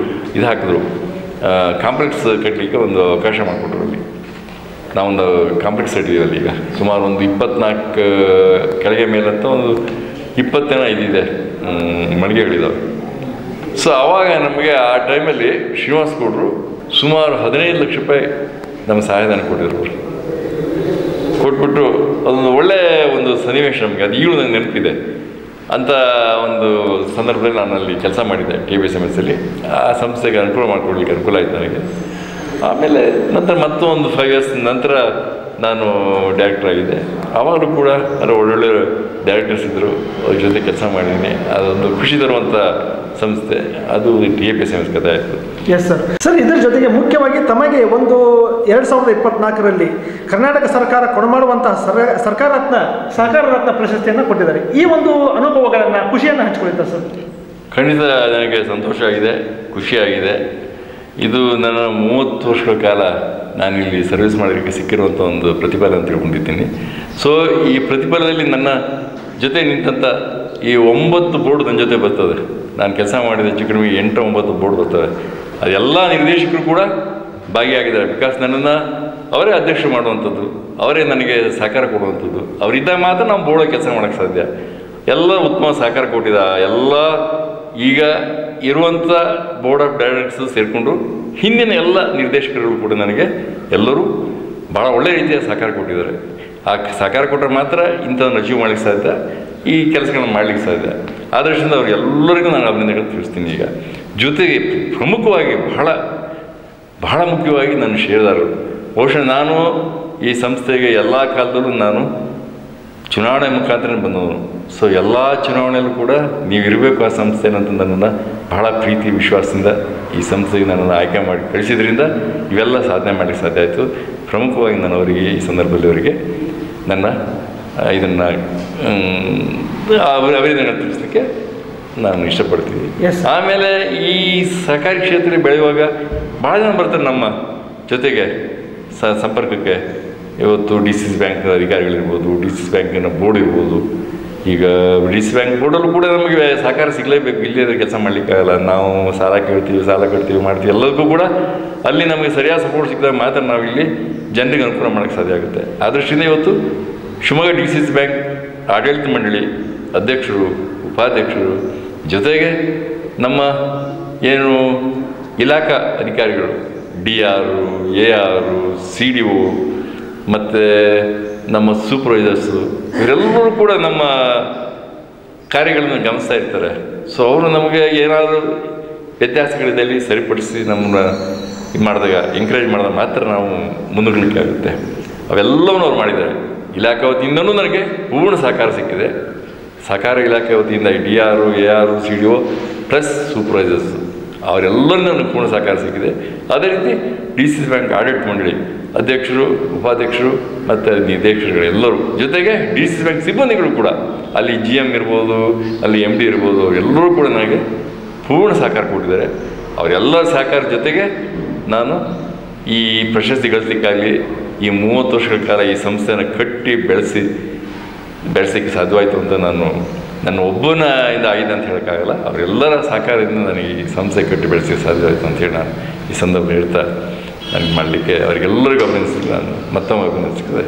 ಇದು ಹಾಕಿದ್ರು, ಕಾಂಪ್ಲೆಕ್ಸ್ ಕಟ್ಟಲಿಕ್ಕೆ ಒಂದು ಅವಕಾಶ ಮಾಡಿಕೊಟ್ರು. ಅಲ್ಲಿ ನಾವೊಂದು ಕಾಂಪ್ಲೆಕ್ಸ್ ಕಟ್ಟಿದ್ದೀವಿ ಅಲ್ಲಿ. ಈಗ ಸುಮಾರು ಒಂದು 24 ಕೆಳಗೆ ಮೇಲಂತ ಒಂದು 20 ಇದಿದೆ ಮಳಿಗೆಗಳಿದ್ದಾವೆ. ಸೊ ಆವಾಗ ನಮಗೆ ಆ ಟೈಮಲ್ಲಿ ಶ್ರೀನಿವಾಸ್ ಗೌಡರು ಸುಮಾರು 15 ಲಕ್ಷ ರೂಪಾಯಿ ನಮ್ಮ ಸಹಾಯಧನ ಕೊಟ್ಟಿದ್ರು. ಕೊಟ್ಬಿಟ್ಟು ಅದೊಂದು ಒಳ್ಳೆಯ ಒಂದು ಸನ್ನಿವೇಶ ನಮಗೆ, ಅದು ಈಗಲೂ ನನಗೆ ನೆನಪಿದೆ. ಅಂಥ ಒಂದು ಸಂದರ್ಭದಲ್ಲಿ ನಾನು ಅಲ್ಲಿ ಕೆಲಸ ಮಾಡಿದ್ದೆ TFI ಸಂಸ್ಥೆಯಲ್ಲಿ. ಆ ಸಂಸ್ಥೆಗೆ ಅನುಕೂಲ ಮಾಡಿಕೊಡ್ಲಿಕ್ಕೆ ಅನುಕೂಲ ಆಯಿತು ನನಗೆ. ಆಮೇಲೆ ನಂತರ ಮತ್ತೊಂದು 5 ಇಯರ್ಸ್ ನಂತರ ನಾನು ಡೈರೆಕ್ಟರ್ ಆಗಿದ್ದೆ. ಆವಾಗಲೂ ಕೂಡ ಅದು ಒಳ್ಳೊಳ್ಳೆ ಡೈರೆಕ್ಟರ್ಸ್ ಇದ್ದರು, ಅವ್ರ ಜೊತೆ ಕೆಲಸ ಮಾಡಿದ್ದೀನಿ. ಅದೊಂದು ಖುಷಿ ತರುವಂಥ ಸಂಸ್ಥೆ, ಅದು TFI ಸಂಸ್ಥೆ ಕಥೆ ಆಯಿತು. S sir. ಸರ್, ಇದರ ಜೊತೆಗೆ ಮುಖ್ಯವಾಗಿ ತಮಗೆ ಒಂದು 2024ರಲ್ಲಿ ಕರ್ನಾಟಕ ಸರ್ಕಾರ ಕೊಡಮಾಡುವಂತಹ ಸರ್ಕಾರ ರತ್ನ, ಸಹಕಾರ ರತ್ನ ಪ್ರಶಸ್ತಿಯನ್ನು ಕೊಟ್ಟಿದ್ದಾರೆ. ಈ ಒಂದು ಅನುಭವಗಳನ್ನು, ಖುಷಿಯನ್ನು ಹಂಚಿಕೊಳ್ತಾರೆ ಸರ್. ಖಂಡಿತ ನನಗೆ ಸಂತೋಷ ಆಗಿದೆ, ಖುಷಿಯಾಗಿದೆ. ಇದು ನನ್ನ 30 ವರ್ಷಗಳ ಕಾಲ ನಾನಿಲ್ಲಿ ಸರ್ವಿಸ್ ಮಾಡೋದಕ್ಕೆ ಸಿಕ್ಕಿರುವಂಥ ಒಂದು ಪ್ರತಿಫಲ ಅಂತ ತಿಳ್ಕೊಂಡಿದ್ದೀನಿ. ಸೊ ಈ ಪ್ರತಿಫಲದಲ್ಲಿ ನನ್ನ ಜೊತೆ ನಿಂತಂಥ ಈ 9 ಬೋರ್ಡ್ ನನ್ನ ಜೊತೆ ಬರ್ತದೆ. ನಾನು ಕೆಲಸ ಮಾಡಿದ ಹೆಚ್ಚು ಕಡಿಮೆ 8-9 ಬೋರ್ಡ್ ಬರ್ತವೆ. ಅದೆಲ್ಲ ನಿರ್ದೇಶಕರು ಕೂಡ ಭಾಗಿಯಾಗಿದ್ದಾರೆ. ಬಿಕಾಸ್ ನನ್ನನ್ನು ಅವರೇ ಅಧ್ಯಕ್ಷ ಮಾಡುವಂಥದ್ದು, ಅವರೇ ನನಗೆ ಸಹಕಾರ ಕೊಡುವಂಥದ್ದು. ಅವರಿದ್ದಾಗ ಮಾತ್ರ ನಾವು ಬೋರ್ಡಾಗಿ ಕೆಲಸ ಮಾಡೋಕ್ಕೆ ಸಾಧ್ಯ. ಎಲ್ಲ ಉತ್ತಮ ಸಹಕಾರ ಕೊಟ್ಟಿದ್ದ ಎಲ್ಲ ಈಗ ಇರುವಂಥ ಬೋರ್ಡ್ ಆಫ್ ಡೈರೆಕ್ಟರ್ಸ್ ಸೇರಿಕೊಂಡು ಹಿಂದಿನ ಎಲ್ಲ ನಿರ್ದೇಶಕರು ಕೂಡ ನನಗೆ ಎಲ್ಲರೂ ಭಾಳ ಒಳ್ಳೆಯ ರೀತಿಯ ಸಹಕಾರ ಕೊಟ್ಟಿದ್ದಾರೆ. ಆ ಸಹಕಾರ ಕೊಟ್ಟರೆ ಮಾತ್ರ ಇಂಥದ್ದನ್ನು ಅಚೀವ್ ಮಾಡಲಿಕ್ಕೆ ಸಾಧ್ಯ, ಈ ಕೆಲಸಗಳನ್ನ ಮಾಡಲಿಕ್ಕೆ ಸಾಧ್ಯ. ಆ ದೃಷ್ಟಿಯಿಂದ ಅವರೆಲ್ಲರಿಗೂ ನಾನು ಅಭಿನಂದನೆಗಳು ತಿಳಿಸ್ತೀನಿ. ಈಗ ಜೊತೆಗೆ ಪ್ರಮುಖವಾಗಿ ಬಹಳ ಮುಖ್ಯವಾಗಿ ನನ್ನ ಷೇರುದಾರರು. ಬಹುಶಃ ನಾನು ಈ ಸಂಸ್ಥೆಗೆ ಎಲ್ಲ ಕಾಲದಲ್ಲೂ ನಾನು ಚುನಾವಣೆ ಮುಖಾಂತರ ಬಂದವನು. ಸೊ ಎಲ್ಲ ಚುನಾವಣೆಯಲ್ಲೂ ಕೂಡ ನೀವಿರಬೇಕು ಆ ಸಂಸ್ಥೆ ಅಂತ ನನ್ನನ್ನು ಬಹಳ ಪ್ರೀತಿ ವಿಶ್ವಾಸದಿಂದ ಈ ಸಂಸ್ಥೆಗೆ ನನ್ನನ್ನು ಆಯ್ಕೆ ಮಾಡಿ ಕಳಿಸಿದ್ರಿಂದ ಇವೆಲ್ಲ ಸಾಧನೆ ಮಾಡಲಿಕ್ಕೆ ಸಾಧ್ಯ ಆಯಿತು. ಪ್ರಮುಖವಾಗಿ ನಾನು ಅವರಿಗೆ ಈ ಸಂದರ್ಭದಲ್ಲಿ ಅವರಿಗೆ ನನ್ನ ಇದನ್ನು ಅಭಿನಂದನೆ ತಿಳಿಸ್ಲಿಕ್ಕೆ ನಾನು ಇಷ್ಟಪಡ್ತೀನಿ. ಆಮೇಲೆ ಈ ಸಹಕಾರಿ ಕ್ಷೇತ್ರದಲ್ಲಿ ಬೆಳೆಯುವಾಗ ಭಾಳ ಜನ ಬರ್ತಾರೆ ನಮ್ಮ ಜೊತೆಗೆ ಸಂಪರ್ಕಕ್ಕೆ. ಇವತ್ತು DCC ಬ್ಯಾಂಕ್ ಅಧಿಕಾರಿಗಳಿರ್ಬೋದು, DCC ಬ್ಯಾಂಕಿನ ಬೋರ್ಡ್ ಇರ್ಬೋದು. ಈಗ DCC ಬ್ಯಾಂಕ್ ಬೋರ್ಡಲ್ಲೂ ಕೂಡ ನಮಗೆ ಸಹಕಾರ ಸಿಗಲೇಬೇಕು, ಇಲ್ಲೇ ಕೆಲಸ ಮಾಡಲಿಕ್ಕಾಗಲ್ಲ. ನಾವು ಸಾಲ ಕೇಳ್ತೀವಿ, ಸಾಲ ಕಟ್ತೀವಿ, ಮಾಡ್ತೀವಿ, ಎಲ್ಲದಕ್ಕೂ ಕೂಡ ಅಲ್ಲಿ ನಮಗೆ ಸರಿಯಾದ ಸಪೋರ್ಟ್ ಸಿಕ್ಕಿದಾಗ ಮಾತ್ರ ನಾವಿಲ್ಲಿ ಜನರಿಗೆ ಅನುಕೂಲ ಮಾಡೋಕ್ಕೆ ಸಾಧ್ಯ ಆಗುತ್ತೆ. ಆ ದೃಷ್ಟಿಯಿಂದ ಇವತ್ತು ಶಿವಮೊಗ್ಗ DCC ಬ್ಯಾಂಕ್ ಆಡಳಿತ ಮಂಡಳಿ ಅಧ್ಯಕ್ಷರು, ಉಪಾಧ್ಯಕ್ಷರು, ಜೊತೆಗೆ ನಮ್ಮ ಏನು ಇಲಾಖಾ ಅಧಿಕಾರಿಗಳು DR, AR, CDO ಮತ್ತು ನಮ್ಮ ಸೂಪರ್ವೈಸರ್ಸು ಇವರೆಲ್ಲರೂ ಕೂಡ ನಮ್ಮ ಕಾರ್ಯಗಳನ್ನು ಗಮನಿಸ್ತಾ ಇರ್ತಾರೆ. ಸೊ ಅವರು ನಮಗೆ ಏನಾದರೂ ವ್ಯತ್ಯಾಸಗಳಿದ್ದಲ್ಲಿ ಸರಿಪಡಿಸಿ ನಮ್ಮನ್ನ ಇದು ಮಾಡಿದಾಗ ಎಂಕರೇಜ್ ಮಾಡಿದಾಗ ಮಾತ್ರ ನಾವು ಮುಂದೂಡಲಿಕ್ಕೆ ಆಗುತ್ತೆ. ಅವೆಲ್ಲವನ್ನೂ ಅವ್ರು ಮಾಡಿದ್ದಾರೆ. ಇಲಾಖೆ ವತಿಯಿಂದನೂ ನನಗೆ ಪೂರ್ಣ ಸಹಕಾರ ಸಿಕ್ಕಿದೆ. ಸಹಕಾರ ಇಲಾಖೆ ವತಿಯಿಂದ DRO, AR, CDO plus supervisors ಅವರೆಲ್ಲರೂ ನನಗೆ ಪೂರ್ಣ ಸಹಕಾರ ಸಿಕ್ಕಿದೆ. ಅದೇ ರೀತಿ DCC ಬ್ಯಾಂಕ್ ಆಡಳಿತ ಮಂಡಳಿ ಅಧ್ಯಕ್ಷರು, ಉಪಾಧ್ಯಕ್ಷರು ಮತ್ತು ನಿರ್ದೇಶಕರು ಎಲ್ಲರೂ, ಜೊತೆಗೆ DCC ಬ್ಯಾಂಕ್ ಸಿಬ್ಬಂದಿಗಳು ಕೂಡ, ಅಲ್ಲಿ GM ಇರ್ಬೋದು, ಅಲ್ಲಿ MD ಇರ್ಬೋದು, ಎಲ್ಲರೂ ಕೂಡ ನನಗೆ ಪೂರ್ಣ ಸಹಕಾರ ಕೊಟ್ಟಿದ್ದಾರೆ. ಅವರೆಲ್ಲರ ಸಹಕಾರ ಜೊತೆಗೆ ನಾನು ಈ ಪ್ರಶಸ್ತಿ ಗಳಿಸಲಿಕ್ಕಾಗಲಿ ಈ 30 ವರ್ಷಗಳ ಕಾಲ ಈ ಸಂಸ್ಥೆಯನ್ನು ಕಟ್ಟಿ ಬೆಳೆಸಲಿಕ್ಕೆ ಸಾಧ್ಯವಾಯಿತು ಅಂತ ನಾನು ನನ್ನ ಒಬ್ಬನ ಆಗಿದೆ ಅಂತ ಹೇಳೋಕ್ಕಾಗಲ್ಲ. ಅವರೆಲ್ಲರ ಸಹಕಾರದಿಂದ ನನಗೆ ಈ ಸಂಸ್ಥೆ ಕಟ್ಟಿ ಬೆಳೆಸಲಿಕ್ಕೆ ಸಾಧ್ಯವಾಯಿತು ಅಂತೇಳಿ ನಾನು ಈ ಸಂದರ್ಭ ಹೇಳ್ತಾ ನನಗೆ ಮಾಡಲಿಕ್ಕೆ ಅವರಿಗೆಲ್ಲರಿಗೂ ನಾನು ಮತ್ತೊಮ್ಮೆ ಅಭಿನಂದಿಸಿದೆ.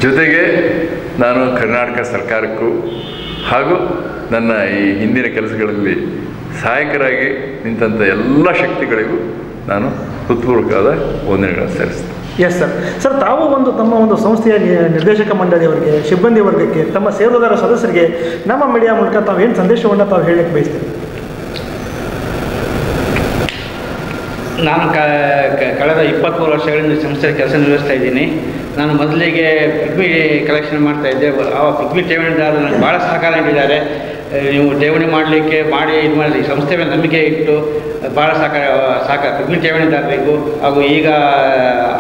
ಜೊತೆಗೆ ನಾನು ಕರ್ನಾಟಕ ಸರ್ಕಾರಕ್ಕೂ ಹಾಗೂ ನನ್ನ ಈ ಹಿಂದಿನ ಕೆಲಸಗಳಲ್ಲಿ ಸಹಾಯಕರಾಗಿ ನಿಂತಹ ಎಲ್ಲ ಶಕ್ತಿಗಳಿಗೂ ನಾನು ಹೃತ್ಪೂರ್ವಕವಾದ ವಂದನೆಗಳನ್ನು ಸಲ್ಲಿಸ್ತೇನೆ. ಎಸ್ ಸರ್, ತಾವು ತಮ್ಮ ಒಂದು ಸಂಸ್ಥೆಯ ನಿರ್ದೇಶಕ ಮಂಡಳಿಯವರಿಗೆ, ಸಿಬ್ಬಂದಿ ವರ್ಗಕ್ಕೆ, ತಮ್ಮ ಷೇರುದಾರ ಸದಸ್ಯರಿಗೆ ನಮ್ಮ ಮೀಡಿಯಾ ಮೂಲಕ ತಾವು ಏನು ಸಂದೇಶವನ್ನು ತಾವು ಹೇಳಕ್ಕೆ ಬಯಸ್ತೀರಿ? ನಾನು ಕಳೆದ 23 ವರ್ಷಗಳಿಂದ ಸಂಸ್ಥೆಯಲ್ಲಿ ಕೆಲಸ ನಿರ್ವಹಿಸ್ತಾ ಇದ್ದೀನಿ. ನಾನು ಮೊದಲಿಗೆ ಪಿಗ್ಮಿ ಕಲೆಕ್ಷನ್ ಮಾಡ್ತಾಯಿದ್ದೆ. ಆ ಪಿಗ್ಮಿ ಠೇವಣಿದಾರರು ನನಗೆ ಭಾಳ ಸಹಕಾರ ನೀಡಿದ್ದಾರೆ. ನೀವು ಠೇವಣಿ ಮಾಡಲಿಕ್ಕೆ ಇದು ಮಾಡಿ ಸಂಸ್ಥೆ ಮೇಲೆ ನಂಬಿಕೆ ಇಟ್ಟು ಭಾಳ ಸಹಕಾರ ಪಿಗ್ಮಿ ಠೇವಣಿದಾರರಿಗೂ ಹಾಗೂ ಈಗ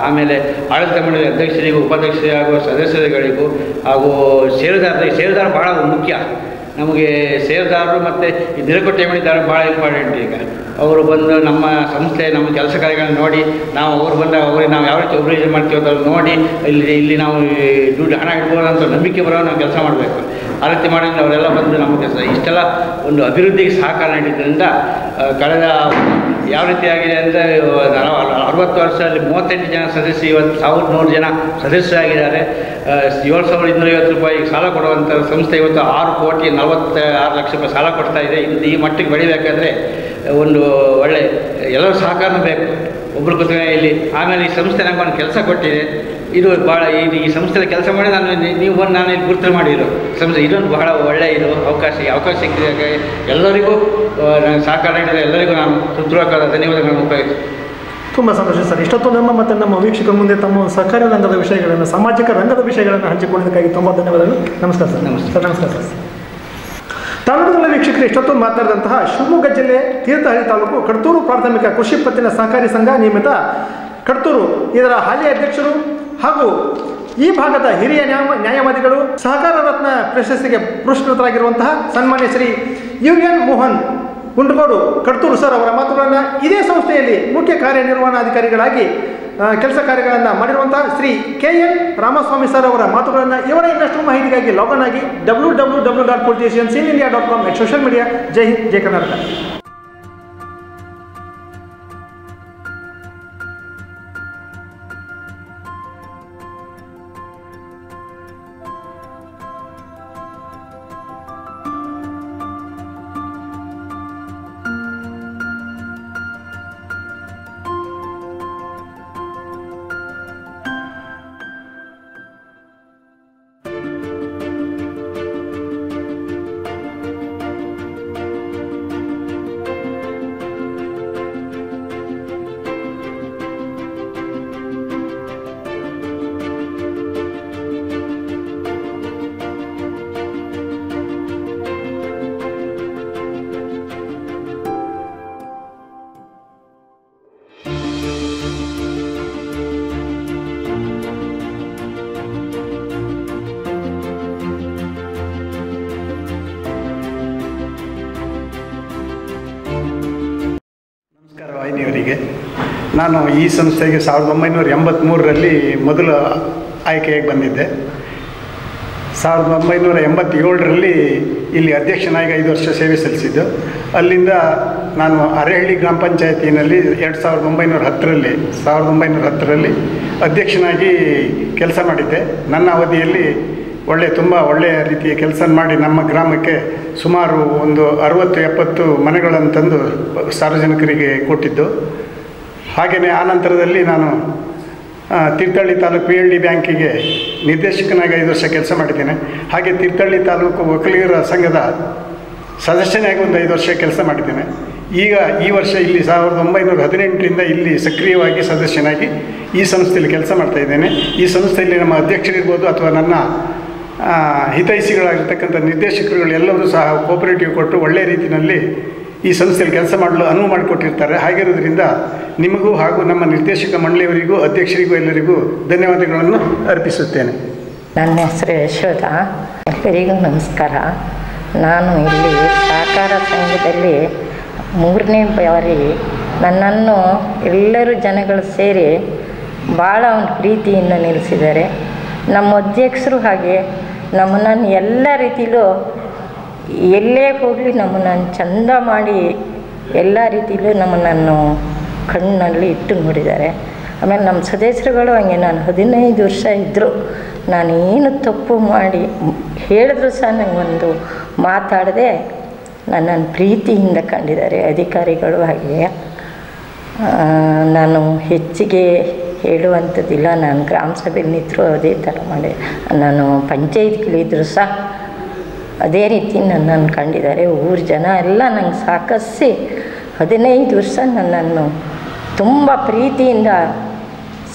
ಆಮೇಲೆ ಆಡಳಿತ ಮಂಡಳಿ ಅಧ್ಯಕ್ಷರಿಗೂ, ಉಪಾಧ್ಯಕ್ಷರಿಗೂ ಹಾಗೂ ಸದಸ್ಯರುಗಳಿಗೂ ಹಾಗೂ ಷೇರುದಾರ ಭಾಳ ಮುಖ್ಯ. ನಮಗೆ ಷೇರುದಾರರು ಮತ್ತು ಈ ದೀರ್ಘ ಠೇವಣಿದಾರರು ಭಾಳ ಇಂಪಾರ್ಟೆಂಟ್. ಈಗ ಅವರು ಬಂದು ನಮ್ಮ ಸಂಸ್ಥೆ, ನಮ್ಮ ಕೆಲಸ ಕಾರ್ಯಗಳನ್ನು ನೋಡಿ, ನಾವು ಅವ್ರು ಬಂದಾಗ ಅವ್ರಿಗೆ ನಾವು ಯಾವ ರೀತಿ ಒಬ್ರೇಜನ್ ಮಾಡ್ತೀವಿ ಅಂತ ನೋಡಿ ಇಲ್ಲಿ ನಾವು ದುಡ್ಡು ಹಣ ಇಡ್ಬೋದು ಅಂತ ನಂಬಿಕೆ ಬರೋ ನಾವು ಕೆಲಸ ಮಾಡಬೇಕು. ಆ ರೀತಿ ಮಾಡಿದ್ರೆ ಅವರೆಲ್ಲ ಬಂದು ನಮ್ಮ ಕೆಲಸ ಇಷ್ಟೆಲ್ಲ ಒಂದು ಅಭಿವೃದ್ಧಿಗೆ ಸಹಕಾರ ನೀಡಿದ್ದರಿಂದ ಕಳೆದ ಯಾವ ರೀತಿ ಆಗಿದೆ ಅಂದರೆ 60 ವರ್ಷದಲ್ಲಿ 38 ಜನ ಸದಸ್ಯರು, ಇವತ್ತು 1100 ಜನ ಸದಸ್ಯರಾಗಿದ್ದಾರೆ. 7,250 ರೂಪಾಯಿ ಸಾಲ ಕೊಡುವಂಥ ಸಂಸ್ಥೆ ಇವತ್ತು 6,46,00,000 ರೂಪಾಯಿ ಸಾಲ ಕೊಡ್ತಾ ಇದೆ. ಈ ಮಟ್ಟಿಗೆ ಬೆಳಿಬೇಕಾದ್ರೆ ಒಂದು ಒಳ್ಳೆ ಎಲ್ಲರೂ ಸಹಕಾರನೂ ಬೇಕು. ಒಬ್ಬರು ಕೂತ್ರೆ ಇಲ್ಲಿ ಆಮೇಲೆ ಈ ಸಂಸ್ಥೆ ನನಗೆ ಒಂದು ಕೆಲಸ ಕೊಟ್ಟಿದೆ. ಇದು ಭಾಳ ಈ ಸಂಸ್ಥೆಯಲ್ಲಿ ಕೆಲಸ ಮಾಡಿ ನೀವು ಬಂದು ನಾನು ಇಲ್ಲಿ ಗುರುತು ಮಾಡಿರೋ ಸಂಸ್ಥೆ ಇದೊಂದು ಬಹಳ ಒಳ್ಳೆಯ ಅವಕಾಶ ಸಿಕ್ಕಿದಾಗ ಎಲ್ಲರಿಗೂ ನಾನು ಸಹಕಾರ ನೀಡಿದ ಎಲ್ಲರಿಗೂ ನಾನು ಹೃತ್ಪೂರ್ವಕವಾದ ಧನ್ಯವಾದಗಳನ್ನು ಉಪಯೋಗಿಸ್ತೀನಿ. ತುಂಬ ಸಂತೋಷ ಸರ್. ಇಷ್ಟೊತ್ತು ನಮ್ಮ ವೀಕ್ಷಕರ ಮುಂದೆ ತಮ್ಮ ಸಹಕಾರಿ ರಂಗದ ವಿಷಯಗಳನ್ನು, ಸಾಮಾಜಿಕ ರಂಗದ ವಿಷಯಗಳನ್ನು ಹಂಚಿಕೊಂಡಿದ್ದಕ್ಕಾಗಿ ತುಂಬ ಧನ್ಯವಾದಗಳು. ನಮಸ್ಕಾರ ಸರ್. ನಮಸ್ಕಾರ ಸರ್. ತಾಲೂಕಿನ ವೀಕ್ಷಕರು, ಇಷ್ಟೊತ್ತು ಮಾತನಾಡಿದಂತಹ ಶಿವಮೊಗ್ಗ ಜಿಲ್ಲೆ ತೀರ್ಥಹಳ್ಳಿ ತಾಲೂಕು ಕಡ್ತೂರು ಪ್ರಾಥಮಿಕ ಕೃಷಿ ಪತ್ತಿನ ಸಹಕಾರಿ ಸಂಘ ನಿಯಮಿತ ಕಡ್ತೂರು ಇದರ ಹಾಲಿ ಅಧ್ಯಕ್ಷರು ಹಾಗೂ ಈ ಭಾಗದ ಹಿರಿಯ ನ್ಯಾಯವಾದಿಗಳು, ಸಹಕಾರ ರತ್ನ ಪ್ರಶಸ್ತಿಗೆ ಪುರಸ್ಕೃತರಾಗಿರುವಂತಹ ಸನ್ಮಾನ್ಯ ಶ್ರೀ UN ಮೋಹನ್ ಗುಂಡಗೋಡು ಕಡ್ತೂರು ಸರ್ ಅವರ ಮಾತುಗಳನ್ನು, ಇದೇ ಸಂಸ್ಥೆಯಲ್ಲಿ ಮುಖ್ಯ ಕಾರ್ಯನಿರ್ವಹಣಾಧಿಕಾರಿಗಳಾಗಿ ಕೆಲಸ ಕಾರ್ಯಗಳನ್ನು ಮಾಡಿರುವಂತಹ ಶ್ರೀ KN ರಾಮಸ್ವಾಮಿ ಸರ್ ಅವರ ಮಾತುಗಳನ್ನು, ಇವರ ಇನ್ನಷ್ಟು ಮಾಹಿತಿಗಾಗಿ ಲಾಗಿನ್ ಆಗಿ www.politiciansinIndia.com ಸೋಷಿಯಲ್ ಮೀಡಿಯಾ. ಜೈ ಹಿಂದ್, ಜೈ ಕರ್ನಾಟಕ. ವಾಹಿನಿಯವರಿಗೆ ನಾನು ಈ ಸಂಸ್ಥೆಗೆ 1983ರಲ್ಲಿ ಮೊದಲು ಆಯ್ಕೆಯಾಗಿ ಬಂದಿದ್ದೆ. 1987ರಲ್ಲಿ ಇಲ್ಲಿ ಅಧ್ಯಕ್ಷನಾಗಿ 5 ವರ್ಷ ಸೇವೆ ಸಲ್ಲಿಸಿದ್ದು. ಅಲ್ಲಿಂದ ನಾನು ಅರೇಹಳ್ಳಿ ಗ್ರಾಮ ಪಂಚಾಯತಿನಲ್ಲಿ 1910ರಲ್ಲಿ ಅಧ್ಯಕ್ಷನಾಗಿ ಕೆಲಸ ಮಾಡಿದ್ದೆ. ನನ್ನ ಅವಧಿಯಲ್ಲಿ ತುಂಬ ಒಳ್ಳೆಯ ರೀತಿಯ ಕೆಲಸ ಮಾಡಿ ನಮ್ಮ ಗ್ರಾಮಕ್ಕೆ ಸುಮಾರು ಒಂದು 60-70 ಮನೆಗಳನ್ನು ತಂದು ಸಾರ್ವಜನಿಕರಿಗೆ ಕೊಟ್ಟಿದ್ದು. ಹಾಗೆಯೇ ಆನಂತರದಲ್ಲಿ ನಾನು ತೀರ್ಥಹಳ್ಳಿ ತಾಲೂಕು PLD ಬ್ಯಾಂಕಿಗೆ ನಿರ್ದೇಶಕನಾಗಿ 5 ವರ್ಷ ಕೆಲಸ ಮಾಡಿದ್ದೇನೆ. ಹಾಗೆ ತೀರ್ಥಹಳ್ಳಿ ತಾಲೂಕು ಒಕ್ಕಲಿಗರ ಸಂಘದ ಸದಸ್ಯನಾಗಿ ಒಂದು 5 ವರ್ಷ ಕೆಲಸ ಮಾಡಿದ್ದೇನೆ. ಈಗ ಈ ವರ್ಷ ಇಲ್ಲಿ 1918ರಿಂದ ಇಲ್ಲಿ ಸಕ್ರಿಯವಾಗಿ ಸದಸ್ಯನಾಗಿ ಈ ಸಂಸ್ಥೆಯಲ್ಲಿ ಕೆಲಸ ಮಾಡ್ತಾಯಿದ್ದೇನೆ. ಈ ಸಂಸ್ಥೆಯಲ್ಲಿ ನಮ್ಮ ಅಧ್ಯಕ್ಷರಿರ್ಬೋದು ಅಥವಾ ನನ್ನ ಹಿತೈಷಿಗಳಾಗಿರ್ತಕ್ಕಂಥ ನಿರ್ದೇಶಕರುಗಳು ಎಲ್ಲರೂ ಸಹ ಕೋಪರೇಟಿವ್ ಕೊಟ್ಟು ಒಳ್ಳೆಯ ರೀತಿಯಲ್ಲಿ ಈ ಸಂಸ್ಥೆಯಲ್ಲಿ ಕೆಲಸ ಮಾಡಲು ಅನುವು ಮಾಡಿಕೊಟ್ಟಿರ್ತಾರೆ. ಹಾಗಿರೋದ್ರಿಂದ ನಿಮಗೂ ಹಾಗೂ ನಮ್ಮ ನಿರ್ದೇಶಕ ಮಂಡಳಿಯವರಿಗೂ ಅಧ್ಯಕ್ಷರಿಗೂ ಎಲ್ಲರಿಗೂ ಧನ್ಯವಾದಗಳನ್ನು ಅರ್ಪಿಸುತ್ತೇನೆ. ನನ್ನ ಹೆಸರು ಯಶೋಧ. ಎಲ್ಲರಿಗೂ ನಮಸ್ಕಾರ. ನಾನು ಇಲ್ಲಿ ಸಹಕಾರ ಸಂಘದಲ್ಲಿ 3ನೇ ಬಾರಿ ನನ್ನನ್ನು ಎಲ್ಲರೂ ಜನಗಳು ಸೇರಿ ಭಾಳ ಒಂದು ಪ್ರೀತಿಯಿಂದ ನಿಲ್ಲಿಸಿದ್ದಾರೆ. ನಮ್ಮ ಅಧ್ಯಕ್ಷರು ಹಾಗೆ ನಮ್ಮನ್ನು ಎಲ್ಲ ರೀತಿಲೂ ಎಲ್ಲೇ ಹೋಗಲಿ ನಮ್ಮನ್ನು ಚಂದ ಮಾಡಿ ಎಲ್ಲ ರೀತಿಲೂ ನಮ್ಮನ್ನು ಕಣ್ಣಲ್ಲಿ ಇಟ್ಟು ನೋಡಿದ್ದಾರೆ. ಆಮೇಲೆ ನಮ್ಮ ಸದಸ್ಯರುಗಳು ಹಂಗೆ ನಾನು 15 ವರ್ಷ ಇದ್ದರು ನಾನೇನು ತಪ್ಪು ಮಾಡಿ ಹೇಳಿದ್ರು ಸಹ ನನಗೊಂದು ಮಾತಾಡದೆ ನನ್ನನ್ನು ಪ್ರೀತಿಯಿಂದ ಕಂಡಿದ್ದಾರೆ ಅಧಿಕಾರಿಗಳು. ಹಾಗೆ ನಾನು ಹೆಚ್ಚಿಗೆ ಹೇಳುವಂಥದ್ದಿಲ್ಲ. ನಾನು ಗ್ರಾಮ ಸಭೆಯಲ್ಲಿ ನಿಂತರೂ ಅದೇ ಥರ ಮಾಡಿ, ನಾನು ಪಂಚಾಯತ್ಗಳಿದ್ರು ಸಹ ಅದೇ ರೀತಿ ನನ್ನನ್ನು ಕಂಡಿದ್ದಾರೆ. ಊರ ಜನ ಎಲ್ಲ ನಂಗೆ ಸಾಕಿಸಿ 15 ವರ್ಷ ನನ್ನನ್ನು ತುಂಬ ಪ್ರೀತಿಯಿಂದ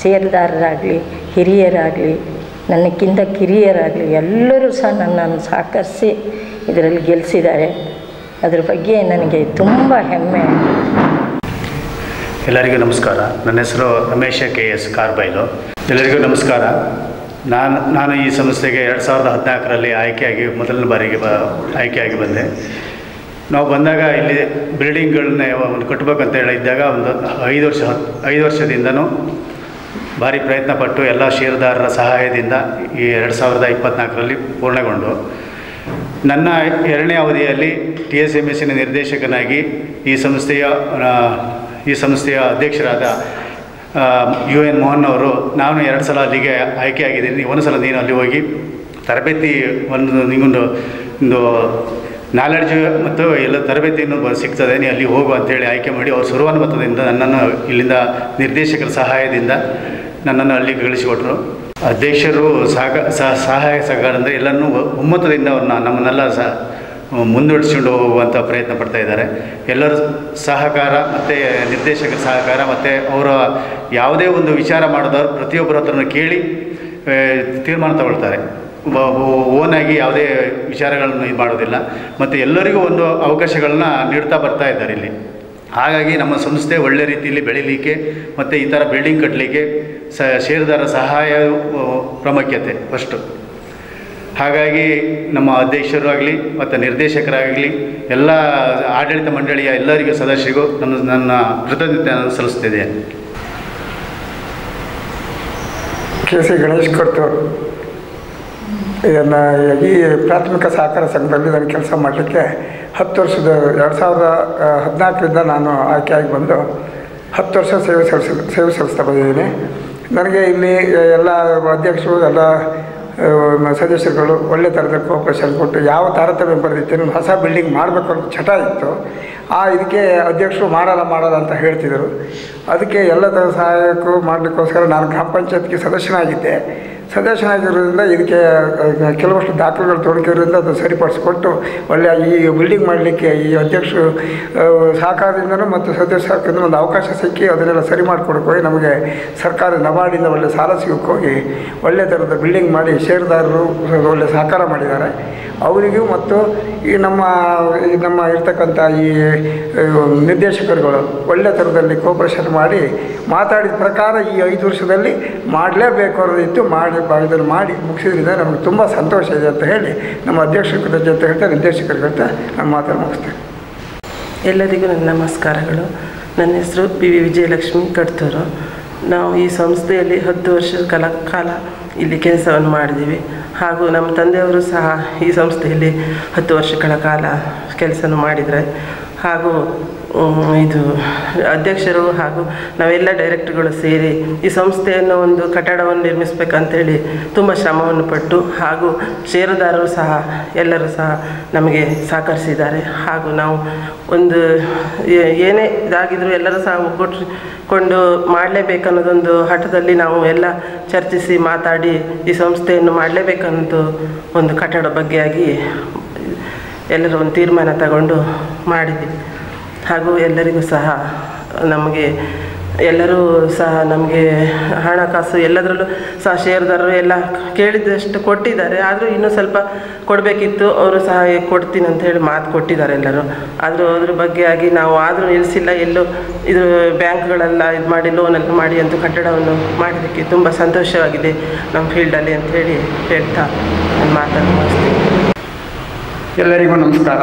ಸೇರ್ದಾರರಾಗಲಿ ಹಿರಿಯರಾಗಲಿ ನನಕ್ಕಿಂತ ಕಿರಿಯರಾಗಲಿ ಎಲ್ಲರೂ ಸಹ ನನ್ನನ್ನು ಸಾಕರಿಸಿ ಇದರಲ್ಲಿ ಗೆಲ್ಲಿಸಿದ್ದಾರೆ. ಅದ್ರ ಬಗ್ಗೆ ನನಗೆ ತುಂಬ ಹೆಮ್ಮೆ. ಎಲ್ಲರಿಗೂ ನಮಸ್ಕಾರ. ನನ್ನ ಹೆಸರು ರಮೇಶ KS ಕಾರ್ಬೈಲು. ಎಲ್ಲರಿಗೂ ನಮಸ್ಕಾರ. ನಾನು ಈ ಸಂಸ್ಥೆಗೆ 2014ರಲ್ಲಿ ಆಯ್ಕೆಯಾಗಿ ಮೊದಲನೇ ಬಾರಿಗೆ ಆಯ್ಕೆಯಾಗಿ ಬಂದೆ. ನಾವು ಬಂದಾಗ ಇಲ್ಲಿ ಬಿಲ್ಡಿಂಗ್ಗಳನ್ನೇ ಒಂದು ಕಟ್ಟಬೇಕಂತ ಹೇಳಿದ್ದಾಗ ಒಂದು 5 ವರ್ಷದಿಂದನೂ ಭಾರಿ ಪ್ರಯತ್ನಪಟ್ಟು ಎಲ್ಲ ಷೇರುದಾರರ ಸಹಾಯದಿಂದ ಈ 2024ರಲ್ಲಿ ಪೂರ್ಣಗೊಂಡು ನನ್ನ 2ನೇ ಅವಧಿಯಲ್ಲಿ TSMSನ ನಿರ್ದೇಶಕನಾಗಿ ಈ ಸಂಸ್ಥೆಯ ಅಧ್ಯಕ್ಷರಾದ UN ಮೋಹನ್ ಅವರು, ನಾನು 2 ಸಲ ಅಲ್ಲಿಗೆ ಆಯ್ಕೆಯಾಗಿದ್ದೀನಿ. ಒಂದು ಸಲ ನೀನು ಅಲ್ಲಿ ಹೋಗಿ ತರಬೇತಿ ನಿಗೊಂದು ನಾಲೆಡ್ಜ್ ಮತ್ತು ಎಲ್ಲ ತರಬೇತಿಯನ್ನು ಸಿಗ್ತದೆ, ನೀನು ಅಲ್ಲಿ ಹೋಗು ಅಂತೇಳಿ ಆಯ್ಕೆ ಮಾಡಿ ಅವರು ಸರ್ವಾನುಮತದಿಂದ ನನ್ನನ್ನು ಇಲ್ಲಿಂದ ನಿರ್ದೇಶಕರ ಸಹಾಯದಿಂದ ನನ್ನನ್ನು ಅಲ್ಲಿಗೆ ಕಳಿಸಿಕೊಟ್ರು. ಅಧ್ಯಕ್ಷರು ಸಹಾಯ ಸಹಕಾರ ಅಂದರೆ ಎಲ್ಲರನ್ನೂ ಒಮ್ಮತದಿಂದ ನಮ್ಮನ್ನೆಲ್ಲ ಮುಂದೂಡಿಸ್ಕೊಂಡು ಹೋಗುವಂಥ ಪ್ರಯತ್ನ ಪಡ್ತಾ ಇದ್ದಾರೆ. ಎಲ್ಲರ ಸಹಕಾರ ಮತ್ತು ನಿರ್ದೇಶಕರ ಸಹಕಾರ ಮತ್ತು ಅವರ ಯಾವುದೇ ಒಂದು ವಿಚಾರ ಮಾಡಿದವರು ಪ್ರತಿಯೊಬ್ಬರ ಹತ್ರನೂ ಕೇಳಿ ತೀರ್ಮಾನ ತಗೊಳ್ತಾರೆ. ಓನಾಗಿ ಯಾವುದೇ ವಿಚಾರಗಳನ್ನು ಇದು ಮಾಡೋದಿಲ್ಲ ಮತ್ತು ಎಲ್ಲರಿಗೂ ಒಂದು ಅವಕಾಶಗಳನ್ನ ನೀಡ್ತಾ ಬರ್ತಾ ಇದ್ದಾರೆ ಇಲ್ಲಿ. ಹಾಗಾಗಿ ನಮ್ಮ ಸಂಸ್ಥೆ ಒಳ್ಳೆ ರೀತಿಯಲ್ಲಿ ಬೆಳೀಲಿಕ್ಕೆ ಮತ್ತು ಈ ಥರ ಬಿಲ್ಡಿಂಗ್ ಕಟ್ಟಲಿಕ್ಕೆ ಷೇರುದಾರರ ಸಹಾಯ ಪ್ರಾಮುಖ್ಯತೆ ಫಸ್ಟು. ಹಾಗಾಗಿ ನಮ್ಮ ಅಧ್ಯಕ್ಷರು ಆಗಲಿ ಮತ್ತು ನಿರ್ದೇಶಕರಾಗಲಿ ಎಲ್ಲ ಆಡಳಿತ ಮಂಡಳಿಯ ಎಲ್ಲರಿಗೂ ಸದಸ್ಯರಿಗೂ ನನ್ನ ಕೃತಜ್ಞತೆಯನ್ನು ಸಲ್ಲಿಸ್ತಿದೆ. KC ಗಣೇಶ್ ಕರ್ತೂರು. ಇದನ್ನು ಈ ಪ್ರಾಥಮಿಕ ಸಹಕಾರ ಸಂಘದಲ್ಲಿ ನಾನು ಕೆಲಸ ಮಾಡಲಿಕ್ಕೆ 10 ವರ್ಷದ 2014ರಿಂದ ನಾನು ಆಯ್ಕೆಯಾಗಿ ಬಂದು 10 ವರ್ಷ ಸೇವೆ ಸಲ್ಲಿಸ್ತಾ ಬಂದಿದ್ದೀನಿ. ನನಗೆ ಇಲ್ಲಿ ಎಲ್ಲ ಅಧ್ಯಕ್ಷರು ಎಲ್ಲ ಸದಸ್ಯರುಗಳು ಒಳ್ಳೆ ಥರದ ಕೋಆಪರೇಷನ್ ಕೊಟ್ಟು ಯಾವ ತಾರತಮ್ಯ ಬರೆದಿತ್ತು, ಹೊಸ ಬಿಲ್ಡಿಂಗ್ ಮಾಡಬೇಕು ಅಂತ ಚಟ ಇತ್ತು. ಇದಕ್ಕೆ ಅಧ್ಯಕ್ಷರು ಮಾಡಲ್ಲ ಅಂತ ಹೇಳ್ತಿದ್ದರು. ಅದಕ್ಕೆ ಎಲ್ಲ ಥರ ಸಹಾಯಕ್ಕೂ ಮಾಡಲಿಕ್ಕೋಸ್ಕರ ನಾನು ಗ್ರಾಮ ಪಂಚಾಯತ್ಗೆ ಸದಸ್ಯನಾಗಿರೋದ್ರಿಂದ ಇದಕ್ಕೆ ಕೆಲವಷ್ಟು ದಾಖಲೆಗಳು ತೊಡಗಿರೋದ್ರಿಂದ ಅದು ಸರಿಪಡಿಸ್ಕೊಟ್ಟು ಒಳ್ಳೆಯ ಈ ಬಿಲ್ಡಿಂಗ್ ಮಾಡಲಿಕ್ಕೆ ಈ ಅಧ್ಯಕ್ಷರು ಸಹಕಾರದಿಂದನೂ ಮತ್ತು ಸದಸ್ಯರಿಂದ ಒಂದು ಅವಕಾಶ ಸಿಕ್ಕಿ ಅದನ್ನೆಲ್ಲ ಸರಿ ಮಾಡಿಕೊಡೋಕೆ ನಮಗೆ ಸರ್ಕಾರ ನಬಾರ್ಡಿಂದ ಒಳ್ಳೆ ಸಾಲ ಸಿಗೋಕ್ಕೆ ಹೋಗಿ ಒಳ್ಳೆ ಥರದ ಬಿಲ್ಡಿಂಗ್ ಮಾಡಿ ಷೇರುದಾರರು ಒಳ್ಳೆ ಸಹಕಾರ ಮಾಡಿದ್ದಾರೆ. ಅವರಿಗೂ ಮತ್ತು ಈ ನಮ್ಮ ಇರ್ತಕ್ಕಂಥ ಈ ನಿರ್ದೇಶಕರುಗಳು ಒಳ್ಳೆ ಥರದಲ್ಲಿ ಕೋಆಪರೇಷನ್ ಮಾಡಿ ಮಾತಾಡಿದ ಪ್ರಕಾರ ಈ 5 ವರ್ಷದಲ್ಲಿ ಮಾಡಲೇಬೇಕು ಅನ್ನೋದಿತ್ತು. ಇದನ್ನು ಮಾಡಿ ಮುಗಿಸಿದ್ರಿಂದ ನಮಗೆ ತುಂಬ ಸಂತೋಷ ಇದೆ ಅಂತ ಹೇಳಿ ನಮ್ಮ ಅಧ್ಯಕ್ಷರ ಜೊತೆ ಹೇಳ್ತಾ ನಿರ್ದೇಶಕರ ಜೊತೆ ನಾನು ಮಾತನ್ನು ಮುಗಿಸ್ತೇನೆ. ಎಲ್ಲರಿಗೂ ನನ್ನ ನಮಸ್ಕಾರಗಳು. ನನ್ನ ಹೆಸರು PV ವಿಜಯಲಕ್ಷ್ಮಿ ಕಡ್ತೂರು. ನಾವು ಈ ಸಂಸ್ಥೆಯಲ್ಲಿ 10 ವರ್ಷಗಳ ಕಾಲ ಇಲ್ಲಿ ಕೆಲಸವನ್ನು ಮಾಡಿದ್ದೀವಿ. ಹಾಗೂ ನಮ್ಮ ತಂದೆಯವರು ಸಹ ಈ ಸಂಸ್ಥೆಯಲ್ಲಿ 10 ವರ್ಷಗಳ ಕಾಲ ಕೆಲಸವನ್ನು ಮಾಡಿದ್ದಾರೆ. ಹಾಗೂ ಇದು ಅಧ್ಯಕ್ಷರು ಹಾಗೂ ನಾವೆಲ್ಲ ಡೈರೆಕ್ಟರ್ಗಳು ಸೇರಿ ಈ ಸಂಸ್ಥೆಯನ್ನು ಒಂದು ಕಟ್ಟಡವನ್ನು ನಿರ್ಮಿಸಬೇಕಂತೇಳಿ ತುಂಬ ಶ್ರಮವನ್ನು ಪಟ್ಟು ಹಾಗೂ ಷೇರುದಾರರು ಸಹ ಎಲ್ಲರೂ ಸಹ ನಮಗೆ ಸಹಕರಿಸಿದ್ದಾರೆ. ಹಾಗೂ ನಾವು ಒಂದು ಏನೇ ಇದಾಗಿದ್ರೂ ಎಲ್ಲರೂ ಸಹ ಒಗ್ಗೂಡಿಕೊಂಡು ಮಾಡಲೇಬೇಕನ್ನೋದೊಂದು ಹಠದಲ್ಲಿ ನಾವು ಎಲ್ಲ ಚರ್ಚಿಸಿ ಮಾತಾಡಿ ಈ ಸಂಸ್ಥೆಯನ್ನು ಮಾಡಲೇಬೇಕನ್ನೋದು ಒಂದು ಕಟ್ಟಡ ಬಗ್ಗೆಯಾಗಿ ಎಲ್ಲರೂ ಒಂದು ತೀರ್ಮಾನ ತಗೊಂಡು ಮಾಡಿದ್ದೀವಿ. ಹಾಗೂ ಎಲ್ಲರಿಗೂ ಸಹ ಎಲ್ಲರೂ ಸಹ ನಮಗೆ ಹಣಕಾಸು ಎಲ್ಲದರಲ್ಲೂ ಸಹ ಷೇರುದಾರರು ಎಲ್ಲ ಕೇಳಿದಷ್ಟು ಕೊಟ್ಟಿದ್ದಾರೆ. ಆದರೂ ಇನ್ನೂ ಸ್ವಲ್ಪ ಕೊಡಬೇಕಿತ್ತು, ಅವರು ಸಹ ಕೊಡ್ತೀನಿ ಅಂತ ಹೇಳಿ ಮಾತು ಕೊಟ್ಟಿದ್ದಾರೆ ಎಲ್ಲರೂ. ಆದರೂ ಅದ್ರ ಬಗ್ಗೆ ಆಗಿ ನಾವು ಆದರೂ ನಿಲ್ಲಿಸಿಲ್ಲ, ಎಲ್ಲೂ ಇದು ಬ್ಯಾಂಕ್ಗಳೆಲ್ಲ ಇದು ಮಾಡಿ ಲೋನೆಲ್ಲ ಮಾಡಿ ಅಂತೂ ಕಟ್ಟಡವನ್ನು ಮಾಡೋದಕ್ಕೆ ತುಂಬ ಸಂತೋಷವಾಗಿದೆ ನಮ್ಮ ಫೀಲ್ಡಲ್ಲಿ ಅಂತ ಹೇಳಿ ಹೇಳ್ತಾ ನಾನು ಮಾತನ್ನು ಮುಗಿಸ್ತೀನಿ. ಎಲ್ಲರಿಗೂ ನಮಸ್ಕಾರ.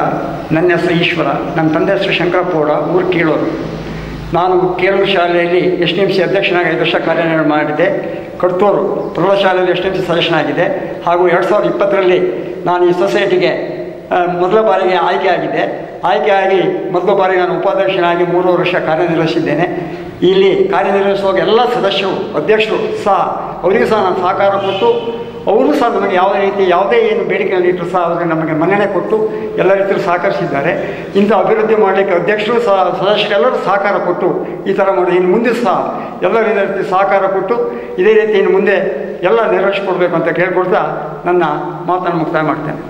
ನನ್ನ ಹೆಸರು ಈಶ್ವರ, ನನ್ನ ತಂದೆ ಹೆಸರು ಶಂಕರಪ್ಪಗೌಡ, ಊರು ಕೀಳೂರು. ನಾನು ಕೇರಳ ಶಾಲೆಯಲ್ಲಿ STMC ಅಧ್ಯಕ್ಷನಾಗಿ 5 ವರ್ಷ ಕಾರ್ಯನಿರ್ವಹಣೆ ಮಾಡಿದ್ದೆ. ಕಡ್ತೂರು ಪ್ರೌಢಶಾಲೆಯಲ್ಲಿ STMC ಸದಸ್ಯನಾಗಿದ್ದೆ. ಹಾಗೂ 2020ರಲ್ಲಿ ನಾನು ಈ ಸೊಸೈಟಿಗೆ ಮೊದಲ ಬಾರಿಗೆ ಆಯ್ಕೆಯಾಗಿ ಮೊದಲ ಬಾರಿಗೆ ನಾನು ಉಪಾಧ್ಯಕ್ಷನಾಗಿ 3 ವರ್ಷ ಕಾರ್ಯನಿರ್ವಹಿಸಿದ್ದೇನೆ. ಇಲ್ಲಿ ಕಾರ್ಯನಿರ್ವಹಿಸುವಾಗ ಎಲ್ಲ ಸದಸ್ಯರು, ಅಧ್ಯಕ್ಷರು ಸಹ ಅವರಿಗೂ ಸಹ ನಾನು ಸಹಕಾರ ಕೊಟ್ಟು, ಅವರು ಸಹ ನಮಗೆ ಯಾವುದೇ ಏನು ಬೇಡಿಕೆಯನ್ನು ಇಟ್ಟರು ಸಹ ಅವರಿಗೆ ನಮಗೆ ಮನ್ನಣೆ ಕೊಟ್ಟು ಎಲ್ಲ ರೀತಿಯಲ್ಲೂ ಸಹಕರಿಸಿದ್ದಾರೆ. ಇಂಥ ಅಭಿವೃದ್ಧಿ ಮಾಡಲಿಕ್ಕೆ ಅಧ್ಯಕ್ಷರು ಸಹ ಸದಸ್ಯರೆಲ್ಲರೂ ಸಹಕಾರ ಕೊಟ್ಟು ಈ ಥರ ಮಾಡಿ ಇನ್ನು ಮುಂದೆ ಸಹ ಎಲ್ಲ ರೀತಿ ಸಹಕಾರ ಕೊಟ್ಟು ಇದೇ ರೀತಿ ಇನ್ನು ಮುಂದೆ ಎಲ್ಲ ನೆರವೇರಿಸಿಕೊಡ್ಬೇಕು ಅಂತ ಕೇಳ್ಕೊಳ್ತಾ ನನ್ನ ಮಾತನ್ನು ಮುಕ್ತಾಯ ಮಾಡ್ತೇನೆ.